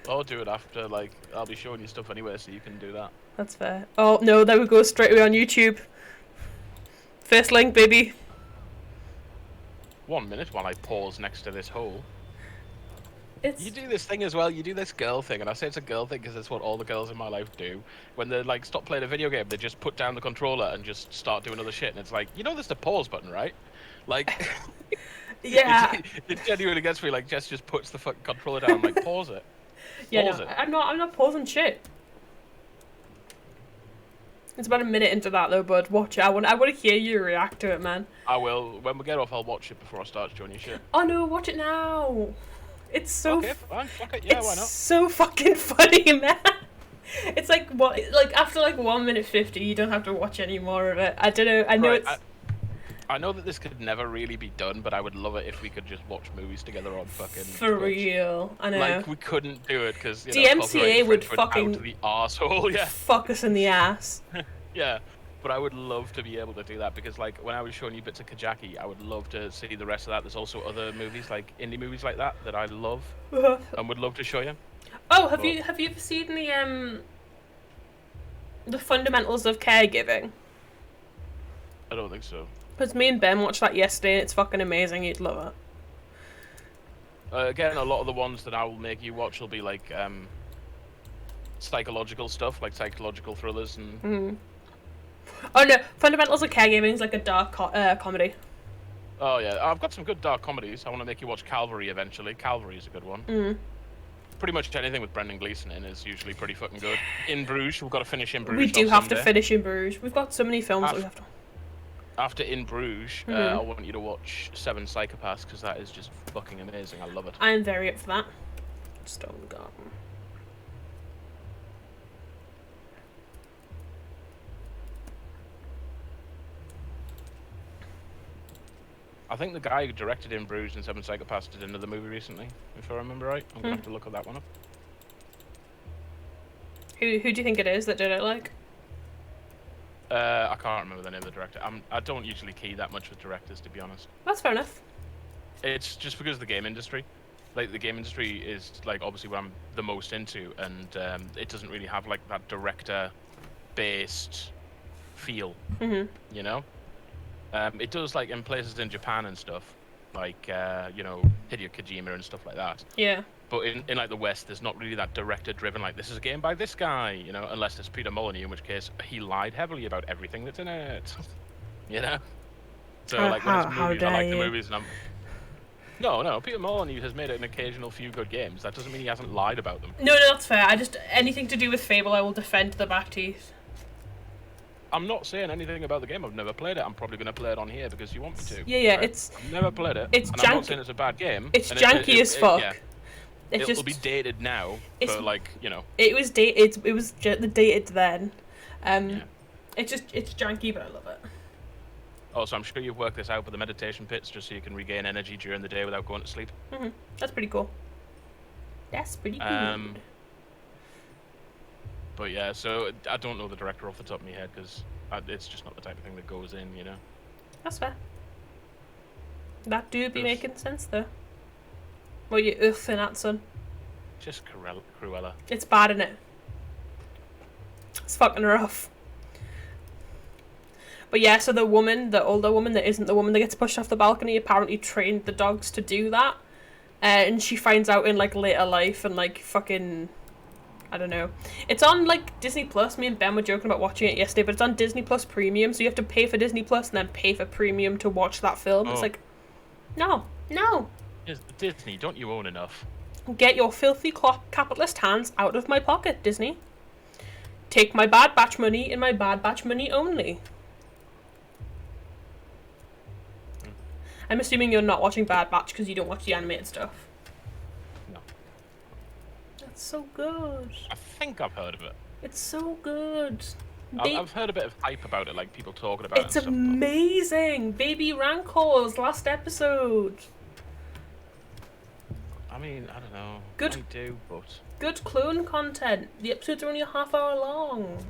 S2: I'll do it after. Like, I'll be showing you stuff anyway, so you can do that.
S1: That's fair. Oh no, there we go straight away on YouTube. First link, baby.
S2: 1 minute while I pause next to this hole.
S1: It's...
S2: You do this thing as well, you do this girl thing, and I say it's a girl thing because it's what all the girls in my life do. When they like stop playing a video game, they just put down the controller and just start doing other shit, and it's like, you know there's the pause button, right? Like,
S1: yeah.
S2: it genuinely gets me, like, Jess just puts the fucking controller down, like, pause it.
S1: Yeah, pause it. I'm not pausing shit. It's about a minute into that though, bud. Watch it. I want to hear you react to it, man.
S2: I will. When we get off, I'll watch it before I start showing you shit.
S1: Oh no, watch it now. It's so.
S2: Okay, fine. Fuck it. Yeah, why not?
S1: It's so fucking funny, man. It's like what? Like after like 1 minute 50, you don't have to watch any more of it. I don't know. I know
S2: right,
S1: it's.
S2: I know that this could never really be done, but I would love it if we could just watch movies together on fucking
S1: For
S2: Twitch.
S1: real, I know.
S2: Like, we couldn't do it because
S1: DMCA would fucking
S2: out the arsehole, yeah.
S1: Fuck us in the ass.
S2: Yeah, but I would love to be able to do that because, like, when I was showing you bits of Kajaki, I would love to see the rest of that. There's also other movies, like indie movies like that I love and would love to show you.
S1: Oh, have you ever seen the Fundamentals of Caregiving?
S2: I don't think so.
S1: Because me and Ben watched that yesterday, and it's fucking amazing. You'd love it.
S2: Again, a lot of the ones that I will make you watch will be like psychological stuff, like psychological thrillers and.
S1: Oh no, Fundamentals of Caregiving is like a dark comedy.
S2: Oh yeah, I've got some good dark comedies. I want to make you watch Calvary eventually. Calvary is a good one. Pretty much anything with Brendan Gleeson in is usually pretty fucking good. In Bruges, we've got to finish In Bruges.
S1: We do have to finish In Bruges. We've got so many films that we have to.
S2: After In Bruges, I want you to watch Seven Psychopaths because that is just fucking amazing. I love it.
S1: I am very up for that. Stone Garden.
S2: I think the guy who directed In Bruges and Seven Psychopaths did another movie recently, if I remember right. I'm gonna have to look at that one up.
S1: Who do you think it is that did it, like?
S2: I can't remember the name of the director. I don't usually key that much with directors, to be honest.
S1: That's fair enough.
S2: It's just because of the game industry. Like, the game industry is, like, obviously what I'm the most into, and it doesn't really have, like, that director-based feel, you know? It does, like, in places in Japan and stuff, like, you know, Hideo Kojima and stuff like that.
S1: Yeah.
S2: But in like the West, there's not really that director-driven, like, this is a game by this guy, you know, unless it's Peter Molyneux, in which case he lied heavily about everything that's in it, you know? So, like, when it's movies, I like the movies, and I'm... No, Peter Molyneux has made an occasional few good games. That doesn't mean he hasn't lied about them.
S1: No, that's fair. Anything to do with Fable, I will defend to the back teeth.
S2: I'm not saying anything about the game. I've never played it. I'm probably going to play it on here because you want me to.
S1: Yeah,
S2: right?
S1: it's
S2: I've never played it,
S1: it's
S2: and I'm not
S1: janky.
S2: saying it's a bad game.
S1: It's
S2: and
S1: janky as fuck.
S2: Yeah, it'll be dated now for like, you know.
S1: It was dated. It was dated then. It's janky, but I love it.
S2: Also, I'm sure you've worked this out with the meditation pits just so you can regain energy during the day without going to sleep.
S1: That's pretty cool. That's pretty good.
S2: But yeah, so I don't know the director off the top of my head because it's just not the type of thing that goes in, you know.
S1: That's fair. That do be making sense though. What are you uffing at, son?
S2: Just Cruella.
S1: It's bad, innit? It's fucking rough. But yeah, so the older woman that isn't the woman that gets pushed off the balcony, apparently trained the dogs to do that. And she finds out in like later life and like fucking, I don't know. It's on like Disney Plus. Me and Ben were joking about watching it yesterday, but it's on Disney Plus Premium, so you have to pay for Disney Plus and then pay for Premium to watch that film. It's like, no.
S2: Disney, don't you own enough?
S1: Get your filthy capitalist hands out of my pocket, Disney. Take my Bad Batch money and my Bad Batch money only. I'm assuming you're not watching Bad Batch because you don't watch the animated stuff.
S2: No.
S1: That's so good.
S2: I think I've heard of it.
S1: It's so good.
S2: I've heard a bit of hype about it, like people talking about it.
S1: It's amazing. Baby Rancors, last episode.
S2: I mean, I don't know.
S1: Good.
S2: I do, but
S1: good clone content. The episodes are only a half hour long.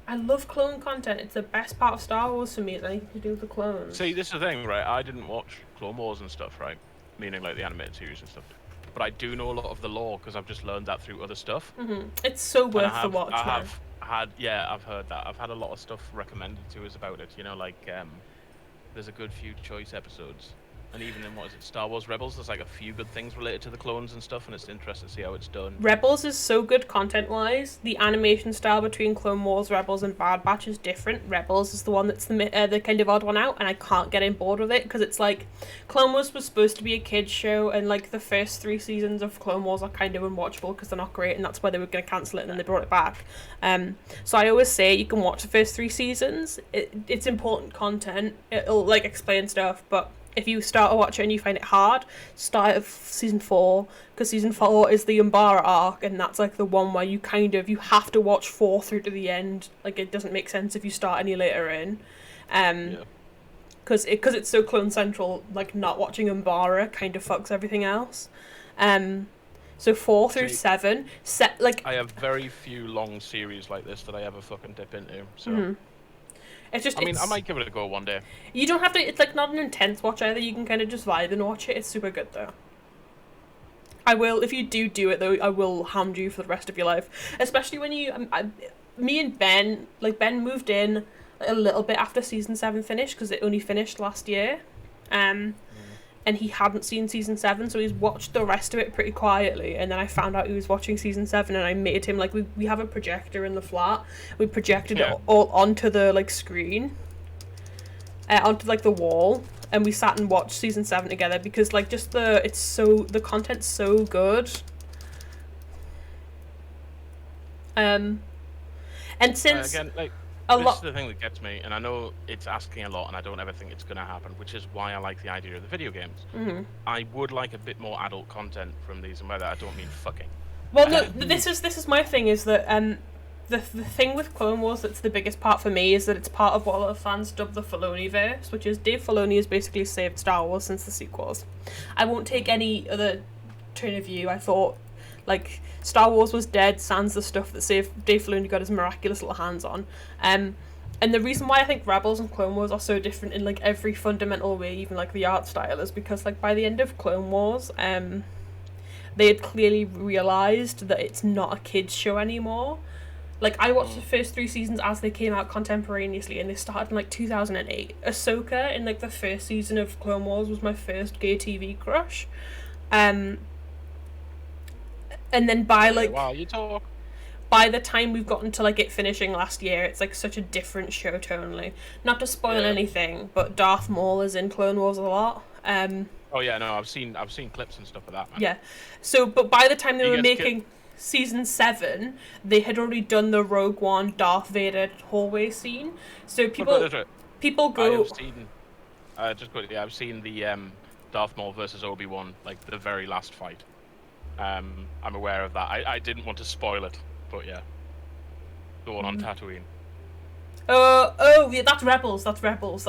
S1: I love clone content. It's the best part of Star Wars for me. It's anything to do with the clones.
S2: See, this is the thing, right? I didn't watch Clone Wars and stuff, right? Meaning like the animated series and stuff. But I do know a lot of the lore because I've just learned that through other stuff.
S1: It's so worth the watch.
S2: I've heard that. I've had a lot of stuff recommended to us about it. You know, like there's a good few choice episodes. And even in, Star Wars Rebels, there's like a few good things related to the clones and stuff, and it's interesting to see how it's done.
S1: Rebels is so good content-wise. The animation style between Clone Wars, Rebels, and Bad Batch is different. Rebels is the one that's the kind of odd one out, and I can't get on board with it, because it's like, Clone Wars was supposed to be a kid's show, and like the first 3 seasons of Clone Wars are kind of unwatchable, because they're not great, and that's why they were going to cancel it, and then they brought it back. So I always say, you can watch the first 3 seasons. It's important content. It'll like explain stuff, but if you start to watch it and you find it hard, start at season 4, because season 4 is the Umbara arc, and that's like the one where you have to watch 4 through to the end. Like, it doesn't make sense if you start any later in. Because it's so clone central, like not watching Umbara kind of fucks everything else. So 4 through 7,
S2: I have very few long series like this that I ever fucking dip into, so...
S1: It's just,
S2: I might give it a go one day.
S1: You don't have to, it's like not an intense watch either, you can kind of just vibe and watch it. It's super good though. I will, if you do it though, I will hound you for the rest of your life. Especially when me and Ben, like Ben moved in a little bit after season 7 finished, because it only finished last year. And he hadn't seen season 7, so he's watched the rest of it pretty quietly, and then I found out he was watching season 7, and I made him, like, we have a projector in the flat, we projected it all onto the, like, screen, onto, like, the wall, and we sat and watched season 7 together, because, like, just the content's so good. And since...
S2: Again, like... This is the thing that gets me, and I know it's asking a lot, and I don't ever think it's going to happen, which is why I like the idea of the video games. I would like a bit more adult content from these, and by that I don't mean fucking.
S1: Well, no, this is my thing, is that the thing with Clone Wars that's the biggest part for me is that it's part of what a lot of fans dub the Filoniverse, which is Dave Filoni has basically saved Star Wars since the sequels. I won't take any other turn of view. I thought, like, Star Wars was dead, sans the stuff that Dave Filoni got his miraculous little hands on. And the reason why I think Rebels and Clone Wars are so different in, like, every fundamental way, even, like, the art style, is because, like, by the end of Clone Wars, they had clearly realised that it's not a kid's show anymore. Like, I watched the first 3 seasons as they came out contemporaneously, and they started in, like, 2008. Ahsoka, in, like, the first season of Clone Wars, was my first gay TV crush. And then by the time we've gotten to like it finishing last year, it's like such a different show tonally. Not to spoil anything, but Darth Maul is in Clone Wars a lot.
S2: Oh yeah, no, I've seen clips and stuff of that, man.
S1: Yeah. So, but by the time they were making season 7, they had already done the Rogue One Darth Vader hallway scene. So people go.
S2: I have seen. Just quickly, I've seen the Darth Maul versus Obi-Wan, like the very last fight. I'm aware of that. I didn't want to spoil it, but yeah, the one on Tatooine.
S1: Yeah, that's Rebels. That's Rebels.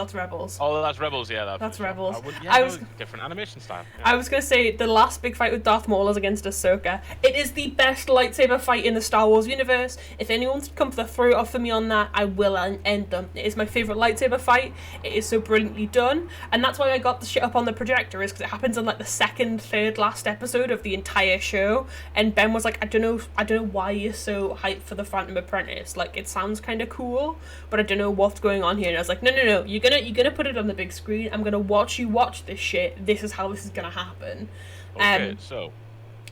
S2: Oh, that's Rebels. Yeah,
S1: that's Rebels.
S2: I was different animation style. Yeah.
S1: I was gonna say the last big fight with Darth Maul is against Ahsoka. It is the best lightsaber fight in the Star Wars universe. If anyone's come to throw it off for me on that, I will end them. It is my favorite lightsaber fight. It is so brilliantly done, and that's why I got the shit up on the projector. Is because it happens in like the second, third last episode of the entire show. And Ben was like, I don't know why you're so hyped for the Phantom Apprentice. Like, it sounds kind of cool, but I don't know what's going on here. And I was like, no, you're gonna put it on the big screen. I'm gonna watch you watch this shit. This is how this is gonna happen.
S2: Okay, so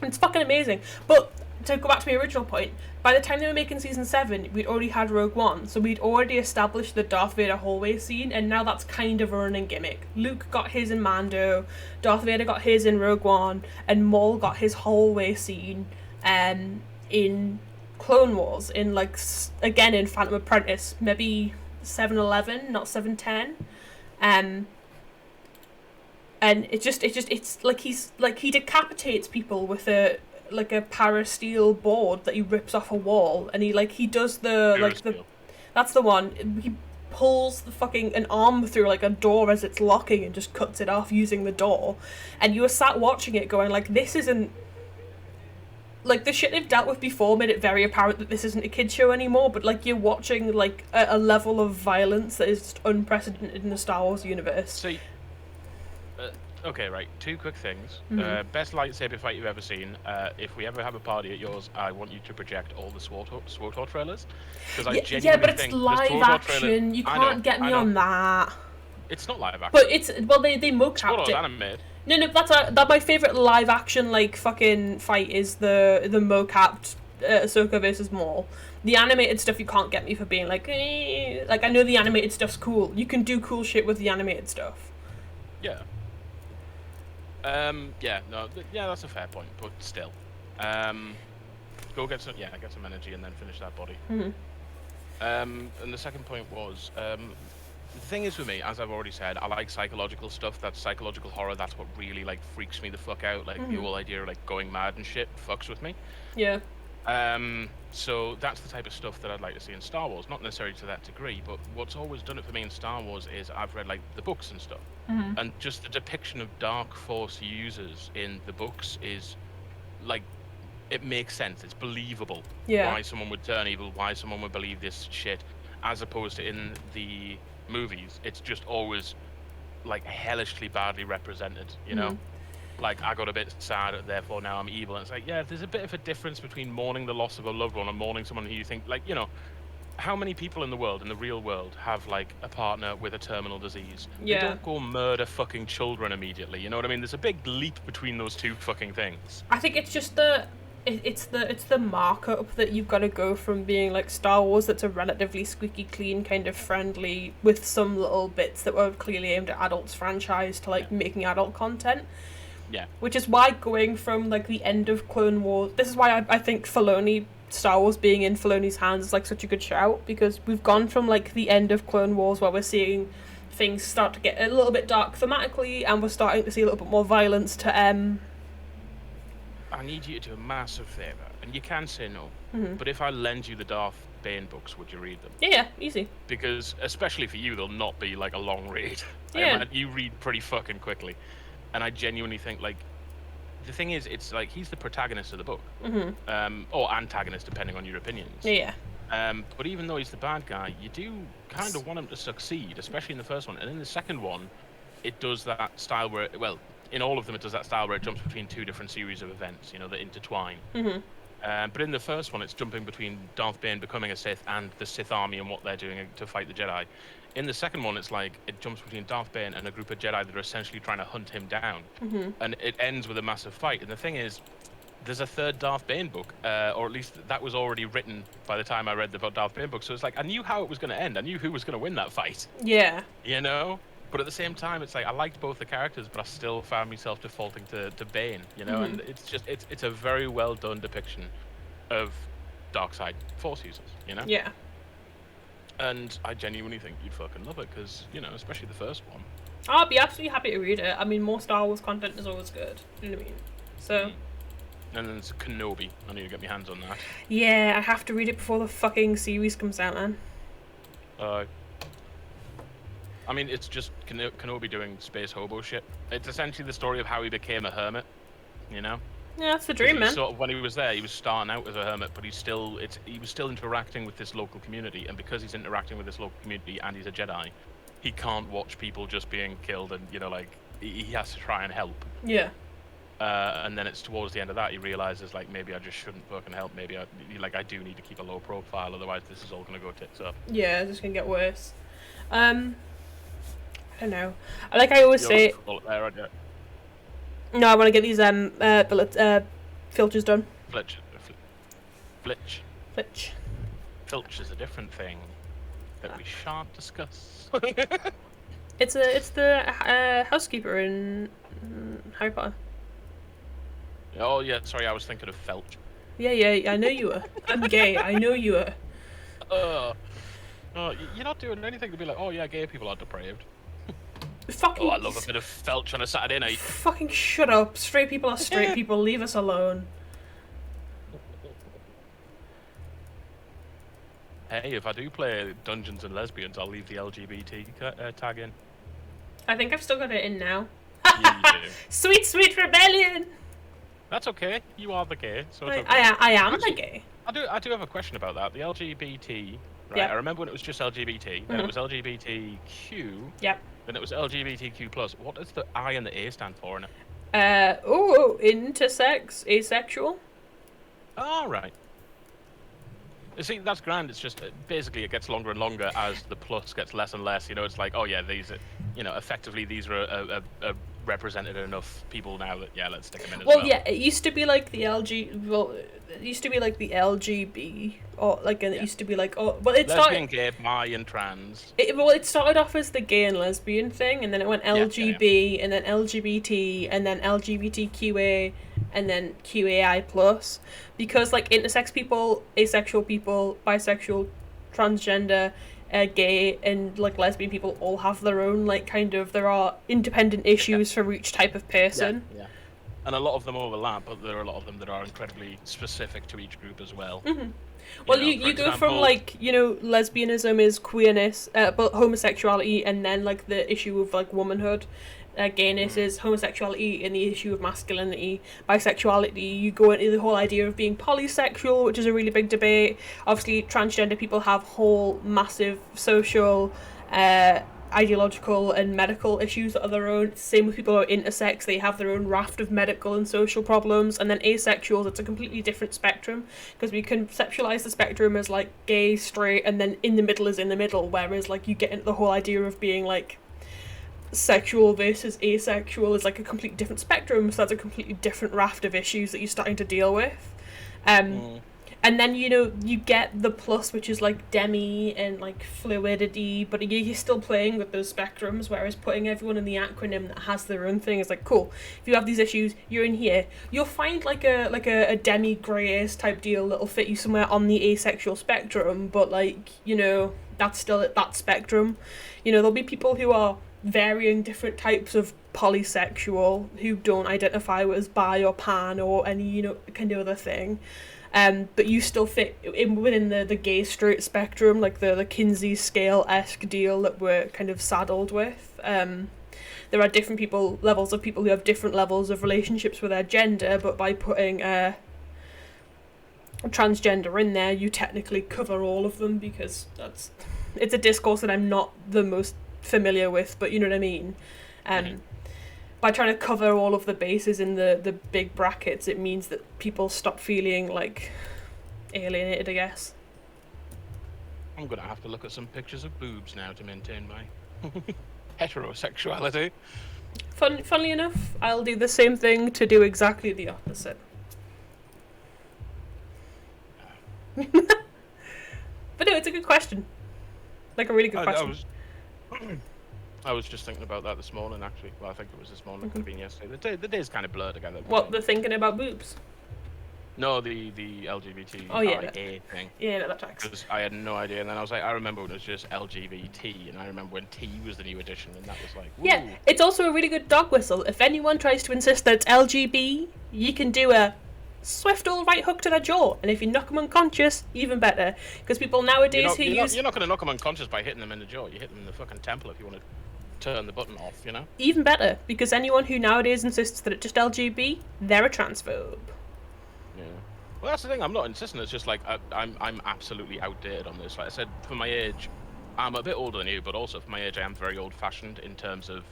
S1: it's fucking amazing. But to go back to my original point, by the time they were making season 7, we'd already had Rogue One, so we'd already established the Darth Vader hallway scene, and now that's kind of a running gimmick. Luke got his in Mando, Darth Vader got his in Rogue One, and Maul got his hallway scene in Clone Wars, in like again in Phantom Apprentice, maybe 7-11, not 7-10, and it's like he decapitates people with a parasteel board that he rips off a wall, and he does that's the one. He pulls an arm through like a door as it's locking and just cuts it off using the door, and you were sat watching it going like, this isn't like the shit they've dealt with before made it very apparent that this isn't a kid show anymore, but like you're watching like a level of violence that is just unprecedented in the Star Wars universe.
S2: So, okay, right. 2 quick things.
S1: Mm-hmm.
S2: Best lightsaber fight you've ever seen. If we ever have a party at yours, I want you to project all the SWTOR trailers. Because I genuinely
S1: but it's
S2: think
S1: live action. You can't get me on that.
S2: It's not live action.
S1: But it's they mocapped it.
S2: Animated.
S1: No, that's my favorite live action like fucking fight is the mocapped Ahsoka versus Maul. The animated stuff you can't get me for being like, like I know the animated stuff's cool. You can do cool shit with the animated stuff.
S2: Yeah. That's a fair point, but still. Go get some energy and then finish that body.
S1: Mm-hmm.
S2: And the second point was, the thing is with me, as I've already said, I like psychological stuff. That's psychological horror. That's what really like freaks me the fuck out. Like the whole idea of like going mad and shit fucks with me.
S1: Yeah.
S2: So that's the type of stuff that I'd like to see in Star Wars. Not necessarily to that degree, but what's always done it for me in Star Wars is I've read like the books and stuff, and just the depiction of Dark Force users in the books is like, it makes sense. It's believable.
S1: Yeah.
S2: Why someone would turn evil, why someone would believe this shit, as opposed to in the movies, it's just always like hellishly badly represented, you know? Like, I got a bit sad, therefore now I'm evil. And it's like, yeah, there's a bit of a difference between mourning the loss of a loved one and mourning someone who you think, like, you know, how many people in the world, in the real world, have like a partner with a terminal disease?
S1: Yeah.
S2: They don't go murder fucking children immediately, you know what I mean? There's a big leap between those two fucking things.
S1: I think it's just it's the markup that you've got to go from being like Star Wars, that's a relatively squeaky clean kind of friendly with some little bits that were clearly aimed at adults franchise to like making adult content.
S2: Yeah.
S1: Which is why going from like the end of Clone Wars, this is why I think Star Wars being in Filoni's hands is like such a good shout, because we've gone from like the end of Clone Wars where we're seeing things start to get a little bit dark thematically, and we're starting to see a little bit more violence to
S2: I need you to do a massive favour, and you can say no, but if I lend you the Darth Bane books, would you read them?
S1: Yeah, easy.
S2: Because, especially for you, they'll not be like a long read.
S1: Yeah.
S2: You read pretty fucking quickly. And I genuinely think, like, the thing is, it's like, he's the protagonist of the book. Or antagonist, depending on your opinions.
S1: Yeah.
S2: But even though he's the bad guy, you do kind of want him to succeed, especially in the first one. And in the second one, it does that style where, in all of them, it does that style where it jumps between 2 different series of events, you know, that intertwine. But in the first one, it's jumping between Darth Bane becoming a Sith and the Sith army and what they're doing to fight the Jedi. In the second one, it's like it jumps between Darth Bane and a group of Jedi that are essentially trying to hunt him down. And it ends with a massive fight. And the thing is, there's a third Darth Bane book, or at least that was already written by the time I read the Darth Bane book. So it's like, I knew how it was going to end. I knew who was going to win that fight.
S1: Yeah.
S2: You know? But at the same time, it's like, I liked both the characters, but I still found myself defaulting to Bane, you know? And it's just, it's a very well done depiction of dark side Force users, you know?
S1: Yeah.
S2: And I genuinely think you'd fucking love it, because, you know, especially the first one.
S1: I'll be absolutely happy to read it. I mean, more Star Wars content is always good. You know what I mean? So.
S2: And then there's Kenobi. I need to get my hands on that.
S1: Yeah, I have to read it before the fucking series comes out, man.
S2: I mean, it's just Kenobi doing space hobo shit. It's essentially the story of how he became a hermit, you know?
S1: Yeah, that's the dream, man.
S2: Sort of, when he was there, he was starting out as a hermit, but he was still interacting with this local community, and because he's interacting with this local community and he's a Jedi, he can't watch people just being killed, and, you know, like, he has to try and help.
S1: Yeah.
S2: And then it's towards the end of that he realizes, like, maybe I just shouldn't fucking help. Maybe I do need to keep a low profile, otherwise this is all gonna go tits up.
S1: Yeah, it's just gonna get worse. I don't know. Like I always say.
S2: There, aren't you?
S1: No, I want to get these filters done.
S2: Flitch. Filch is a different thing that we shan't discuss.
S1: It's the housekeeper in Harry Potter.
S2: Oh yeah, sorry, I was thinking of Felch.
S1: Yeah, I know you were. I'm gay. I know you were.
S2: You're not doing anything to be like, oh yeah, gay people are depraved.
S1: Fucking.
S2: Oh, I love a bit of Felch on a Saturday night.
S1: Fucking shut up. Straight people are straight people. Leave us alone.
S2: Hey, if I do play Dungeons and Lesbians, I'll leave the LGBT tag in.
S1: I think I've still got it in now.
S2: Yeah, you do.
S1: Sweet rebellion.
S2: That's okay. You are the gay, so it's okay.
S1: I am the gay.
S2: I do have a question about that. The LGBT, right?
S1: Yep.
S2: I remember when it was just LGBT, then it was LGBTQ.
S1: Yep.
S2: Then it was LGBTQ+. What does the I and the A stand for in it?
S1: Intersex, asexual.
S2: Oh, right. You see, that's grand. It's just, basically, it gets longer and longer as the plus gets less and less. You know, it's like, oh yeah, these are, you know, effectively these are represented enough people now that, yeah, let's stick them in as well.
S1: Well, yeah, it used to be like the it used to be like the LGB, or like, and it used to be like, oh, well, it
S2: lesbian,
S1: started
S2: gay, bi, and trans.
S1: It started off as the gay and lesbian thing, and then it went LGB, and then LGBT, and then LGBTQA, and then QAI plus, because like intersex people, asexual people, bisexual, transgender, gay, and like lesbian people all have their own, like, kind of, there are independent issues for each type of person.
S2: Yeah. And a lot of them overlap, but there are a lot of them that are incredibly specific to each group as well.
S1: Mm-hmm. Well, you go from, like, you know, lesbianism is queerness, but homosexuality, and then, like, the issue of, like, womanhood. Gayness is homosexuality, and the issue of masculinity. Bisexuality, you go into the whole idea of being polysexual, which is a really big debate. Obviously, transgender people have whole massive social, ideological and medical issues that are their own. Same with people who are intersex, they have their own raft of medical and social problems. And then asexuals, it's a completely different spectrum, because we conceptualize the spectrum as like gay, straight, and then in the middle is in the middle, whereas like you get into the whole idea of being like sexual versus asexual is like a completely different spectrum, so that's a completely different raft of issues that you're starting to deal with. And then, you know, you get the plus, which is like demi and like fluidity, but you're still playing with those spectrums, whereas putting everyone in the acronym that has their own thing is like, cool, if you have these issues, you're in here. You'll find like a demi grayish type deal that'll fit you somewhere on the asexual spectrum, but like, you know, that's still at that spectrum. You know, there'll be people who are varying different types of polysexual who don't identify as bi or pan or any, you know, kind of other thing. But you still fit within the gay straight spectrum, like the Kinsey scale-esque deal that we're kind of saddled with. There are different levels of people who have different levels of relationships with their gender, but by putting transgender in there, you technically cover all of them, because it's a discourse that I'm not the most familiar with, but you know what I mean. By trying to cover all of the bases in the big brackets, it means that people stop feeling like alienated, I guess.
S2: I'm gonna have to look at some pictures of boobs now to maintain my heterosexuality.
S1: Funnily enough, I'll do the same thing to do exactly the opposite. But no, it's a good question. Like a really good question.
S2: I was just thinking about that this morning, actually. Well, I think it was this morning. It could have been yesterday. The day's kind of blurred together.
S1: What, the thinking about boobs?
S2: No, the LGBT
S1: Oh, yeah,
S2: thing.
S1: Yeah, no, that tracks.
S2: Because I had no idea, and then I was like, I remember when it was just LGBT, and I remember when T was the new edition, and that was like, woo.
S1: Yeah, it's also a really good dog whistle. If anyone tries to insist that it's LGB, you can do a swift old right hook to their jaw, and if you knock them unconscious, even better. Because people nowadays
S2: you're
S1: use...
S2: You're not going to knock them unconscious by hitting them in the jaw. You hit them in the fucking temple if you want to turn the button off, you know?
S1: Even better, because anyone who nowadays insists that it's just LGB, they're a transphobe.
S2: Yeah. Well, that's the thing. I'm not insisting. It's just like I'm absolutely outdated on this. Like I said, for my age, I'm a bit older than you, but also for my age, I am very old-fashioned in terms of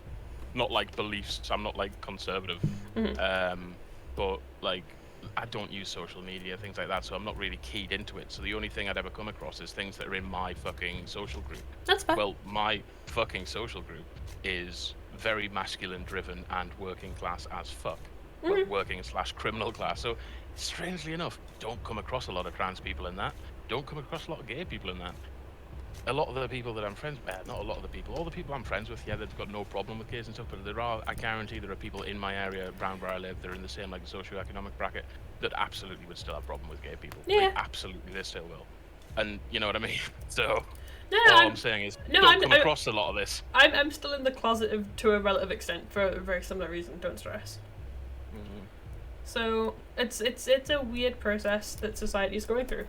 S2: not like beliefs. I'm not like conservative, but like I don't use social media, things like that. So I'm not really keyed into it. So the only thing I'd ever come across is things that are in my fucking social group.
S1: That's fine.
S2: Well, my fucking social group is very masculine-driven and working class as fuck. Working/criminal class. So strangely enough, don't come across a lot of trans people in that. Don't come across a lot of gay people in that. A lot of the people that I'm friends with, not a lot of the people, all the people I'm friends with, yeah, they've got no problem with gays and stuff, but I guarantee there are people in my area, around where I live, that are in the same like socioeconomic bracket, that absolutely would still have a problem with gay people.
S1: Yeah.
S2: Like, absolutely, they still will. And you know what I mean? So,
S1: No,
S2: all I'm saying is, don't come across a lot of this.
S1: I'm still in the closet to a relative extent for a very similar reason, don't stress.
S2: Mm-hmm.
S1: So it's a weird process that society is going through.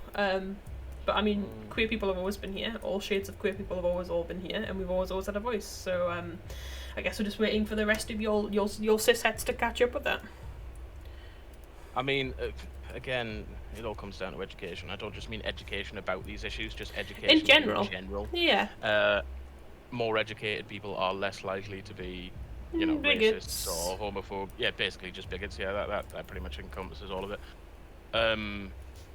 S1: But I mean, queer people have always been here. All shades of queer people have always all been here, and we've always had a voice. So I guess we're just waiting for the rest of your cis-hets to catch up with that.
S2: I mean, again, it all comes down to education. I don't just mean education about these issues, just education
S1: in general.
S2: Yeah. More educated people are less likely to be, you know,
S1: bigots.
S2: racists or homophobe. Yeah, basically just bigots. Yeah, that pretty much encompasses all of it.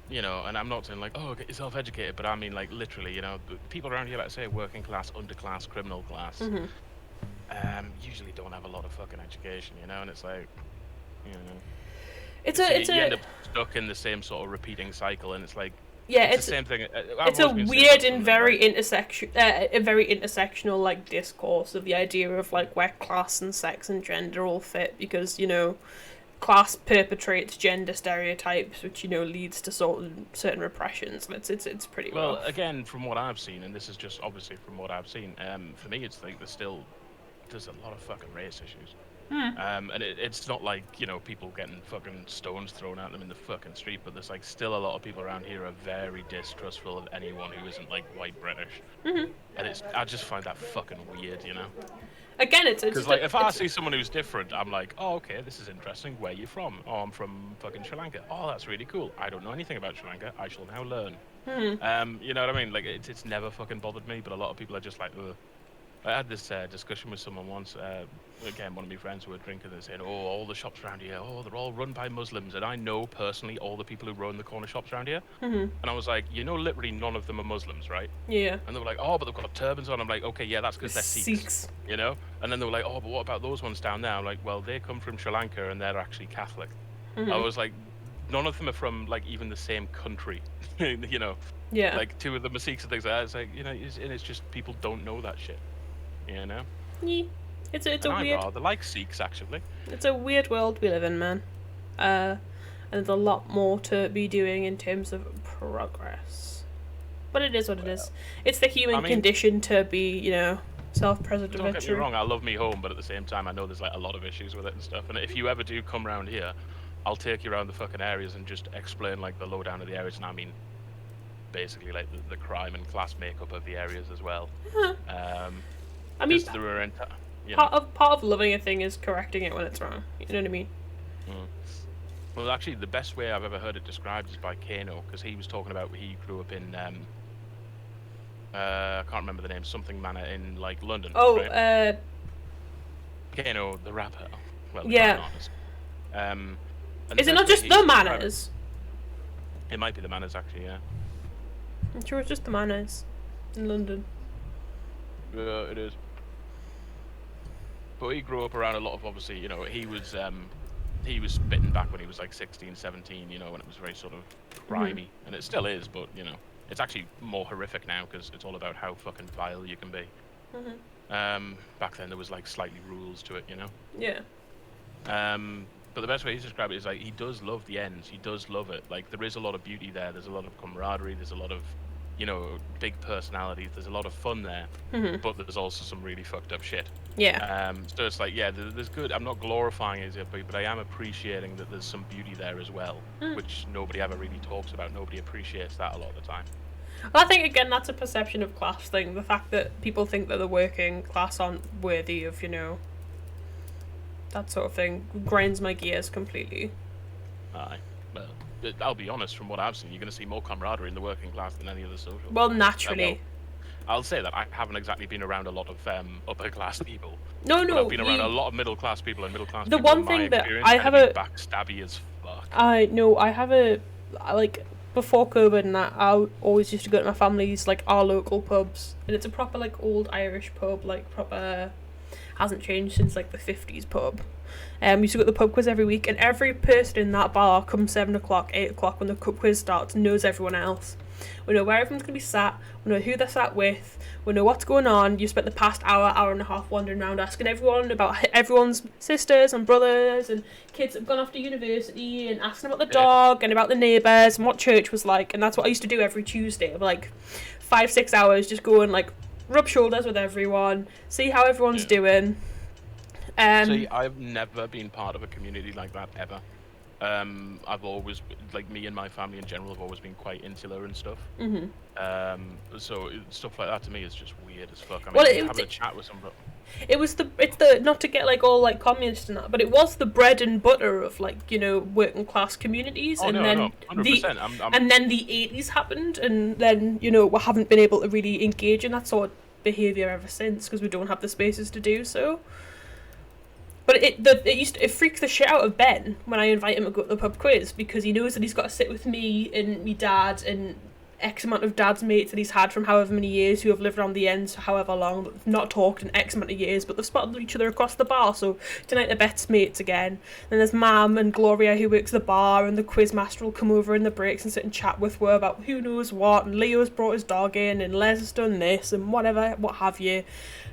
S2: You know, and I'm not saying like, oh, get yourself educated, but I mean like literally, you know, people around here, like I say, working class, underclass, criminal class, usually don't have a lot of fucking education, you know, and it's like, you know, you end up stuck in the same sort of repeating cycle, and it's like,
S1: yeah,
S2: it's the same thing.
S1: It's a weird and very intersectional like discourse of the idea of like where class and sex and gender all fit, because you know, class perpetrates gender stereotypes, which you know leads to certain repressions. And it's pretty
S2: well. Again, from what I've seen, and this is just obviously from what I've seen, for me, it's like there's a lot of fucking race issues. And it's not like, you know, people getting fucking stones thrown at them in the fucking street, but there's like still a lot of people around here are very distrustful of anyone who isn't like white British. And I just find that fucking weird, you know.
S1: Again, it's
S2: because like if I see someone who's different, I'm like, oh, okay, this is interesting. Where are you from? Oh, I'm from fucking Sri Lanka. Oh, that's really cool. I don't know anything about Sri Lanka. I shall now learn. You know what I mean? Like it's never fucking bothered me, but a lot of people are just like, ugh. I had this discussion with someone once, again, one of my friends who were drinking, they're saying, oh, all the shops around here, oh, they're all run by Muslims, and I know personally all the people who run the corner shops around here. And I was like, you know, literally none of them are Muslims, right?
S1: Yeah.
S2: And they were like, oh, but they've got turbans on. I'm like, okay, yeah, that's because they're Sikhs, you know? And then they were like, oh, but what about those ones down there? I'm like, well, they come from Sri Lanka, and they're actually Catholic. I was like, none of them are from, like, even the same country, you know?
S1: Yeah.
S2: Like, two of them are Sikhs and things like that. It's like, you know, and it's just people don't know that shit. You know?
S1: Yeah. It's a
S2: I
S1: weird...
S2: rather like Sikhs, actually.
S1: It's a weird world we live in, man. And there's a lot more to be doing in terms of progress. But it is what it is. It's the human condition to be, you know, self-preservatory.
S2: Don't get me wrong, I love me home, but at the same time, I know there's like a lot of issues with it and stuff. And if you ever do come around here, I'll take you around the fucking areas and just explain like the lowdown of the areas. And I mean, basically like the crime and class makeup of the areas as well.
S1: I mean,
S2: part
S1: of loving a thing is correcting it when it's wrong. You know what I mean?
S2: Well, actually, the best way I've ever heard it described is by Kano, because he was talking about he grew up in I can't remember the name, something manor in like London.
S1: Oh,
S2: right? Kano, the rapper. Well,
S1: yeah. Is it not just the Manners?
S2: It might be the Manners, actually. Yeah.
S1: I'm sure it's just the Manners in London.
S2: Yeah, it is. But he grew up around a lot of, obviously, you know, he was bitten back when he was like 16, 17, you know, when it was very sort of crimey, and it still is, but you know, it's actually more horrific now because it's all about how fucking vile you can be. Back then there was like slightly rules to it, you know.
S1: Yeah.
S2: But the best way he's described it is like he does love the ends. He does love it. Like there is a lot of beauty there. There's a lot of camaraderie. There's a lot of, big personalities. There's a lot of fun there.
S1: Mm-hmm.
S2: But there's also some really fucked up shit.
S1: Yeah.
S2: So it's like, yeah, there's good. I'm not glorifying it, but I am appreciating that there's some beauty there as well, which nobody ever really talks about. Nobody appreciates that a lot of the time.
S1: Well, I think again that's a perception of class thing. The fact that people think that the working class aren't worthy of, that sort of thing grinds my gears completely.
S2: Aye. Well, I'll be honest, from what I've seen, you're going to see more camaraderie in the working class than any other social.
S1: Well, naturally.
S2: I'll say that I haven't exactly been around a lot of upper class people.
S1: No,
S2: But I've been around a lot of middle class people, and middle class
S1: the
S2: people.
S1: one
S2: in
S1: thing
S2: my
S1: that
S2: experience,
S1: I have
S2: can be backstabby as fuck.
S1: I have a like before COVID and that I always used to go to my family's like our local pubs, and it's a proper like old Irish pub, like proper hasn't changed since like the 50s pub. We used to go to the pub quiz every week, and every person in that bar come 7 o'clock, 8 o'clock when the pub quiz starts knows everyone else. We know where everyone's going to be sat, we know who they're sat with, we know what's going on. You spent the past hour and a half wandering around asking everyone about everyone's sisters and brothers and kids that have gone off to university, and asking about the dog and about the neighbours and what church was like. And that's what I used to do every Tuesday, of like 5-6 hours, just go and like rub shoulders with everyone, see how everyone's doing.
S2: See, I've never been part of a community like that ever. I've always, like, me and my family in general have always been quite insular and stuff.
S1: Mm-hmm.
S2: So stuff like that to me is just weird as fuck. I mean,
S1: Well,
S2: having a chat with somebody.
S1: It's the not to get like all like communist and that, but it was the bread and butter of like working class communities, and then
S2: 100%.
S1: and then the 80s happened, and then we haven't been able to really engage in that sort of behaviour ever since, because we don't have the spaces to do so. But it freaks the shit out of Ben when I invite him to go to the pub quiz, because he knows that he's got to sit with me and me dad and X amount of dad's mates that he's had from however many years, who have lived around the ends for however long, but have not talked in X amount of years, but they've spotted each other across the bar, so tonight they're best mates again. Then there's Mam and Gloria, who works the bar, and the quiz master will come over in the breaks and sit and chat with her about who knows what, and Leo's brought his dog in, and Les has done this, and whatever, what have you.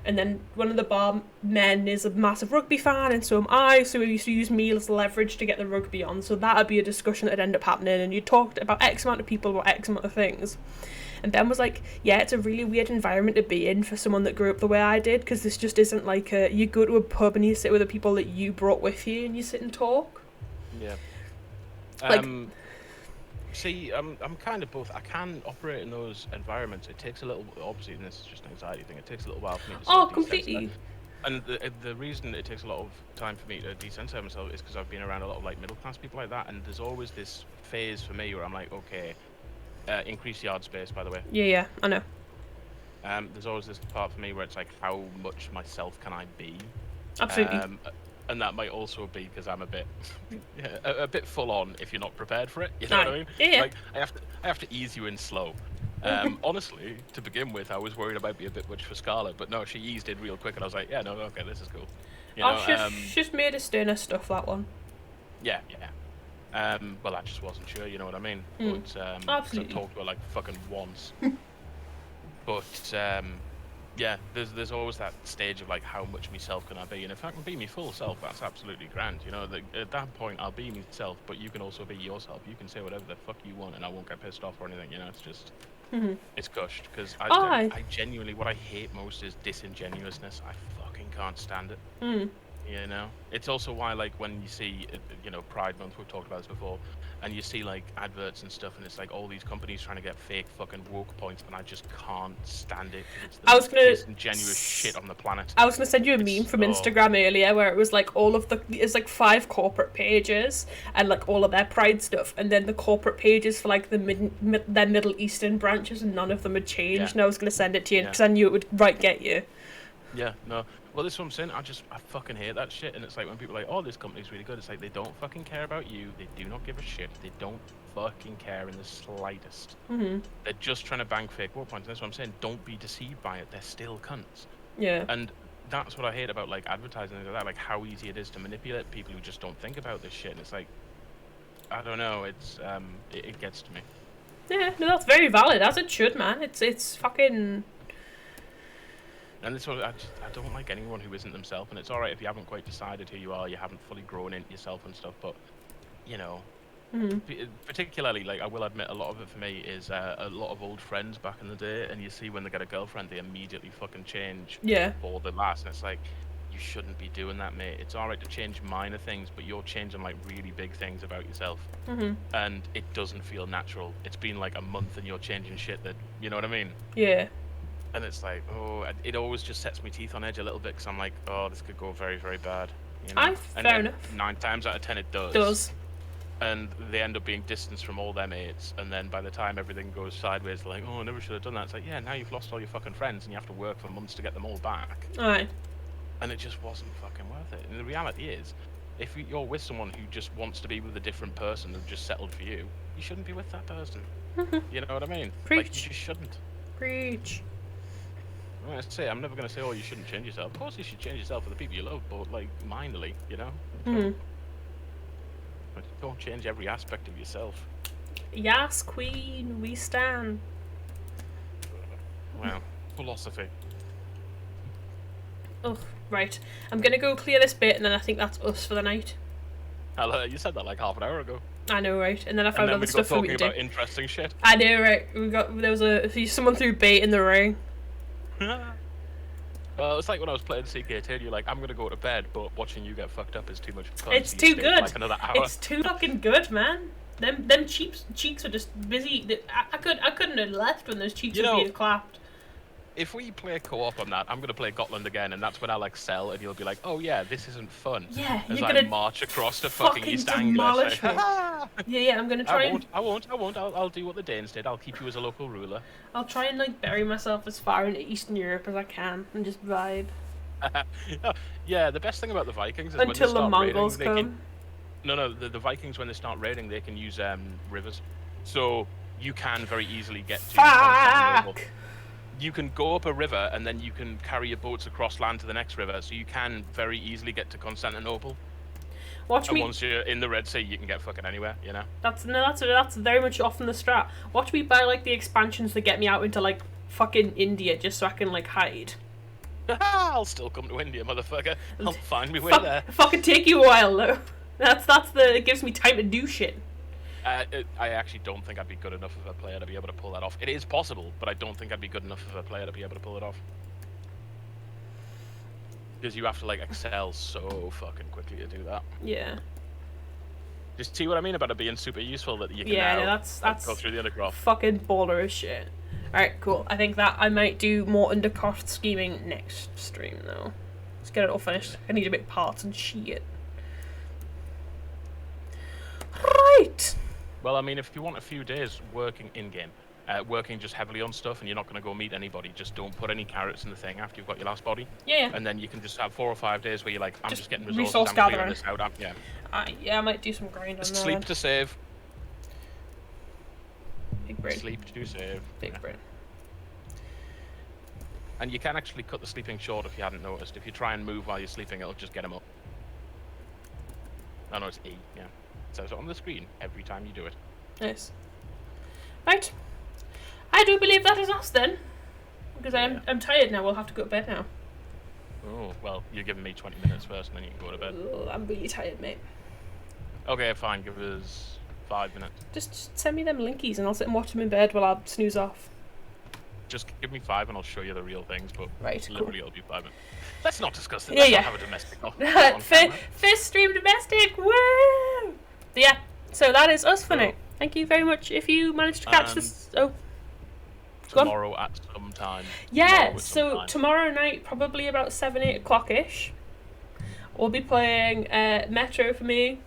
S1: And then one of the bar men is a massive rugby fan, and so am I, so we used to use me as leverage to get the rugby on, so that'd be a discussion that'd end up happening, and you talked about X amount of people about X amount of things. And Ben was like, yeah, it's a really weird environment to be in for someone that grew up the way I did, because this just isn't like you go to a pub and you sit with the people that you brought with you and you sit and talk.
S2: Yeah. See, I'm kind of both. I can operate in those environments. It takes a little, obviously, and this is just an anxiety thing, it takes a little while for me to sort of
S1: completely.
S2: And the reason it takes a lot of time for me to desensitize myself is because I've been around a lot of like middle class people like that, and there's always this phase for me where I'm like, okay, increase yard space, by the way.
S1: Yeah, I know.
S2: There's always this part for me where it's like, how much myself can I be?
S1: Absolutely.
S2: And that might also be because I'm a bit, a bit full on if you're not prepared for it. You know what I mean?
S1: Yeah.
S2: Like I have to ease you in slow. Honestly, to begin with, I was worried I might be a bit much for Scarlett, but no, she eased in real quick, and I was like, yeah, no, okay, this is cool.
S1: She's just made us sterner stuff, that one.
S2: Yeah. Well, I just wasn't sure. You know what I mean? But
S1: Absolutely.
S2: I talked to her like fucking once. But yeah, there's always that stage of like, how much myself can I be? And if I can be my full self, that's absolutely grand. At that point, I'll be myself, but you can also be yourself. You can say whatever the fuck you want, and I won't get pissed off or anything. It's just, it's gushed. Because I genuinely, what I hate most is disingenuousness. I fucking can't stand it. It's also why, like, when you see, Pride Month, we've talked about this before, and you see like adverts and stuff, and it's like all these companies trying to get fake fucking woke points, and I just can't stand it. It's the most disingenuous shit on the planet.
S1: I was gonna send you a meme from Instagram earlier where it was like it's like 5 corporate pages and like all of their Pride stuff, and then the corporate pages for like their Middle Eastern branches, and none of them had changed.
S2: Yeah.
S1: And I was gonna send it to you because I knew it would get you.
S2: Yeah, no. Well, this is what I'm saying. I fucking hate that shit. And it's like when people are like, oh, this company's really good. It's like, they don't fucking care about you. They do not give a shit. They don't fucking care in the slightest. They're just trying to bang fake war points. And that's what I'm saying. Don't be deceived by it. They're still cunts.
S1: Yeah.
S2: And that's what I hate about like advertising and like that. Like how easy it is to manipulate people who just don't think about this shit. And it's like, I don't know. It's it gets to me.
S1: Yeah, no, that's very valid. As it should, man. It's fucking.
S2: And this was, I don't like anyone who isn't themselves, and it's alright if you haven't quite decided who you are, you haven't fully grown into yourself and stuff, but, you know, particularly, like, I will admit a lot of it for me is a lot of old friends back in the day, and you see when they get a girlfriend, they immediately fucking change for the last, and it's like, you shouldn't be doing that, mate. It's alright to change minor things, but you're changing, like, really big things about yourself, and it doesn't feel natural. It's been, like, a month and you're changing shit that, you know what I mean?
S1: Yeah.
S2: And it's like, oh, it always just sets my teeth on edge a little bit, because I'm like, oh, this could go very, very bad. You know?
S1: Fair enough.
S2: 9 times out of 10 it does. And they end up being distanced from all their mates, and then by the time everything goes sideways, they're like, oh, I never should have done that. It's like, yeah, now you've lost all your fucking friends, and you have to work for months to get them all back.
S1: Alright.
S2: And it just wasn't fucking worth it. And the reality is, if you're with someone who just wants to be with a different person and just settled for you, you shouldn't be with that person. You know what I mean?
S1: Preach.
S2: Like, you just shouldn't.
S1: Preach.
S2: I say, I'm never going to say, oh, you shouldn't change yourself. Of course you should change yourself for the people you love, but, like, minorly, you know? But don't change every aspect of yourself.
S1: Yes, Queen, we stand.
S2: Wow. Philosophy.
S1: Oh, right. I'm gonna go clear this bit, and then I think that's us for the night.
S2: You said that like half an hour ago.
S1: I know, right? And then I found other stuff for me to do.
S2: About interesting shit.
S1: I know, right? There was someone threw bait in the ring.
S2: Well, it's like when I was playing CK2, and you're like, I'm gonna go to bed, but watching you get fucked up is too much fun.
S1: It's too good.
S2: Like another hour.
S1: It's too fucking good, man. Them cheeks are just busy. I couldn't have left when those cheeks were being clapped.
S2: If we play co-op on that, I'm gonna play Gotland again, and that's when I'll excel, and you'll be like, "Oh yeah, this isn't fun."
S1: Yeah,
S2: as
S1: you're
S2: I
S1: gonna
S2: march across the fucking East Anglia.
S1: Demolish me. Yeah, I'm gonna try.
S2: I won't. I'll do what the Danes did. I'll keep you as a local ruler.
S1: I'll try and like bury myself as far into Eastern Europe as I can and just vibe.
S2: Yeah, the best thing about the Vikings is
S1: until
S2: when they start
S1: the Mongols
S2: raiding, No, the Vikings when they start raiding, they can use rivers, so you can very easily get to Constantinople. You can go up a river and then you can carry your boats across land to the next river, so you can very easily get to Constantinople.
S1: Watch me.
S2: Once you're in the Red Sea, you can get fucking anywhere, you know.
S1: That's very much often the strat. Watch me buy like the expansions that get me out into like fucking India just so I can like hide.
S2: I'll still come to India, motherfucker. I'll find me way there.
S1: Fucking take you a while though. It gives me time to do shit.
S2: I actually don't think I'd be good enough of a player to be able to pull that off. It is possible, but I don't think I'd be good enough of a player to be able to pull it off. Because you have to like excel so fucking quickly to do that.
S1: Yeah.
S2: Just see what I mean about it being super useful that you can
S1: that's
S2: go through the undercroft.
S1: Fucking baller as shit. Alright, cool. I think that I might do more undercroft scheming next stream though. Let's get it all finished. I need to make parts and shit. Right.
S2: Well, I mean, if you want a few days working in-game, working just heavily on stuff, and you're not going to go meet anybody, just don't put any carrots in the thing after you've got your last body.
S1: Yeah.
S2: And then you can just have 4 or 5 days where you're like, I'm just getting
S1: resource
S2: I'm
S1: gathering.
S2: figuring this out.
S1: Yeah, I might do some grind on that.
S2: Sleep to save.
S1: Big brain.
S2: Sleep to save.
S1: Big brain.
S2: And you can actually cut the sleeping short if you hadn't noticed. If you try and move while you're sleeping, it'll just get him up. Oh no, it's E, yeah. It says it on the screen every time you do it.
S1: Nice. Right. I do believe that is us then. Because I'm tired now, we'll have to go to bed now.
S2: Oh, well, you're giving me 20 minutes first and then you can go to bed.
S1: Oh, I'm really tired, mate.
S2: Okay, fine, give us 5 minutes.
S1: Just send me them linkies and I'll sit and watch them in bed while I snooze off.
S2: Just give me 5 and I'll show you the real things, but literally it'll be 5 minutes. Let's not discuss it. Let's not have a domestic.
S1: First stream domestic, woo! Yeah, so that is us for now. Thank you very much. If you managed to catch this,
S2: tomorrow at some time.
S1: Yeah, so tomorrow night, probably about 7-8 o'clock-ish, we'll be playing Metro for me,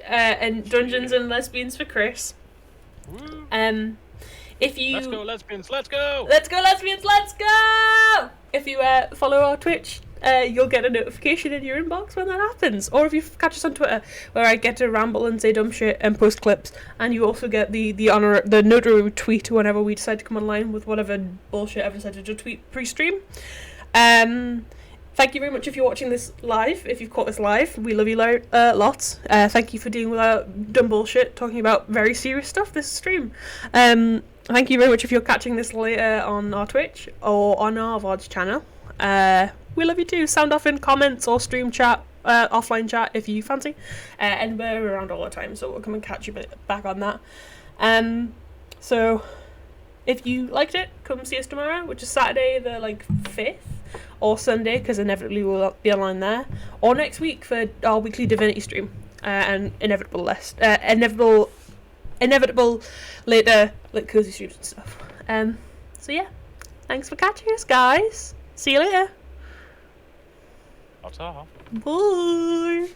S1: and Dungeons and Lesbians for Chris.
S2: Woo.
S1: If you
S2: let's go lesbians, let's go!
S1: Let's go lesbians, let's go! If you follow our Twitch, you'll get a notification in your inbox when that happens. Or if you catch us on Twitter, where I get to ramble and say dumb shit and post clips, and you also get the notary tweet whenever we decide to come online with whatever bullshit I've decided to tweet pre-stream. Thank you very much if you're watching this live. If you've caught this live, we love you lots. Thank you for dealing with our dumb bullshit, talking about very serious stuff this stream. Thank you very much if you're catching this later on our Twitch or on our VOD's channel. we love you too. Sound off in comments or stream chat, offline chat if you fancy. And we're around all the time, so we'll come and catch you back on that. So if you liked it, come see us tomorrow, which is Saturday the 5th, or Sunday, because inevitably we'll be online there, or next week for our weekly Divinity stream, and inevitable later cozy streams and stuff. So yeah, thanks for catching us, guys. See you later.
S2: Ta-ta.
S1: Bye.